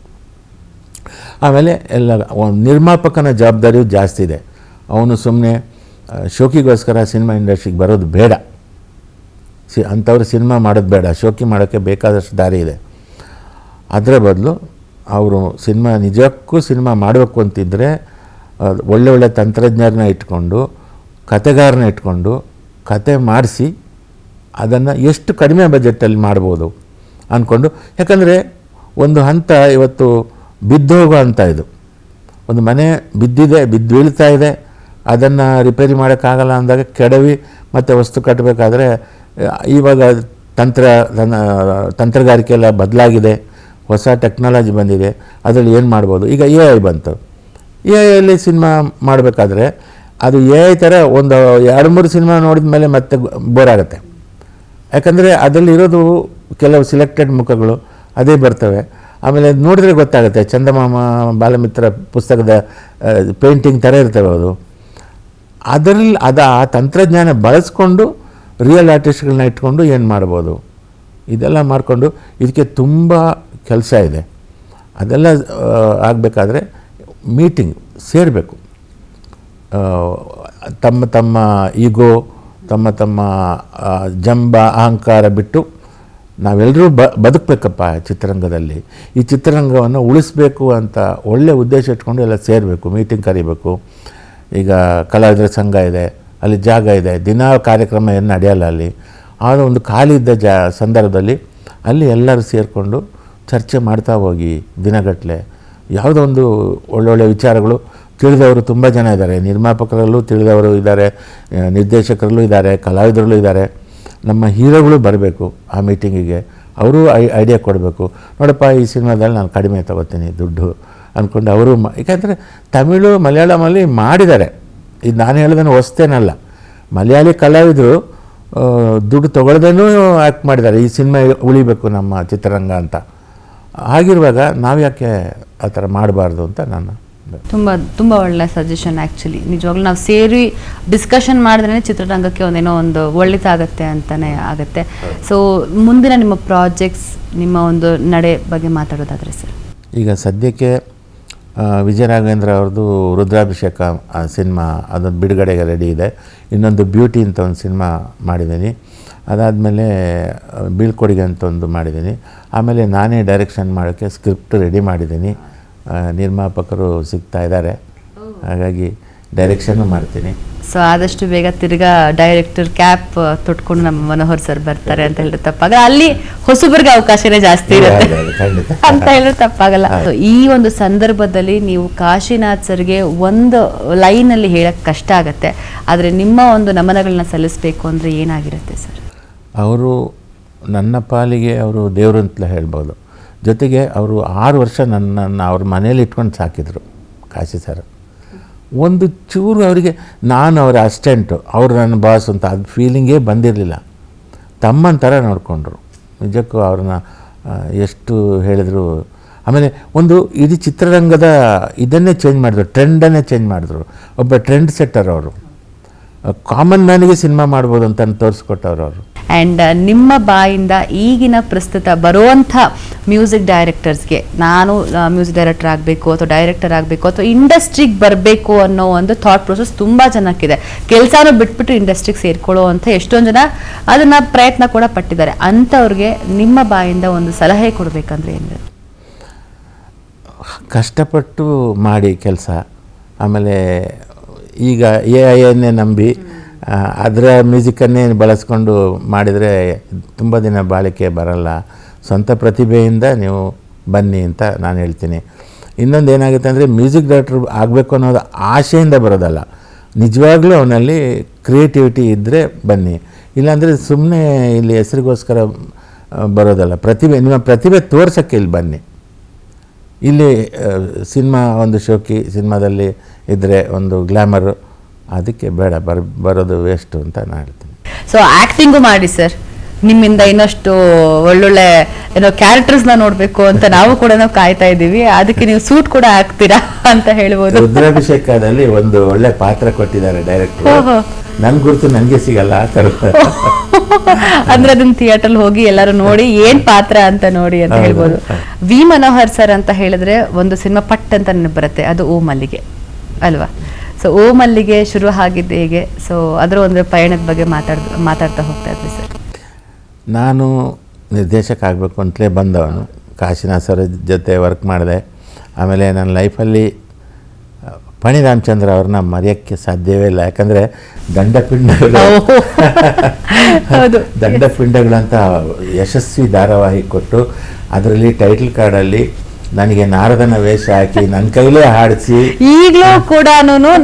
ಆಮೇಲೆ ನಿರ್ಮಾಪಕನ ಜವಾಬ್ದಾರಿಯೂ ಜಾಸ್ತಿ ಇದೆ. ಅವನು ಸುಮ್ಮನೆ ಶೋಕಿಗೋಸ್ಕರ ಸಿನಿಮಾ ಇಂಡಸ್ಟ್ರಿಗೆ ಬರೋದು ಬೇಡ, ಅಂಥವ್ರು ಸಿನಿಮಾ ಮಾಡೋದು ಬೇಡ. ಶೋಕಿ ಮಾಡೋಕ್ಕೆ ಬೇಕಾದಷ್ಟು ದಾರಿ ಇದೆ. ಅದರ ಬದಲು ಅವರು ನಿಜಕ್ಕೂ ಸಿನಿಮಾ ಮಾಡಬೇಕು ಅಂತಿದ್ದರೆ ಒಳ್ಳೆ ತಂತ್ರಜ್ಞರನ್ನ ಇಟ್ಕೊಂಡು, ಕತೆಗಾರನ ಇಟ್ಕೊಂಡು ಕತೆ ಮಾಡಿಸಿ ಅದನ್ನು ಎಷ್ಟು ಕಡಿಮೆ ಬಜೆಟಲ್ಲಿ ಮಾಡ್ಬೋದು ಅಂದ್ಕೊಂಡು. ಯಾಕಂದರೆ ಒಂದು ಹಂತ ಇವತ್ತು ಬಿದ್ದೋಗೋ ಅಂತ, ಇದು ಒಂದು ಮನೆ ಬಿದ್ದು ಬೀಳ್ತಾ ಇದೆ, ಅದನ್ನು ರಿಪೇರಿ ಮಾಡೋಕ್ಕಾಗಲ್ಲ ಅಂದಾಗ ಕೆಡವಿ ಮತ್ತು ವಸ್ತು ಕಟ್ಟಬೇಕಾದ್ರೆ ಇವಾಗ ತಂತ್ರಗಾರಿಕೆ ಎಲ್ಲ ಬದಲಾಗಿದೆ, ಹೊಸ ಟೆಕ್ನಾಲಜಿ ಬಂದಿದೆ, ಅದರಲ್ಲಿ ಏನು ಮಾಡ್ಬೋದು. ಈಗ AI ಬಂತು, AI ಸಿನಿಮಾ ಮಾಡಬೇಕಾದ್ರೆ ಅದು AI ಥರ ಒಂದು 2-3 ಸಿನಿಮಾ ನೋಡಿದ ಮೇಲೆ ಮತ್ತೆ ಬೋರ್ ಆಗುತ್ತೆ. ಯಾಕಂದರೆ ಅದರಲ್ಲಿರೋದು ಕೆಲವು ಸಿಲೆಕ್ಟೆಡ್ ಮುಖಗಳು ಅದೇ ಬರ್ತವೆ. ಆಮೇಲೆ ನೋಡಿದ್ರೆ ಗೊತ್ತಾಗುತ್ತೆ, ಚಂದಮಾಮ ಬಾಲಮಿತ್ರ ಪುಸ್ತಕದ ಪೇಂಟಿಂಗ್ ಥರ ಇರ್ತವೆ ಅದು. ಅದರಲ್ಲಿ ಆ ತಂತ್ರಜ್ಞಾನ ಬಳಸ್ಕೊಂಡು ರಿಯಲ್ ಆರ್ಟಿಸ್ಟ್ಗಳನ್ನ ಇಟ್ಕೊಂಡು ಏನು ಮಾಡ್ಬೋದು, ಇದೆಲ್ಲ ಮಾಡಿಕೊಂಡು ಇದಕ್ಕೆ ತುಂಬ ಕೆಲಸ ಇದೆ. ಅದೆಲ್ಲ ಆಗಬೇಕಾದ್ರೆ ಮೀಟಿಂಗ್ ಸೇರಬೇಕು. ತಮ್ಮ ತಮ್ಮ ಈಗೋ, ತಮ್ಮ ತಮ್ಮ ಜಂಬ ಅಹಂಕಾರ ಬಿಟ್ಟು ನಾವೆಲ್ಲರೂ ಬದುಕಬೇಕಪ್ಪ ಚಿತ್ರರಂಗದಲ್ಲಿ. ಈ ಚಿತ್ರರಂಗವನ್ನು ಉಳಿಸ್ಬೇಕು ಅಂತ ಒಳ್ಳೆಯ ಉದ್ದೇಶ ಇಟ್ಕೊಂಡು ಎಲ್ಲ ಸೇರಬೇಕು, ಮೀಟಿಂಗ್ ಕರಿಬೇಕು. ಈಗ ಕಲಾವಿದರ ಸಂಘ ಇದೆ, ಅಲ್ಲಿ ಜಾಗ ಇದೆ, ದಿನ ಕಾರ್ಯಕ್ರಮ ಏನು ನಡೆಯಲ್ಲ ಅಲ್ಲಿ. ಆಗ ಒಂದು ಖಾಲಿ ಇದ್ದ ಸಂದರ್ಭದಲ್ಲಿ ಅಲ್ಲಿ ಎಲ್ಲರೂ ಸೇರಿಕೊಂಡು ಚರ್ಚೆ ಮಾಡ್ತಾ ಹೋಗಿ ದಿನಗಟ್ಟಲೆ ಯಾವುದೋ ಒಂದು ಒಳ್ಳೊಳ್ಳೆ ವಿಚಾರಗಳು. ತಿಳಿದವರು ತುಂಬ ಜನ ಇದ್ದಾರೆ, ನಿರ್ಮಾಪಕರಲ್ಲೂ ತಿಳಿದವರು ಇದ್ದಾರೆ, ನಿರ್ದೇಶಕರಲ್ಲೂ ಇದ್ದಾರೆ, ಕಲಾವಿದರಲ್ಲೂ ಇದ್ದಾರೆ. ನಮ್ಮ ಹೀರೋಗಳು ಬರಬೇಕು ಆ ಮೀಟಿಂಗಿಗೆ, ಅವರು ಐಡಿಯಾ ಕೊಡಬೇಕು. ನೋಡಪ್ಪ ಈ ಸಿನಿಮಾದಲ್ಲಿ ನಾನು ಕಡಿಮೆ ತಗೋತೀನಿ ದುಡ್ಡು ಅಂದ್ಕೊಂಡು ಅವರು ಯಾಕಂದರೆ ತಮಿಳು ಮಲಯಾಳಮಲ್ಲಿ ಮಾಡಿದ್ದಾರೆ. ಇದು ನಾನು ಹೇಳೋದನ್ನು ಹೊಸ್ತೇನಲ್ಲ, ಮಲಯಾಳಿ ಕಲಾವಿದರು ದುಡ್ಡು ತೊಗೊಳ್ದೇನೂ ಆ್ಯಕ್ಟ್ ಮಾಡಿದ್ದಾರೆ ಈ ಸಿನಿಮಾ ಉಳಿಬೇಕು ನಮ್ಮ ಚಿತ್ರರಂಗ ಅಂತ. ಹಾಗಿರುವಾಗ ನಾವು ಯಾಕೆ ಆ ಥರ ಮಾಡಬಾರ್ದು ಅಂತ ನಾನು
ತುಂಬ ಒಳ್ಳೆ ಸಜೆಷನ್. ಆ್ಯಕ್ಚುಲಿ ನಿಜವಾಗ್ಲೂ ನಾವು ಸೇರಿ ಡಿಸ್ಕಷನ್ ಮಾಡಿದ್ರೇ ಚಿತ್ರರಂಗಕ್ಕೆ ಒಂದೇನೋ ಒಂದು ಒಳ್ಳೆದಾಗತ್ತೆ ಅಂತಲೇ ಆಗುತ್ತೆ. ಸೊ ಮುಂದಿನ ನಿಮ್ಮ ಪ್ರಾಜೆಕ್ಟ್ಸ್, ನಿಮ್ಮ ಒಂದು ನಡೆ ಬಗ್ಗೆ ಮಾತಾಡೋದಾದರೆ ಸರ್?
ಈಗ ಸದ್ಯಕ್ಕೆ ವಿಜಯ ರಾಘವೇಂದ್ರ ಅವ್ರದ್ದು ರುದ್ರಾಭಿಷೇಕ ಸಿನಿಮಾ ಅದೊಂದು ಬಿಡುಗಡೆಗೆ ರೆಡಿ ಇದೆ. ಇನ್ನೊಂದು ಬ್ಯೂಟಿ ಅಂತ ಒಂದು ಸಿನಿಮಾ ಮಾಡಿದ್ದೀನಿ. ಅದಾದಮೇಲೆ ಬೀಳ್ಕೊಡುಗೆ ಅಂತ ಒಂದು ಮಾಡಿದ್ದೀನಿ. ಆಮೇಲೆ ನಾನೇ ಡೈರೆಕ್ಷನ್ ಮಾಡೋಕ್ಕೆ ಸ್ಕ್ರಿಪ್ಟ್ ರೆಡಿ ಮಾಡಿದ್ದೀನಿ. ನಿರ್ಮಾಪಕರು ಸಿಗ್ತಾ ಇದ್ದಾರೆ, ಹಾಗಾಗಿ ಡೈರೆಕ್ಷನ್ನು ಮಾಡ್ತೀನಿ.
ಸೊ ಆದಷ್ಟು ಬೇಗ ತಿರ್ಗಾ ಡೈರೆಕ್ಟರ್ ಕ್ಯಾಪ್ ತೊಟ್ಕೊಂಡು ನಮ್ಮ ಮನೋಹರ್ ಸರ್ ಬರ್ತಾರೆ ಅಂತ ಹೇಳಿದ್ರೆ ತಪ್ಪಾಗಲ್ಲ. ಅಲ್ಲಿ ಹೊಸಬರಿಗೆ ಅವಕಾಶನೇ ಜಾಸ್ತಿ ಇರುತ್ತೆ ಅಂತ ಹೇಳಿದ್ರೆ ತಪ್ಪಾಗಲ್ಲ. ಈ ಒಂದು ಸಂದರ್ಭದಲ್ಲಿ ನೀವು ಕಾಶಿನಾಥ್ ಸರ್ಗೆ ಒಂದು ಲೈನಲ್ಲಿ ಹೇಳಕ್ಕೆ ಕಷ್ಟ ಆಗತ್ತೆ, ಆದರೆ ನಿಮ್ಮ ಒಂದು ನಮನಗಳನ್ನ ಸಲ್ಲಿಸಬೇಕು ಅಂದರೆ ಏನಾಗಿರುತ್ತೆ ಸರ್?
ಅವರು ನನ್ನ ಪಾಲಿಗೆ ಅವರು ದೇವರು ಅಂತಲೇ ಹೇಳ್ಬೋದು. ಜೊತೆಗೆ ಅವರು 6 ವರ್ಷ ನನ್ನನ್ನು ಅವ್ರ ಮನೇಲಿ ಇಟ್ಕೊಂಡು ಸಾಕಿದರು ಕಾಶಿ ಸರ್. ಒಂದು ಚೂರು ಅವರಿಗೆ ನಾನು ಅವರ ಅಸಿಸ್ಟೆಂಟು, ಅವರು ನನ್ನ ಬಾಸ್ ಅಂತ ಅದು ಫೀಲಿಂಗೇ ಬಂದಿರಲಿಲ್ಲ. ತಮ್ಮನ ಥರ ನೋಡಿಕೊಂಡ್ರು. ನಿಜಕ್ಕೂ ಅವ್ರನ್ನ ಎಷ್ಟು ಹೇಳಿದ್ರು. ಆಮೇಲೆ ಒಂದು ಇಡೀ ಚಿತ್ರರಂಗದ ಇದನ್ನೇ ಚೇಂಜ್ ಮಾಡಿದ್ರು, ಟ್ರೆಂಡನ್ನೇ ಚೇಂಜ್ ಮಾಡಿದ್ರು. ಒಬ್ಬ ಟ್ರೆಂಡ್ ಸೆಟ್ಟರ್ ಅವರು. ಕಾಮನ್ ಮ್ಯಾನಿಗೆ ಸಿನಿಮಾ ಮಾಡ್ಬೋದು ಅಂತ ತೋರಿಸ್ಕೊಟ್ಟವ್ರು ಅವರು.
ಆ್ಯಂಡ್ ನಿಮ್ಮ ಬಾಯಿಂದ ಈಗಿನ ಪ್ರಸ್ತುತ ಬರುವಂಥ ಮ್ಯೂಸಿಕ್ ಡೈರೆಕ್ಟರ್ಸ್ಗೆ ನಾನು ಮ್ಯೂಸಿಕ್ ಡೈರೆಕ್ಟರ್ ಆಗಬೇಕು ಅಥವಾ ಡೈರೆಕ್ಟರ್ ಆಗಬೇಕು ಅಥವಾ ಇಂಡಸ್ಟ್ರಿಗೆ ಬರಬೇಕು ಅನ್ನೋ ಒಂದು ಥಾಟ್ ಪ್ರೊಸೆಸ್ ತುಂಬ ಜನಕ್ಕಿದೆ. ಕೆಲಸನೂ ಬಿಟ್ಬಿಟ್ಟು ಇಂಡಸ್ಟ್ರಿಗೆ ಸೇರ್ಕೊಳ್ಳೋ ಅಂತ ಎಷ್ಟೊಂದು ಜನ ಅದನ್ನು ಪ್ರಯತ್ನ ಕೂಡ ಪಟ್ಟಿದ್ದಾರೆ. ಅಂಥವ್ರಿಗೆ ನಿಮ್ಮ ಬಾಯಿಂದ ಒಂದು ಸಲಹೆ ಕೊಡಬೇಕಂದ್ರೆ ಏನು?
ಕಷ್ಟಪಟ್ಟು ಮಾಡಿ ಕೆಲಸ. ಆಮೇಲೆ ಈಗ AI ನಂಬಿ ಅದರ ಮ್ಯೂಸಿಕನ್ನೇ ಬಳಸ್ಕೊಂಡು ಮಾಡಿದರೆ ತುಂಬ ದಿನ ಬಾಳಿಕೆ ಬರಲ್ಲ. ಸ್ವಂತ ಪ್ರತಿಭೆಯಿಂದ ನೀವು ಬನ್ನಿ ಅಂತ ನಾನು ಹೇಳ್ತೀನಿ. ಇನ್ನೊಂದು ಏನಾಗುತ್ತೆ ಅಂದರೆ ಮ್ಯೂಸಿಕ್ ಡೈರೆಕ್ಟರ್ ಆಗಬೇಕು ಅನ್ನೋದು ಆಸೆಯಿಂದ ಬರೋದಲ್ಲ, ನಿಜವಾಗ್ಲೂ ಅವನಲ್ಲಿ ಕ್ರಿಯೇಟಿವಿಟಿ ಇದ್ದರೆ ಬನ್ನಿ. ಇಲ್ಲಾಂದರೆ ಸುಮ್ಮನೆ ಇಲ್ಲಿ ಹೆಸರಿಗೋಸ್ಕರ ಬರೋದಲ್ಲ. ನಿಮ್ಮ ಪ್ರತಿಭೆ ತೋರ್ಸೋಕ್ಕೆ ಇಲ್ಲಿ ಬನ್ನಿ. ಇಲ್ಲಿ ಸಿನಿಮಾ ಒಂದು ಶೋಕಿ ಸಿನಿಮಾದಲ್ಲಿ ಇದ್ದರೆ ಒಂದು ಗ್ಲ್ಯಾಮರು, ಅದಕ್ಕೆ ಬೇಡ, ಬರೋದು ವೇಸ್ಟು ಅಂತ ನಾನು ಹೇಳ್ತೀನಿ.
ಸೊ ಆ್ಯಕ್ಟಿಂಗು ಮಾಡಿ ಸರ್, ನಿಮ್ಮಿಂದ ಇನ್ನಷ್ಟು ಒಳ್ಳೊಳ್ಳೆ ಏನೋ ಕ್ಯಾರೆಕ್ಟರ್ಸ್ನ ನೋಡಬೇಕು ಅಂತ ನಾವು ಕೂಡ ಕಾಯ್ತಾ ಇದ್ದೀವಿ. ಅದಕ್ಕೆ ನೀವು ಸೂಟ್ ಕೂಡ ಹಾಕ್ತೀರಾ ಅಂತ ಹೇಳ್ಬೋದು.
ರುದ್ರಾಭಿಷೇಕದಲ್ಲಿ ಒಂದು ಒಳ್ಳೆ ಪಾತ್ರ ಕೊಟ್ಟಿದ್ದಾರೆ ಡೈರೆಕ್ಟರ್. ನನ್ನ ಗುರುತು ನನಗೆ ಸಿಗಲ್ಲ ಆ ಥರ.
ಅಂದ್ರೆ ಅದನ್ನ ಥಿಯೇಟರ್ ಹೋಗಿ ಎಲ್ಲರೂ ನೋಡಿ ಏನ್ ಪಾತ್ರ ಅಂತ ನೋಡಿ ಅಂತ ಹೇಳ್ಬೋದು. ವಿ ಮನೋಹರ್ ಸರ್ ಅಂತ ಹೇಳಿದ್ರೆ ಒಂದು ಸಿನಿಮಾ ಪಟ್ ಅಂತ ನೆನಪು ಬರುತ್ತೆ, ಅದು ಓ ಮಲ್ಲಿಗೆ ಅಲ್ವಾ? ಸೊ ಓ ಮಲ್ಲಿಗೆ ಶುರು ಆಗಿದ್ದು ಹೇಗೆ? ಸೊ ಅದರ ಒಂದು ಪಯಣದ ಬಗ್ಗೆ ಮಾತಾಡ್ತಾ ಹೋಗ್ತಾ ಇದ್ವಿ ಸರ್.
ನಾನು ನಿರ್ದೇಶಕ ಆಗಬೇಕು ಅಂತಲೇ ಬಂದವನು. ಕಾಶಿನಾಥ್ ಸರ್ ಜೊತೆ ವರ್ಕ್ ಮಾಡಿದೆ. ಆಮೇಲೆ ನನ್ನ ಲೈಫಲ್ಲಿ ಪಣಿ ರಾಮಚಂದ್ರ ಅವ್ರನ್ನ ಮರೆಯೋಕ್ಕೆ ಸಾಧ್ಯವೇ ಇಲ್ಲ. ಯಾಕಂದರೆ ದಂಡಪಿಂಡಗಳಂತ ಯಶಸ್ವಿ ಧಾರಾವಾಹಿ ಕೊಟ್ಟು ಅದರಲ್ಲಿ ಟೈಟಲ್ ಕಾರ್ಡಲ್ಲಿ ನನಗೆ ನಾರದನ ವೇಷ ಹಾಕಿ ನನ್ನ ಕೈಲೇ ಹಾಡಿಸಿ, ಈಗಲೂ
ಕೂಡ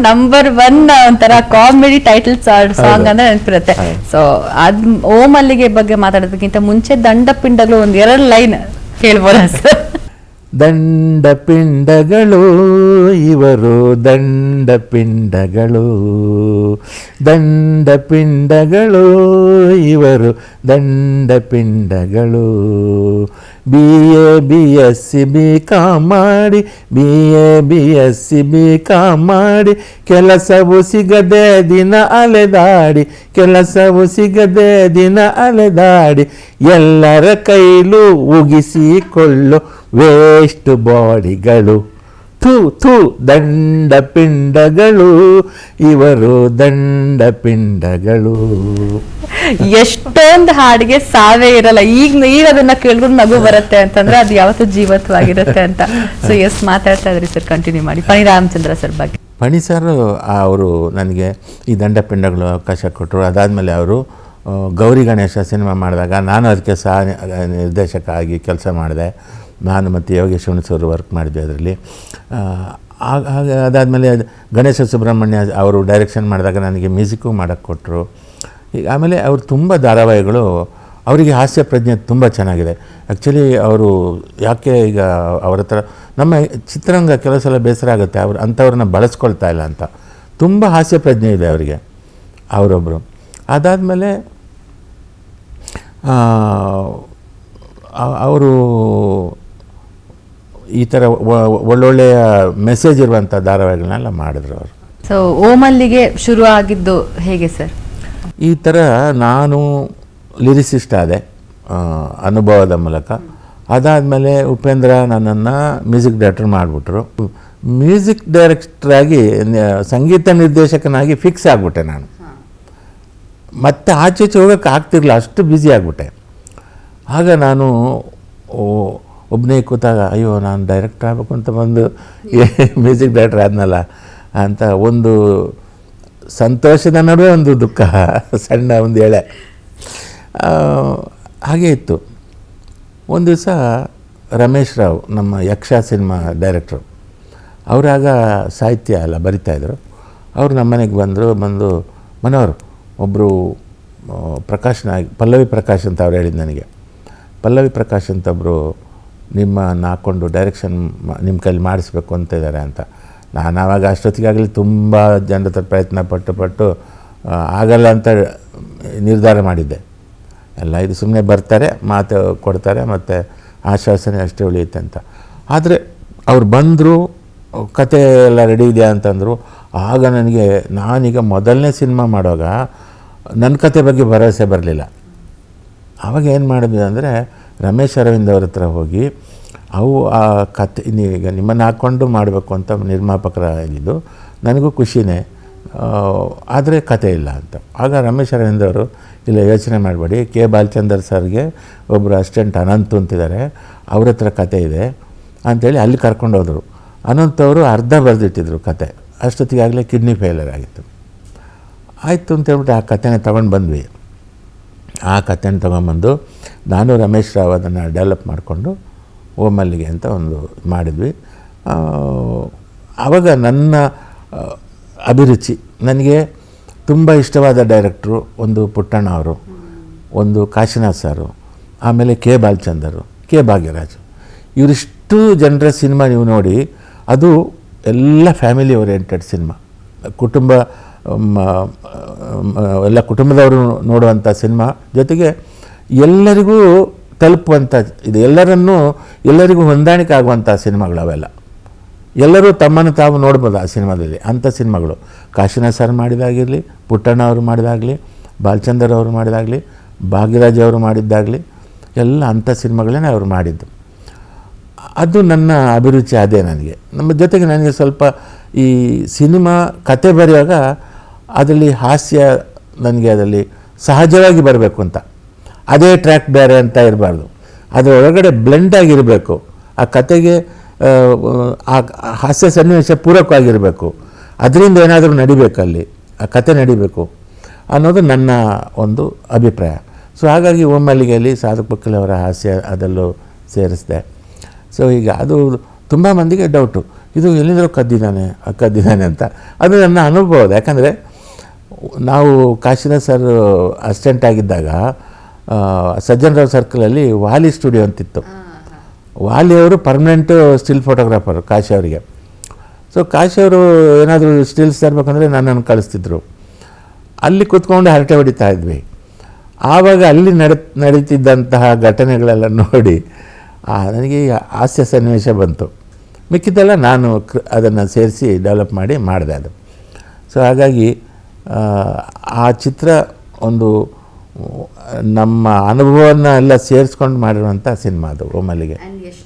ನಂಬರ್ 1 ಒಂಥರ ಕಾಮಿಡಿ ಟೈಟಲ್ ಸಾಂಗ್ ಅಂದ್ರೆ ನೆನಪಿರುತ್ತೆ. ಸೊ ಅದ್ ಓ ಮಲ್ಲಿಗೆ ಬಗ್ಗೆ ಮಾತಾಡೋದಕ್ಕಿಂತ ಮುಂಚೆ ದಂಡಪಿಂಡಗಳು ಒಂದ್ 2 ಲೈನ್ ಹೇಳ್ಬೋದ ಸರ್?
ದಂಡಪಿಂಡಗಳು ಇವರು ದಂಡಪಿಂಡಗಳು, ದಂಡಪಿಂಡಗಳು ಇವರು ದಂಡಪಿಂಡಗಳು, BA BSc ಮಾಡಿ BA ಮಾಡಿ ಕೆಲಸವು ಸಿಗದೆ ದಿನ ಅಲೆದಾಡಿ ಎಲ್ಲರ ಕೈಲೂ ಉಗಿಸಿಕೊಳ್ಳು ವೇಸ್ಟ್ ಬಾಡಿಗಳು ಥೂ ದಂಡ ಪಿಂಡಗಳು ಇವರು ದಂಡ ಪಿಂಡಗಳು.
ಎಷ್ಟೊಂದು ಹಾಡಿಗೆ ಸಾವೇ ಇರಲ್ಲ. ಈಗ ಅದನ್ನ ಕೇಳಿದ್ರು ನಗು ಬರುತ್ತೆ ಅಂತಂದ್ರೆ ಅದು ಯಾವತ್ತೂ ಜೀವತ್ವಾಗಿರುತ್ತೆ ಅಂತ. ಸೊ ಎಸ್ ಮಾತಾಡ್ತಾ ಇದ್ರಿ ಸರ್, ಕಂಟಿನ್ಯೂ ಮಾಡಿ. ಫಣಿ ರಾಮಚಂದ್ರ ಸರ್ ಬಗ್ಗೆ.
ಫಣಿ ಸರ್ ಅವರು ನನಗೆ ಈ ದಂಡ ಪಿಂಡಗಳು ಅವಕಾಶ ಕೊಟ್ಟರು. ಅದಾದಮೇಲೆ ಅವರು ಗೌರಿ ಗಣೇಶ ಸಿನಿಮಾ ಮಾಡಿದಾಗ ನಾನು ಅದಕ್ಕೆ ಸಹ ನಿರ್ದೇಶಕ ಆಗಿ ಕೆಲಸ ಮಾಡಿದೆ. ನಾನು ಮತ್ತು ಯೋಗೇಶ್ ಹುಣಸೂರು ವರ್ಕ್ ಮಾಡಿದ್ವಿ ಅದರಲ್ಲಿ. ಅದಾದಮೇಲೆ ಗಣೇಶ ಸುಬ್ರಹ್ಮಣ್ಯ ಅವರು ಡೈರೆಕ್ಷನ್ ಮಾಡಿದಾಗ ನನಗೆ ಮ್ಯೂಸಿಕ್ಕು ಮಾಡೋಕ್ಕೆ ಕೊಟ್ಟರು. ಈಗ ಆಮೇಲೆ ಅವರು ತುಂಬ ಧಾರಾವಾಹಿಗಳು, ಅವರಿಗೆ ಹಾಸ್ಯ ಪ್ರಜ್ಞೆ ತುಂಬ ಚೆನ್ನಾಗಿದೆ. ಆ್ಯಕ್ಚುಲಿ ಅವರು ಯಾಕೆ ಈಗ ಅವ್ರ ಹತ್ರ ನಮ್ಮ ಚಿತ್ರರಂಗ ಕೆಲವು ಸಲ ಬೇಸರ ಆಗುತ್ತೆ, ಅವರು ಅಂಥವ್ರನ್ನ ಬಳಸ್ಕೊಳ್ತಾ ಇಲ್ಲ ಅಂತ. ತುಂಬ ಹಾಸ್ಯ ಪ್ರಜ್ಞೆ ಇದೆ ಅವರಿಗೆ, ಅವರೊಬ್ಬರು. ಅದಾದಮೇಲೆ ಅವರು ಈ ಥರ ಒಳ್ಳೊಳ್ಳೆಯ ಮೆಸೇಜ್ ಇರುವಂಥ ಧಾರಾವಾಹಿಗಳನ್ನೆಲ್ಲ ಮಾಡಿದ್ರು ಅವರು.
ಸೊ ಓಮಲ್ಲಿಗೆ ಶುರು ಆಗಿದ್ದು ಹೇಗೆ ಸರ್?
ಈ ಥರ ನಾನು ಲಿರಿಸಿಸ್ಟ್ ಆದೆ ಅನುಭವದ ಮೂಲಕ. ಅದಾದಮೇಲೆ ಉಪೇಂದ್ರ ನನ್ನನ್ನು ಮ್ಯೂಸಿಕ್ ಡೈರೆಕ್ಟರ್ ಮಾಡಿಬಿಟ್ರು. ಮ್ಯೂಸಿಕ್ ಡೈರೆಕ್ಟ್ರಾಗಿ ಸಂಗೀತ ನಿರ್ದೇಶಕನಾಗಿ ಫಿಕ್ಸ್ ಆಗಿಬಿಟ್ಟೆ ನಾನು. ಮತ್ತೆ ಆಚೆ ಹೋಗೋಕ್ಕೆ ಆಗ್ತಿರಲಿಲ್ಲ, ಅಷ್ಟು ಬ್ಯುಸಿ ಆಗಿಬಿಟ್ಟೆ. ಆಗ ನಾನು ಒಬ್ಬನೇ ಕೂತಾಗ ಅಯ್ಯೋ ನಾನು ಡೈರೆಕ್ಟರ್ ಆಗಬೇಕು ಅಂತ ಬಂದು ಮ್ಯೂಸಿಕ್ ಡೈರೆಕ್ಟರ್ ಆದ್ನಲ್ಲ ಅಂತ ಒಂದು ಸಂತೋಷದ ನಡುವೆ ಒಂದು ದುಃಖ, ಸಣ್ಣ ಒಂದು ಎಳೆ ಹಾಗೆ ಇತ್ತು. ಒಂದು ದಿವಸ ರಮೇಶ್ ರಾವ್, ನಮ್ಮ ಯಕ್ಷ ಸಿನಿಮಾ ಡೈರೆಕ್ಟ್ರು, ಅವರಾಗ ಸಾಹಿತ್ಯ ಎಲ್ಲ ಬರಿತಾಯಿದ್ರು. ಅವರು ನಮ್ಮ ಮನೆಗೆ ಬಂದು ಮನೋಹರ್ ಒಬ್ಬರು ಪಲ್ಲವಿ ಪ್ರಕಾಶ್ ಅಂತ ಅವ್ರು ಹೇಳಿದ್ದು ನನಗೆ. ಪಲ್ಲವಿ ಪ್ರಕಾಶ್ ಅಂತ ಒಬ್ಬರು ನಿಮ್ಮನ್ನು ಹಾಕ್ಕೊಂಡು ಡೈರೆಕ್ಷನ್ ನಿಮ್ಮ ಕೈಲಿ ಮಾಡಿಸ್ಬೇಕು ಅಂತ ಇದ್ದಾರೆ ಅಂತ. ನಾನು ಆವಾಗ ಅಷ್ಟೊತ್ತಿಗಾಗಲಿ ತುಂಬ ಜನರ ಹತ್ರ ಪ್ರಯತ್ನ ಪಟ್ಟು ಆಗಲ್ಲ ಅಂತ ನಿರ್ಧಾರ ಮಾಡಿದ್ದೆ. ಎಲ್ಲ ಇದು ಸುಮ್ಮನೆ ಬರ್ತಾರೆ, ಮಾತು ಕೊಡ್ತಾರೆ, ಮತ್ತು ಆಶ್ವಾಸನೆ ಅಷ್ಟೇ ಉಳಿಯುತ್ತೆ ಅಂತ. ಆದರೆ ಅವ್ರು ಬಂದರು, ಕತೆ ಎಲ್ಲ ರೆಡಿ ಇದೆಯಾ ಅಂತಂದರು. ಆಗ ನನಗೆ, ನಾನೀಗ ಮೊದಲನೇ ಸಿನಿಮಾ ಮಾಡುವಾಗ ನನ್ನ ಕತೆ ಬಗ್ಗೆ ಭರವಸೆ ಬರಲಿಲ್ಲ. ಆವಾಗ ಏನು ಮಾಡಿದ್ವಿ ಅಂದರೆ, ರಮೇಶ್ ಅರವಿಂದ್ ಅವ್ರ ಹತ್ರ ಹೋಗಿ ಆ ಕತೆ ಈಗ ನಿಮ್ಮನ್ನು ಹಾಕ್ಕೊಂಡು ಮಾಡಬೇಕು ಅಂತ ನಿರ್ಮಾಪಕರ ಇದ್ದಿದ್ದು. ನನಗೂ ಖುಷಿನೇ, ಆದರೆ ಕತೆ ಇಲ್ಲ ಅಂತ. ಆಗ ರಮೇಶ್ ಅರವಿಂದ್ ಅವರು, ಇಲ್ಲ ಯೋಚನೆ ಮಾಡಬೇಡಿ, ಕೆ ಬಾಲಚಂದರ್ ಸರ್ಗೆ ಒಬ್ಬರು ಅಸಿಸ್ಟೆಂಟ್ ಅನಂತ್ ಅಂತಿದ್ದಾರೆ, ಅವ್ರ ಹತ್ರ ಕತೆ ಇದೆ ಅಂಥೇಳಿ ಅಲ್ಲಿ ಕರ್ಕೊಂಡು ಹೋದರು. ಅನಂತ್ ಅವರು ಅರ್ಧ ಬರೆದಿಟ್ಟಿದ್ರು ಕತೆ. ಅಷ್ಟೊತ್ತಿಗಾಗಲೇ ಕಿಡ್ನಿ ಫೇಲರ್ ಆಗಿತ್ತು. ಆಯಿತು ಅಂತೇಳ್ಬಿಟ್ಟು ಆ ಕತೆನ ತೊಗೊಂಡು ಬಂದ್ವಿ. ಆ ಕತೆನ ತೊಗೊಂಬಂದು ನಾನು ರಮೇಶ್ ರಾವ್ ಅದನ್ನು ಡೆವಲಪ್ ಮಾಡಿಕೊಂಡು ಓಮಲ್ಲಿಗೆ ಅಂತ ಒಂದು ಮಾಡಿದ್ವಿ. ಆವಾಗ ನನ್ನ ಅಭಿರುಚಿ, ನನಗೆ ತುಂಬ ಇಷ್ಟವಾದ ಡೈರೆಕ್ಟ್ರು ಒಂದು ಪುಟ್ಟಣ್ಣ ಅವರು, ಒಂದು ಕಾಶಿನಾಥ್ ಸಾರು, ಆಮೇಲೆ ಕೆ ಬಾಲಚಂದರು, ಕೆ ಭಾಗ್ಯರಾಜ್. ಇವರಿಷ್ಟು ಜನರ ಸಿನಿಮಾ ನೀವು ನೋಡಿ, ಅದು ಎಲ್ಲ ಫ್ಯಾಮಿಲಿ ಓರಿಯೆಂಟೆಡ್ ಸಿನಿಮಾ, ಎಲ್ಲ ಕುಟುಂಬದವರು ನೋಡುವಂಥ ಸಿನಿಮಾ, ಜೊತೆಗೆ ಎಲ್ಲರಿಗೂ ತಲುಪುವಂಥ ಇದು, ಎಲ್ಲರಿಗೂ ಹೊಂದಾಣಿಕೆ ಆಗುವಂಥ ಸಿನಿಮಾಗಳು ಅವೆಲ್ಲ. ಎಲ್ಲರೂ ತಮ್ಮನ್ನು ತಾವು ನೋಡ್ಬೋದು ಆ ಸಿನಿಮಾದಲ್ಲಿ, ಅಂಥ ಸಿನಿಮಾಗಳು. ಕಾಶಿನಾಥ್ ಸರ್ ಮಾಡಿದಾಗಿರಲಿ, ಪುಟ್ಟಣ್ಣ ಅವರು ಮಾಡಿದಾಗಲಿ, ಬಾಲಚಂದರ್ ಅವರು ಮಾಡಿದಾಗಲಿ, ಭಾಗ್ಯರಾಜ್ ಅವರು ಮಾಡಿದ್ದಾಗಲಿ, ಎಲ್ಲ ಅಂಥ ಸಿನಿಮಾಗಳೇ ಅವರು ಮಾಡಿದ್ದು. ಅದು ನನ್ನ ಅಭಿರುಚಿ ಅದೇ ನನಗೆ. ನಮ್ಮ ಜೊತೆಗೆ ನನಗೆ ಸ್ವಲ್ಪ ಈ ಸಿನಿಮಾ ಕತೆ ಬರೆಯುವಾಗ ಅದರಲ್ಲಿ ಹಾಸ್ಯ ನನಗೆ ಅದರಲ್ಲಿ ಸಹಜವಾಗಿ ಬರಬೇಕು ಅಂತ, ಅದೇ ಟ್ರ್ಯಾಕ್ ಬೇರೆ ಅಂತ ಇರಬಾರ್ದು, ಅದರ ಒಳಗಡೆ ಬ್ಲೆಂಡ್ ಆಗಿರಬೇಕು. ಆ ಕತೆಗೆ ಆ ಹಾಸ್ಯ ಸನ್ನಿವೇಶ ಪೂರಕವಾಗಿರಬೇಕು, ಅದರಿಂದ ಏನಾದರೂ ನಡಿಬೇಕಲ್ಲಿ, ಆ ಕತೆ ನಡಿಬೇಕು ಅನ್ನೋದು ನನ್ನ ಒಂದು ಅಭಿಪ್ರಾಯ. ಸೊ ಹಾಗಾಗಿ ಓಮಲ್ಲಿಗೆಯಲ್ಲಿ ಸಾಧಕ್ ಬಕ್ಕಲ್ ಅವರ ಹಾಸ್ಯ ಅದರಲ್ಲೂ ಸೇರಿಸಿದೆ. ಸೊ ಈಗ ಅದು ತುಂಬ ಮಂದಿಗೆ ಡೌಟು, ಇದು ಎಲ್ಲಿಂದರೂ ಕದ್ದಿದ್ದಾನೆ ಅಂತ. ಅದು ನನ್ನ ಅನುಭವ. ಯಾಕಂದರೆ ನಾವು ಕಾಶಿನಾಥ್ ಸರ್ ಅಸಿಸ್ಟೆಂಟ್ ಆಗಿದ್ದಾಗ ಸಜ್ಜನ್ ರಾವ್ ಸರ್ಕಲಲ್ಲಿ ವಾಲಿ ಸ್ಟುಡಿಯೋ ಅಂತಿತ್ತು. ವಾಲಿಯವರು ಪರ್ಮನೆಂಟು ಸ್ಟಿಲ್ ಫೋಟೋಗ್ರಾಫರು ಕಾಶಿ ಅವರಿಗೆ. ಸೊ ಕಾಶಿ ಅವರು ಏನಾದರೂ ಸ್ಟಿಲ್ಸ್ ತರಬೇಕಂದ್ರೆ ನನ್ನನ್ನು ಕಳಿಸ್ತಿದ್ರು. ಅಲ್ಲಿ ಕೂತ್ಕೊಂಡು ಹರಟೆ ಹೊಡಿತಾ ಇದ್ವಿ. ಆವಾಗ ಅಲ್ಲಿ ನಡೀತಿದ್ದಂತಹ ಘಟನೆಗಳೆಲ್ಲ ನೋಡಿ ನನಗೆ ಹಾಸ್ಯ ಸನ್ನಿವೇಶ ಬಂತು. ಮಿಕ್ಕಿದ್ದೆಲ್ಲ ನಾನು ಅದನ್ನು ಸೇರಿಸಿ ಡೆವಲಪ್ ಮಾಡಿದೆ ಅದು. ಸೊ ಹಾಗಾಗಿ ಆ ಚಿತ್ರ ಒಂದು ನಮ್ಮ ಅನುಭವವನ್ನು ಎಲ್ಲ ಸೇರಿಸ್ಕೊಂಡು ಮಾಡಿರುವಂಥ ಸಿನಿಮಾ ಅದು ಒಮ್ಮಲ್ಲಿಗೆ.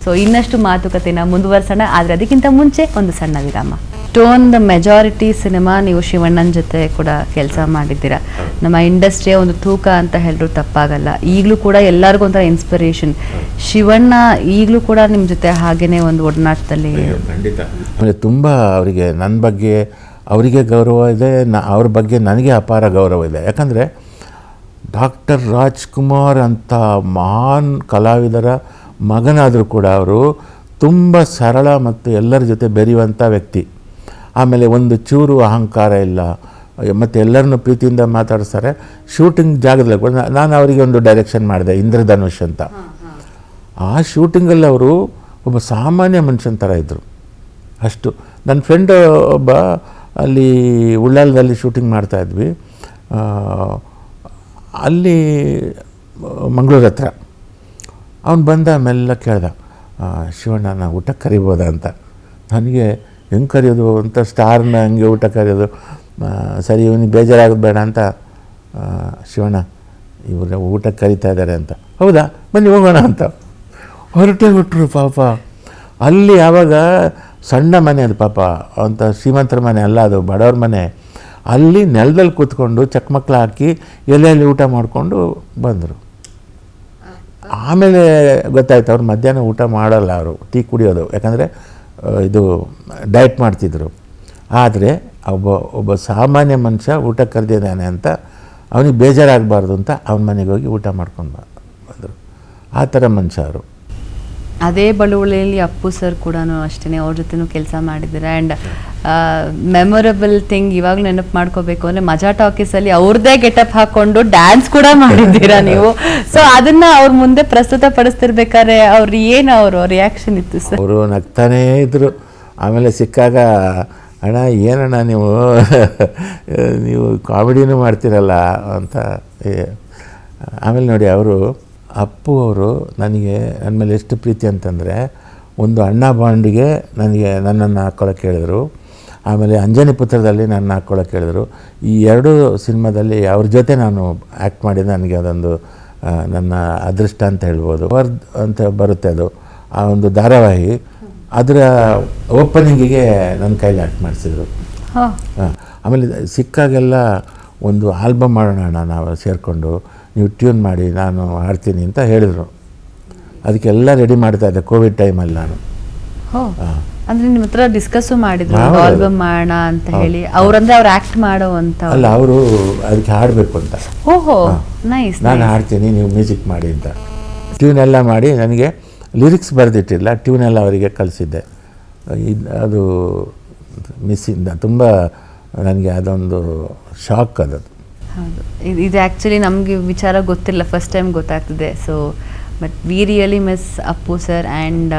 ಸೊ ಇನ್ನಷ್ಟು ಮಾತುಕತೆನ ಮುಂದುವರ್ಸೋಣ, ಆದರೆ ಅದಕ್ಕಿಂತ ಮುಂಚೆ ಒಂದು ಸಣ್ಣ ವಿರಾಮ. ಸ್ಟೋನ್ ದ ಮೆಜಾರಿಟಿ ಸಿನಿಮಾ ನೀವು ಶಿವಣ್ಣನ ಜೊತೆ ಕೂಡ ಕೆಲಸ ಮಾಡಿದ್ದೀರಾ. ನಮ್ಮ ಇಂಡಸ್ಟ್ರಿಯ ಒಂದು ತೂಕ ಅಂತ ಹೇಳಿದ್ರು ತಪ್ಪಾಗಲ್ಲ. ಈಗಲೂ ಕೂಡ ಎಲ್ಲರಿಗೂ ಒಂಥರ ಇನ್ಸ್ಪಿರೇಷನ್. ಶಿವಣ್ಣ ಈಗಲೂ ಕೂಡ ನಿಮ್ಮ ಜೊತೆ ಹಾಗೇನೆ ಒಂದು ಒಡನಾಟದಲ್ಲಿ.
ಖಂಡಿತ. ಆಮೇಲೆ ತುಂಬ ಅವರಿಗೆ ನನ್ನ ಬಗ್ಗೆ ಅವರಿಗೆ ಗೌರವ ಇದೆ, ಅವ್ರ ಬಗ್ಗೆ ನನಗೆ ಅಪಾರ ಗೌರವ ಇದೆ. ಯಾಕಂದರೆ ಡಾಕ್ಟರ್ ರಾಜ್ಕುಮಾರ್ ಅಂತ ಮಹಾನ್ ಕಲಾವಿದರ ಮಗನಾದರೂ ಕೂಡ ಅವರು ತುಂಬ ಸರಳ ಮತ್ತು ಎಲ್ಲರ ಜೊತೆ ಬೆರೆಯುವಂಥ ವ್ಯಕ್ತಿ. ಆಮೇಲೆ ಒಂದು ಚೂರು ಅಹಂಕಾರ ಇಲ್ಲ, ಮತ್ತು ಎಲ್ಲರನ್ನೂ ಪ್ರೀತಿಯಿಂದ ಮಾತಾಡಿಸ್ತಾರೆ. ಶೂಟಿಂಗ್ ಜಾಗದಲ್ಲಿ ಕೂಡ ನಾನು ಅವರಿಗೆ ಒಂದು ಡೈರೆಕ್ಷನ್ ಮಾಡಿದೆ, ಇಂದ್ರಧನುಷ್ ಅಂತ. ಆ ಶೂಟಿಂಗಲ್ಲಿ ಅವರು ಒಬ್ಬ ಸಾಮಾನ್ಯ ಮನುಷ್ಯನ ಥರ ಇದ್ದರು. ಅಷ್ಟು. ನನ್ನ ಫ್ರೆಂಡ್ ಒಬ್ಬ ಅಲ್ಲಿ ಉಳ್ಳಾಲದಲ್ಲಿ ಶೂಟಿಂಗ್ ಮಾಡ್ತಾಯಿದ್ವಿ, ಅಲ್ಲಿ ಮಂಗಳೂರು ಹತ್ರ. ಅವನು ಬಂದ ಮೆಲ್ಲ ಕೇಳ್ದ, ಶಿವಣ್ಣನ ಊಟಕ್ಕೆ ಕರಿಬೋದಾ ಅಂತ. ನನಗೆ ಹೆಂಗೆ ಕರೆಯೋದು ಅಂತ, ಸ್ಟಾರ್ನ ಹಂಗೆ ಊಟ ಕರೆಯೋದು, ಸರಿ ಇವನಿಗೆ ಬೇಜಾರಾಗೋದು ಬೇಡ ಅಂತ, ಶಿವಣ್ಣ ಇವರು ಊಟಕ್ಕೆ ಕರೀತಾ ಇದ್ದಾರೆ ಅಂತ. ಹೌದಾ, ಬನ್ನಿ ಹೋಗೋಣ ಅಂತ ಹೊರಟೇ ಬಿಟ್ರು ಪಾಪ. ಅಲ್ಲಿ ಆವಾಗ ಸಣ್ಣ ಮನೆ ಅದು ಪಾಪ, ಅಂತ ಶ್ರೀಮಂತರ ಮನೆ ಅಲ್ಲ, ಅದು ಬಡವ್ರ ಮನೆ. ಅಲ್ಲಿ ನೆಲದಲ್ಲಿ ಕೂತ್ಕೊಂಡು ಚಕ್ಮಕ್ಳು ಹಾಕಿ ಎಲೆಯಲ್ಲಿ ಊಟ ಮಾಡಿಕೊಂಡು ಬಂದರು. ಆಮೇಲೆ ಗೊತ್ತಾಯ್ತು ಅವ್ರು ಮಧ್ಯಾಹ್ನ ಊಟ ಮಾಡಲ್ಲ, ಅವರು ಟೀ ಕುಡಿಯೋದು. ಯಾಕಂದರೆ ಇದು ಡಯಟ್ ಮಾಡ್ತಿದ್ರು. ಆದರೆ ಒಬ್ಬ ಸಾಮಾನ್ಯ ಮನುಷ್ಯ ಊಟ ಕರೆದಿದ್ದಾನೆ ಅಂತ ಅವನಿಗೆ ಬೇಜಾರಾಗಬಾರ್ದು ಅಂತ ಅವನ ಮನೆಗೆ ಹೋಗಿ ಊಟ ಮಾಡ್ಕೊಂಡು ಬಂದರು. ಆ ಥರ ಮನುಷ್ಯ ಅವರು.
ಅದೇ ಬಳುವಳಿಯಲ್ಲಿ ಅಪ್ಪು ಸರ್ ಕೂಡ ಅಷ್ಟೇ, ಅವ್ರ ಜೊತೆನೂ ಕೆಲಸ ಮಾಡಿದ್ದಾರೆ. ಆ್ಯಂಡ್ ಮೆಮೊರಬಲ್ ಥಿಂಗ್ ಇವಾಗಲೂ ನೆನಪು ಮಾಡ್ಕೋಬೇಕು ಅಂದರೆ ಮಜಾ ಟಾಕೀಸಲ್ಲಿ ಅವ್ರದ್ದೇ ಗೆಟಪ್ ಹಾಕ್ಕೊಂಡು ಡ್ಯಾನ್ಸ್ ಕೂಡ ಮಾಡಿದ್ದೀರಾ ನೀವು. ಸೊ ಅದನ್ನು ಅವ್ರ ಮುಂದೆ ಪ್ರಸ್ತುತ ಪಡಿಸ್ತಿರ್ಬೇಕಾದ್ರೆ ಅವ್ರ ರಿಯಾಕ್ಷನ್ ಇತ್ತು ಸರ್?
ಅವರು ನಗ್ತಾನೇ ಇದ್ದರು. ಆಮೇಲೆ ಸಿಕ್ಕಾಗ, ಅಣ್ಣ ಏನಣ್ಣ ನೀವು ಕಾಮಿಡಿನೂ ಮಾಡ್ತೀರಲ್ಲ ಅಂತ. ಆಮೇಲೆ ನೋಡಿ, ಅಪ್ಪು ಅವರು ನನಗೆ ನನ್ನ ಮೇಲೆ ಎಷ್ಟು ಪ್ರೀತಿ ಅಂತಂದರೆ, ಒಂದು ಅಣ್ಣ ಬಾಂಡಿಗೆ ನನ್ನನ್ನು ಹಾಕ್ಕೊಳ್ಳೋಕೆ ಹೇಳಿದರು. ಆಮೇಲೆ ಅಂಜನಿ ಪುತ್ರದಲ್ಲಿ ನನ್ನ ಹಾಕ್ಕೊಳ್ಳೋಕೆ ಹೇಳಿದರು. ಈ ಎರಡೂ ಸಿನಿಮಾದಲ್ಲಿ ಅವ್ರ ಜೊತೆ ನಾನು ಆ್ಯಕ್ಟ್ ಮಾಡಿದ್ದು ನನಗೆ ಅದೊಂದು ನನ್ನ ಅದೃಷ್ಟ ಅಂತ ಹೇಳ್ಬೋದು. ವರ್ದ್ ಅಂತ ಬರುತ್ತೆ ಅದು, ಆ ಒಂದು ಧಾರಾವಾಹಿ, ಅದರ ಓಪನಿಂಗಿಗೆ ನನ್ನ ಕೈಲಿ ಆ್ಯಕ್ಟ್ ಮಾಡಿಸಿದ್ರು. ಆಮೇಲೆ ಸಿಕ್ಕಾಗೆಲ್ಲ ಒಂದು ಆಲ್ಬಮ್ ಮಾಡೋಣ ನಾವು ಸೇರಿಕೊಂಡು, ನೀವು ಟ್ಯೂನ್ ಮಾಡಿ ನಾನು ಹಾಡ್ತೀನಿ ಅಂತ ಹೇಳಿದರು. ಅದಕ್ಕೆಲ್ಲ ರೆಡಿ ಮಾಡ್ತಾಯಿದ್ದೆ ಕೋವಿಡ್ ಟೈಮಲ್ಲಿ ನಾನು.
ಅಂದರೆ ನಿಮ್ಮ ಹತ್ರ ಡಿಸ್ಕಸ್ಸು ಮಾಡಿದ್ರು ಆಲ್ಬಮ್ ಮಾಡೋಣ ಅಂತ ಹೇಳಿ. ಅವ್ರು ಆ್ಯಕ್ಟ್ ಮಾಡೋ ಅಂತ
ಅಲ್ಲ, ಅವರು ಅದಕ್ಕೆ ಹಾಡಬೇಕು ಅಂತ.
ಓಹೋ, ನೈಸ್.
ನಾನು ಹಾಡ್ತೀನಿ, ನೀವು ಮ್ಯೂಸಿಕ್ ಮಾಡಿ ಅಂತ. ಟ್ಯೂನ್ ಎಲ್ಲ ಮಾಡಿ ನನಗೆ ಲಿರಿಕ್ಸ್ ಬರೆದಿಟ್ಟಿಲ್ಲ, ಟ್ಯೂನ್ ಎಲ್ಲ ಅವರಿಗೆ ಕಲಿಸಿದ್ದೆ. ಅದು ಮಿಸ್ಸಿಂದ ತುಂಬ ನನಗೆ ಅದೊಂದು ಶಾಕ್ ಅದು.
ಹೌದು, ಇದು ಆ್ಯಕ್ಚುಲಿ ನಮಗೆ ವಿಚಾರ ಗೊತ್ತಿಲ್ಲ, ಫಸ್ಟ್ ಟೈಮ್ ಗೊತ್ತಾಗ್ತಿದೆ. So but we really miss Appu sir. And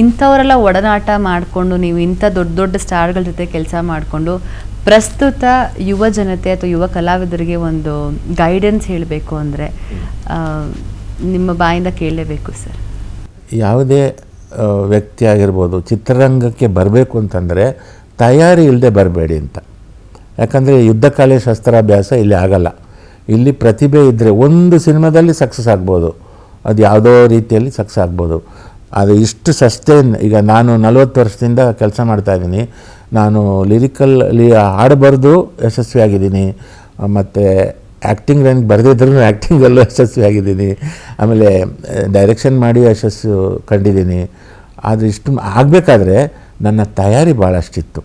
ಇಂಥವರೆಲ್ಲ ಒಡನಾಟ ಮಾಡಿಕೊಂಡು ನೀವು ಇಂಥ ದೊಡ್ಡ ದೊಡ್ಡ ಸ್ಟಾರ್ಗಳ ಜೊತೆ ಕೆಲಸ ಮಾಡಿಕೊಂಡು ಪ್ರಸ್ತುತ ಯುವ ಜನತೆ ಅಥವಾ ಯುವ ಕಲಾವಿದರಿಗೆ ಒಂದು ಗೈಡೆನ್ಸ್ ಹೇಳಬೇಕು ಅಂದರೆ ನಿಮ್ಮ ಬಾಯಿಂದ ಕೇಳಲೇಬೇಕು ಸರ್.
ಯಾವುದೇ ವ್ಯಕ್ತಿ ಆಗಿರ್ಬೋದು, ಚಿತ್ರರಂಗಕ್ಕೆ ಬರಬೇಕು ಅಂತಂದರೆ ತಯಾರಿ ಇಲ್ಲದೆ ಬರಬೇಡಿ ಅಂತ. ಯಾಕಂದರೆ ಯುದ್ಧಕಾಲ ಶಸ್ತ್ರಾಭ್ಯಾಸ ಇಲ್ಲಿ ಆಗಲ್ಲ. ಇಲ್ಲಿ ಪ್ರತಿಭೆ ಇದ್ದರೆ ಒಂದು ಸಿನಿಮಾದಲ್ಲಿ ಸಕ್ಸಸ್ ಆಗ್ಬೋದು, ಅದು ಯಾವುದೋ ರೀತಿಯಲ್ಲಿ ಸಕ್ಸಸ್ ಆಗ್ಬೋದು. ಅದು ಇಷ್ಟು ಸಸ್ಟೈನ್. ಈಗ ನಾನು 40 ವರ್ಷದಿಂದ ಕೆಲಸ ಮಾಡ್ತಾಯಿದ್ದೀನಿ. ನಾನು ಲಿರಿಕಲ್ಲಿ ಹಾಡು ಬರೆದು ಯಶಸ್ವಿಯಾಗಿದ್ದೀನಿ, ಮತ್ತು ಆ್ಯಕ್ಟಿಂಗ್ ನನಗೆ ಬರೆದಿದ್ರೂ ಆ್ಯಕ್ಟಿಂಗಲ್ಲೂ ಯಶಸ್ವಿಯಾಗಿದ್ದೀನಿ, ಆಮೇಲೆ ಡೈರೆಕ್ಷನ್ ಮಾಡಿ ಯಶಸ್ಸು ಕಂಡಿದ್ದೀನಿ. ಆದರೆ ಇಷ್ಟು ಆಗಬೇಕಾದ್ರೆ ನನ್ನ ತಯಾರಿ ಭಾಳಷ್ಟಿತ್ತು.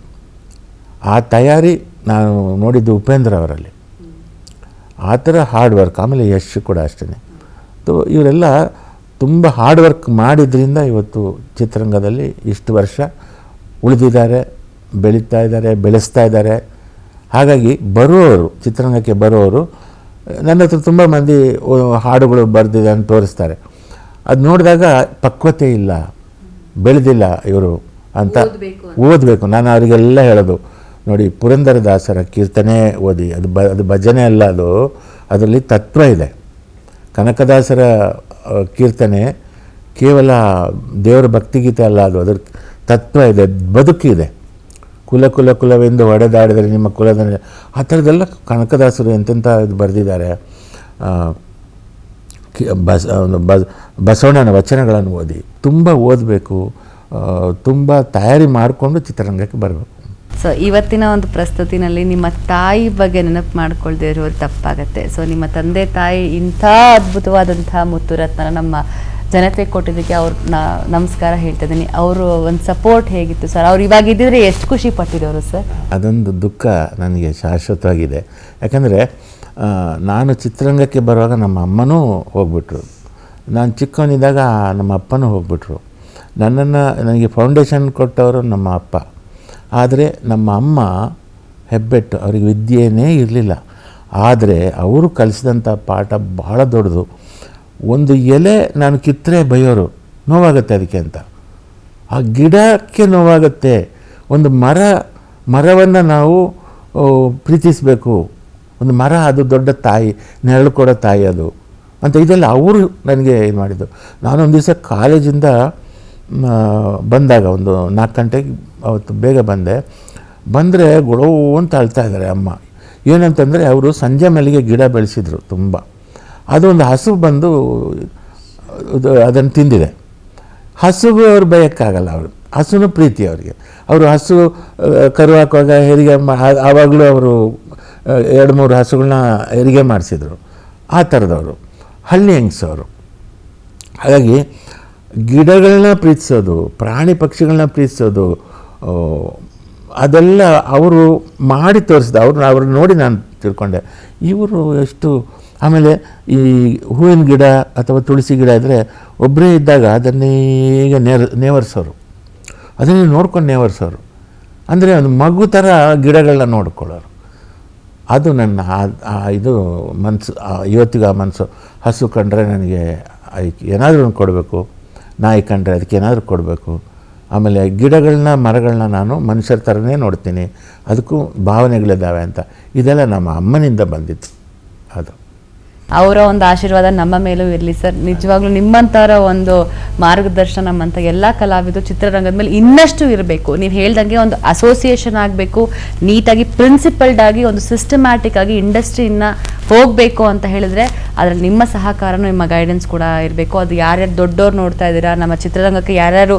ಆ ತಯಾರಿ ನಾನು ನೋಡಿದ್ದು ಉಪೇಂದ್ರ ಅವರಲ್ಲಿ. ಆ ಥರ ಹಾರ್ಡ್ ವರ್ಕ್. ಆಮೇಲೆ ಯಶ್ ಕೂಡ ಅಷ್ಟೇ. ಇವರೆಲ್ಲ ತುಂಬ ಹಾರ್ಡ್ ವರ್ಕ್ ಮಾಡಿದ್ರಿಂದ ಇವತ್ತು ಚಿತ್ರರಂಗದಲ್ಲಿ ಇಷ್ಟು ವರ್ಷ ಉಳಿದಿದ್ದಾರೆ, ಬೆಳೀತಾ ಇದ್ದಾರೆ, ಬೆಳೆಸ್ತಾ ಇದ್ದಾರೆ. ಹಾಗಾಗಿ ಬರುವವರು, ಚಿತ್ರರಂಗಕ್ಕೆ ಬರುವವರು ನನ್ನ ಹತ್ರ ತುಂಬ ಮಂದಿ ಹಾಡುಗಳು ಬರೆದಿದೆ ಅಂತ ತೋರಿಸ್ತಾರೆ. ಅದು ನೋಡಿದಾಗ ಪಕ್ವತೆ ಇಲ್ಲ, ಬೆಳೆದಿಲ್ಲ ಇವರು ಅಂತ ಓದಬೇಕು. ನಾನು ಅವರಿಗೆಲ್ಲ ಹೇಳೋದು, ನೋಡಿ ಪುರಂದರದಾಸರ ಕೀರ್ತನೆ ಓದಿ, ಅದು ಭಜನೆ ಅಲ್ಲ, ಅದರಲ್ಲಿ ತತ್ವ ಇದೆ. ಕನಕದಾಸರ ಕೀರ್ತನೆ ಕೇವಲ ದೇವರ ಭಕ್ತಿಗೀತೆ ಅಲ್ಲ, ಅದು ಅದರ ತತ್ವ ಇದೆ, ಬದುಕಿದೆ. ಕುಲ ಕುಲ ಕುಲವೆಂದು ಹೊಡೆದಾಡಿದರೆ ನಿಮ್ಮ ಕುಲದ, ಆ ಥರದ್ದೆಲ್ಲ ಕನಕದಾಸರು ಎಂತೆಂಥ ಇದು ಬರೆದಿದ್ದಾರೆ. ಬಸವಣ್ಣನ ವಚನಗಳನ್ನು ಓದಿ, ತುಂಬ ಓದಬೇಕು, ತುಂಬ ತಯಾರಿ ಮಾಡಿಕೊಂಡು ಚಿತ್ರರಂಗಕ್ಕೆ ಬರಬೇಕು.
ಸೊ ಇವತ್ತಿನ ಒಂದು ಪ್ರಸ್ತುತಿನಲ್ಲಿ ನಿಮ್ಮ ತಾಯಿ ಬಗ್ಗೆ ನೆನಪು ಮಾಡ್ಕೊಳ್ದೇ ಇರೋದು ತಪ್ಪಾಗತ್ತೆ. ಸೊ ನಿಮ್ಮ ತಂದೆ ತಾಯಿ ಇಂಥ ಅದ್ಭುತವಾದಂಥ ಮುತ್ತುರತ್ನ ನಮ್ಮ ಜನತೆಗೆ ಕೊಟ್ಟಿದ್ದಕ್ಕೆ ಅವ್ರನ್ನ ನಮಸ್ಕಾರ ಹೇಳ್ತಾ ಇದ್ದೀನಿ. ಅವರು ಒಂದು ಸಪೋರ್ಟ್ ಹೇಗಿತ್ತು ಸರ್? ಅವ್ರು ಇವಾಗ ಇದ್ದಿದ್ರೆ ಎಷ್ಟು ಖುಷಿ ಪಟ್ಟಿರೋರು ಸರ್?
ಅದೊಂದು ದುಃಖ ನನಗೆ ಶಾಶ್ವತವಾಗಿದೆ. ಯಾಕಂದರೆ ನಾನು ಚಿತ್ರರಂಗಕ್ಕೆ ಬರುವಾಗ ನಮ್ಮ ಅಮ್ಮನೂ ಹೋಗ್ಬಿಟ್ರು, ನಾನು ಚಿಕ್ಕವನಿದ್ದಾಗ ನಮ್ಮ ಅಪ್ಪನೂ ಹೋಗ್ಬಿಟ್ರು. ನನಗೆ ಫೌಂಡೇಶನ್ ಕೊಟ್ಟವರು ನಮ್ಮ ಅಪ್ಪ. ಆದರೆ ನಮ್ಮ ಅಮ್ಮ ಹೆಬ್ಬೆಟ್ಟು, ಅವ್ರಿಗೆ ವಿದ್ಯೆಯೇ ಇರಲಿಲ್ಲ. ಆದರೆ ಅವರು ಕಲಿಸಿದಂಥ ಪಾಠ ಭಾಳ ದೊಡ್ಡದು. ಒಂದು ಎಲೆ ನಾನು ಕಿತ್ತರೆ ಬೈಯೋರು, ನೋವಾಗುತ್ತೆ ಅದಕ್ಕೆ ಅಂತ. ಆ ಗಿಡಕ್ಕೆ ನೋವಾಗುತ್ತೆ. ಒಂದು ಮರವನ್ನು ನಾವು ಪ್ರೀತಿಸಬೇಕು. ಒಂದು ಮರ, ಅದು ದೊಡ್ಡ ತಾಯಿ, ನೆರಳು ಕೊಡೋ ತಾಯಿ ಅದು ಅಂತ. ಇದೆಲ್ಲ ಅವರು ನನಗೆ ಇದು ಮಾಡಿದ್ದು. ನಾನೊಂದು ದಿವಸ ಕಾಲೇಜಿಂದ ಬಂದಾಗ ಒಂದು 4 ಗಂಟೆಗೆ ಅವತ್ತು ಬೇಗ ಬಂದರೆ ಗೊಡವು ಅಂತ ಅಳ್ತಾ ಇದ್ದಾರೆ ಅಮ್ಮ. ಏನಂತಂದರೆ ಅವರು ಸಂಜೆ ಮೇಲೆಗೆ ಗಿಡ ಬೆಳೆಸಿದ್ರು ತುಂಬ. ಅದು ಒಂದು ಹಸು ಬಂದು ಅದನ್ನು ತಿಂದಿದೆ. ಹಸುಗೂ ಅವ್ರು ಬಯೋಕ್ಕಾಗಲ್ಲ. ಅವರು ಹಸುನು ಪ್ರೀತಿ ಅವರಿಗೆ. ಅವರು ಹಸು ಕರು ಹಾಕುವಾಗ ಹೆರಿಗೆ ಆವಾಗಲೂ ಅವರು 2-3 ಹಸುಗಳನ್ನ ಹೆರಿಗೆ ಮಾಡಿಸಿದ್ರು. ಆ ಥರದವರು ಹಳ್ಳಿ ಹೆಂಗಸವರು. ಹಾಗಾಗಿ ಗಿಡಗಳನ್ನ ಪ್ರೀತಿಸೋದು, ಪ್ರಾಣಿ ಪಕ್ಷಿಗಳನ್ನ ಪ್ರೀತಿಸೋದು, ಅದೆಲ್ಲ ಅವರು ಮಾಡಿ ತೋರಿಸಿದ. ಅವ್ರನ್ನ ನೋಡಿ ನಾನು ತಿಳ್ಕೊಂಡೆ ಇವರು ಎಷ್ಟು. ಆಮೇಲೆ ಈ ಹೂವಿನ ಗಿಡ ಅಥವಾ ತುಳಸಿ ಗಿಡ ಇದ್ದರೆ ಒಬ್ಬರೇ ಇದ್ದಾಗ ಅದನ್ನೇ ಈಗ ನೇವರಿಸೋರು, ಅದನ್ನೇ ನೋಡ್ಕೊಂಡು ನೇವರಿಸೋರು. ಅಂದರೆ ಒಂದು ಮಗು ಥರ ಗಿಡಗಳನ್ನ ನೋಡ್ಕೊಳ್ಳೋರು. ಅದು ನನ್ನ ಇದು ಮನಸ್ಸು. ಇವತ್ತಿಗೂ ಆ ಮನಸ್ಸು. ಹಸು ಕಂಡ್ರೆ ನನಗೆ ಏನಾದರೂ ಒಂದು ಕೊಡಬೇಕು, ನಾಯಿ ಕಂಡ್ರೆ ಅದಕ್ಕೆ ಏನಾದರೂ ಕೊಡಬೇಕು. ಆಮೇಲೆ ಗಿಡಗಳನ್ನ ಮರಗಳನ್ನ ನಾನು ಮನುಷ್ಯರ ಥರನೇ ನೋಡ್ತೀನಿ, ಅದಕ್ಕೂ ಭಾವನೆಗಳಿದ್ದಾವೆ ಅಂತ. ಇದೆಲ್ಲ ನಮ್ಮ ಅಮ್ಮನಿಂದ ಬಂದಿತ್ತು. ಅದು
ಅವರ ಒಂದು ಆಶೀರ್ವಾದ ನಮ್ಮ ಮೇಲೂ ಇರಲಿ ಸರ್. ನಿಜವಾಗ್ಲೂ ನಿಮ್ಮಂಥರ ಒಂದು ಮಾರ್ಗದರ್ಶನ ನಮ್ಮಂಥ ಎಲ್ಲ ಕಲಾವಿದರು ಚಿತ್ರರಂಗದ ಮೇಲೆ ಇನ್ನಷ್ಟು ಇರಬೇಕು. ನೀವು ಹೇಳ್ದಂಗೆ ಒಂದು ಅಸೋಸಿಯೇಷನ್ ಆಗಬೇಕು, ನೀಟಾಗಿ ಪ್ರಿನ್ಸಿಪಲ್ಡ್ ಆಗಿ ಒಂದು ಸಿಸ್ಟಮ್ಯಾಟಿಕ್ ಆಗಿ ಇಂಡಸ್ಟ್ರಿಯಿಂದ ಹೋಗಬೇಕು ಅಂತ ಹೇಳಿದ್ರೆ ಅದರಲ್ಲಿ ನಿಮ್ಮ ಸಹಕಾರನೂ ನಿಮ್ಮ ಗೈಡೆನ್ಸ್ ಕೂಡ ಇರಬೇಕು. ಅದು ಯಾರ್ಯಾರು ದೊಡ್ಡವ್ರು ನೋಡ್ತಾ ಇದ್ದೀರಾ, ನಮ್ಮ ಚಿತ್ರರಂಗಕ್ಕೆ ಯಾರ್ಯಾರು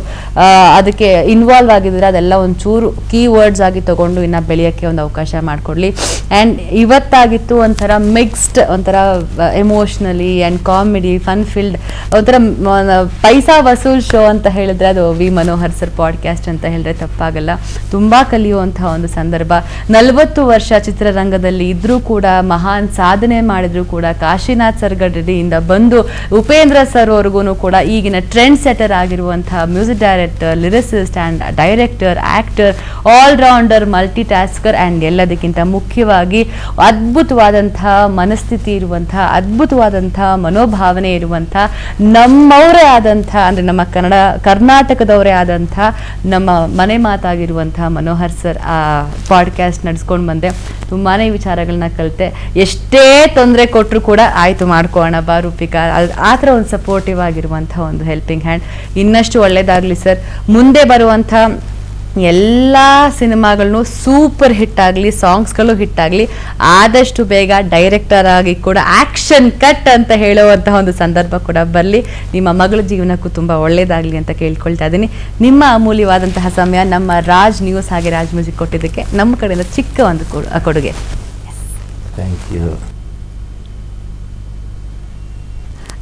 ಅದಕ್ಕೆ ಇನ್ವಾಲ್ವ್ ಆಗಿದ್ದೀರಾ, ಅದೆಲ್ಲ ಒಂಚೂರು ಕೀವರ್ಡ್ಸ್ ಆಗಿ ತೊಗೊಂಡು ಇನ್ನು ಬೆಳೆಯೋಕ್ಕೆ ಒಂದು ಅವಕಾಶ ಮಾಡಿಕೊಡ್ಲಿ. ಆ್ಯಂಡ್ ಇವತ್ತಾಗಿತ್ತು ಒಂಥರ ಮಿಕ್ಸ್ಡ್, ಒಂಥರ emotionally and comedy fun field, ಒಂಥರ ಪೈಸಾ ವಸೂಲ್ ಶೋ ಅಂತ ಹೇಳಿದ್ರೆ ಅದು ವಿ ಮನೋಹರ್ ಸರ್ ಪಾಡ್ಕ್ಯಾಸ್ಟ್ ಅಂತ ಹೇಳಿದ್ರೆ ತಪ್ಪಾಗಲ್ಲ. ತುಂಬ ಕಲಿಯುವಂಥ ಒಂದು ಸಂದರ್ಭ. 40 ವರ್ಷ ಚಿತ್ರರಂಗದಲ್ಲಿ ಇದ್ರೂ ಕೂಡ, ಮಹಾನ್ ಸಾಧನೆ ಮಾಡಿದ್ರು ಕೂಡ, ಕಾಶಿನಾಥ್ ಸರ್ ಗಡ್ಡಿಯಿಂದ ಬಂದು ಉಪೇಂದ್ರ ಸರ್ ಅವ್ರಿಗೂ ಕೂಡ ಈಗಿನ ಟ್ರೆಂಡ್ ಸೆಟರ್ ಆಗಿರುವಂತಹ music director, lyricist and director, actor, all rounder, multi tasker and ಎಲ್ಲದಕ್ಕಿಂತ ಮುಖ್ಯವಾಗಿ ಅದ್ಭುತವಾದಂಥ ಮನಸ್ಥಿತಿ ಇರುವಂಥ, ಅದ್ಭುತವಾದಂಥ ಮನೋಭಾವನೆ ಇರುವಂಥ, ನಮ್ಮವರೇ ಆದಂಥ, ಅಂದರೆ ನಮ್ಮ ಕರ್ನಾಟಕದವರೇ ಆದಂಥ ನಮ್ಮ ಮನೆ ಮಾತಾಗಿರುವಂಥ ಮನೋಹರ್ ಸರ್ ಆ ಪಾಡ್ಕ್ಯಾಸ್ಟ್ ನಡೆಸ್ಕೊಂಡು ಬಂದೆ. ತುಂಬಾ ವಿಚಾರಗಳನ್ನ ಕಲಿತೆ. ಎಷ್ಟೇ ತೊಂದರೆ ಕೊಟ್ಟರು ಕೂಡ ಆಯಿತು ಮಾಡ್ಕೋಣ ಬಾ ರೂಪಿಕಾ, ಆ ಥರ ಒಂದು ಸಪೋರ್ಟಿವ್ ಆಗಿರುವಂಥ ಒಂದು ಹೆಲ್ಪಿಂಗ್ ಹ್ಯಾಂಡ್. ಇನ್ನಷ್ಟು ಒಳ್ಳೆಯದಾಗಲಿ ಸರ್. ಮುಂದೆ ಬರುವಂಥ ಎಲ್ಲ ಸಿನಿಮಾಗಳನ್ನು ಸೂಪರ್ ಹಿಟ್ ಆಗಲಿ, ಸಾಂಗ್ಸ್ಗಳು ಹಿಟ್ ಆಗಲಿ, ಆದಷ್ಟು ಬೇಗ ಡೈರೆಕ್ಟರ್ ಆಗಿ ಕೂಡ ಆ್ಯಕ್ಷನ್ ಕಟ್ ಅಂತ ಹೇಳುವಂಥ ಒಂದು ಸಂದರ್ಭ ಕೂಡ ಬರಲಿ. ನಿಮ್ಮ ಮಗಳ ಜೀವನಕ್ಕೂ ತುಂಬ ಒಳ್ಳೆಯದಾಗಲಿ ಅಂತ ಕೇಳ್ಕೊಳ್ತಾ ಇದ್ದೀನಿ. ನಿಮ್ಮ ಅಮೂಲ್ಯವಾದಂತಹ ಸಮಯ ನಮ್ಮ ರಾಜ್ ನ್ಯೂಸ್ ಹಾಗೆ ರಾಜ್ ಮ್ಯೂಸಿಕ್ ಕೊಟ್ಟಿದ್ದಕ್ಕೆ ನಮ್ಮ ಕಡೆಯಿಂದ ಚಿಕ್ಕ ಒಂದು ಕೊಡುಗೆ.
Thank you.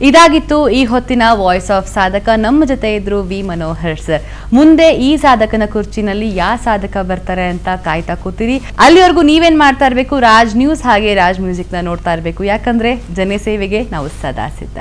ಇದಾಗಿತ್ತು ಈ ಹೊತ್ತಿನ ವಾಯ್ಸ್ ಆಫ್ ಸಾಧಕ. ನಮ್ಮ ಜೊತೆ ಇದ್ರು ವಿ ಮನೋಹರ್ ಸರ್. ಮುಂದೆ ಈ ಸಾಧಕನ ಕುರ್ಚಿನಲ್ಲಿ ಯಾವ ಸಾಧಕ ಬರ್ತಾರೆ ಅಂತ ಕಾಯ್ತಾ ಕೂತೀರಿ. ಅಲ್ಲಿವರೆಗೂ ನೀವೇನ್ ಮಾಡ್ತಾ ಇರಬೇಕು, ರಾಜ್ ನ್ಯೂಸ್ ಹಾಗೆ ರಾಜ್ ಮ್ಯೂಸಿಕ್ನ ನೋಡ್ತಾ ಇರಬೇಕು. ಯಾಕಂದ್ರೆ ಜನಸೇವೆಗೆ ನಾವು ಸದಾ ಸಿದ್ಧ.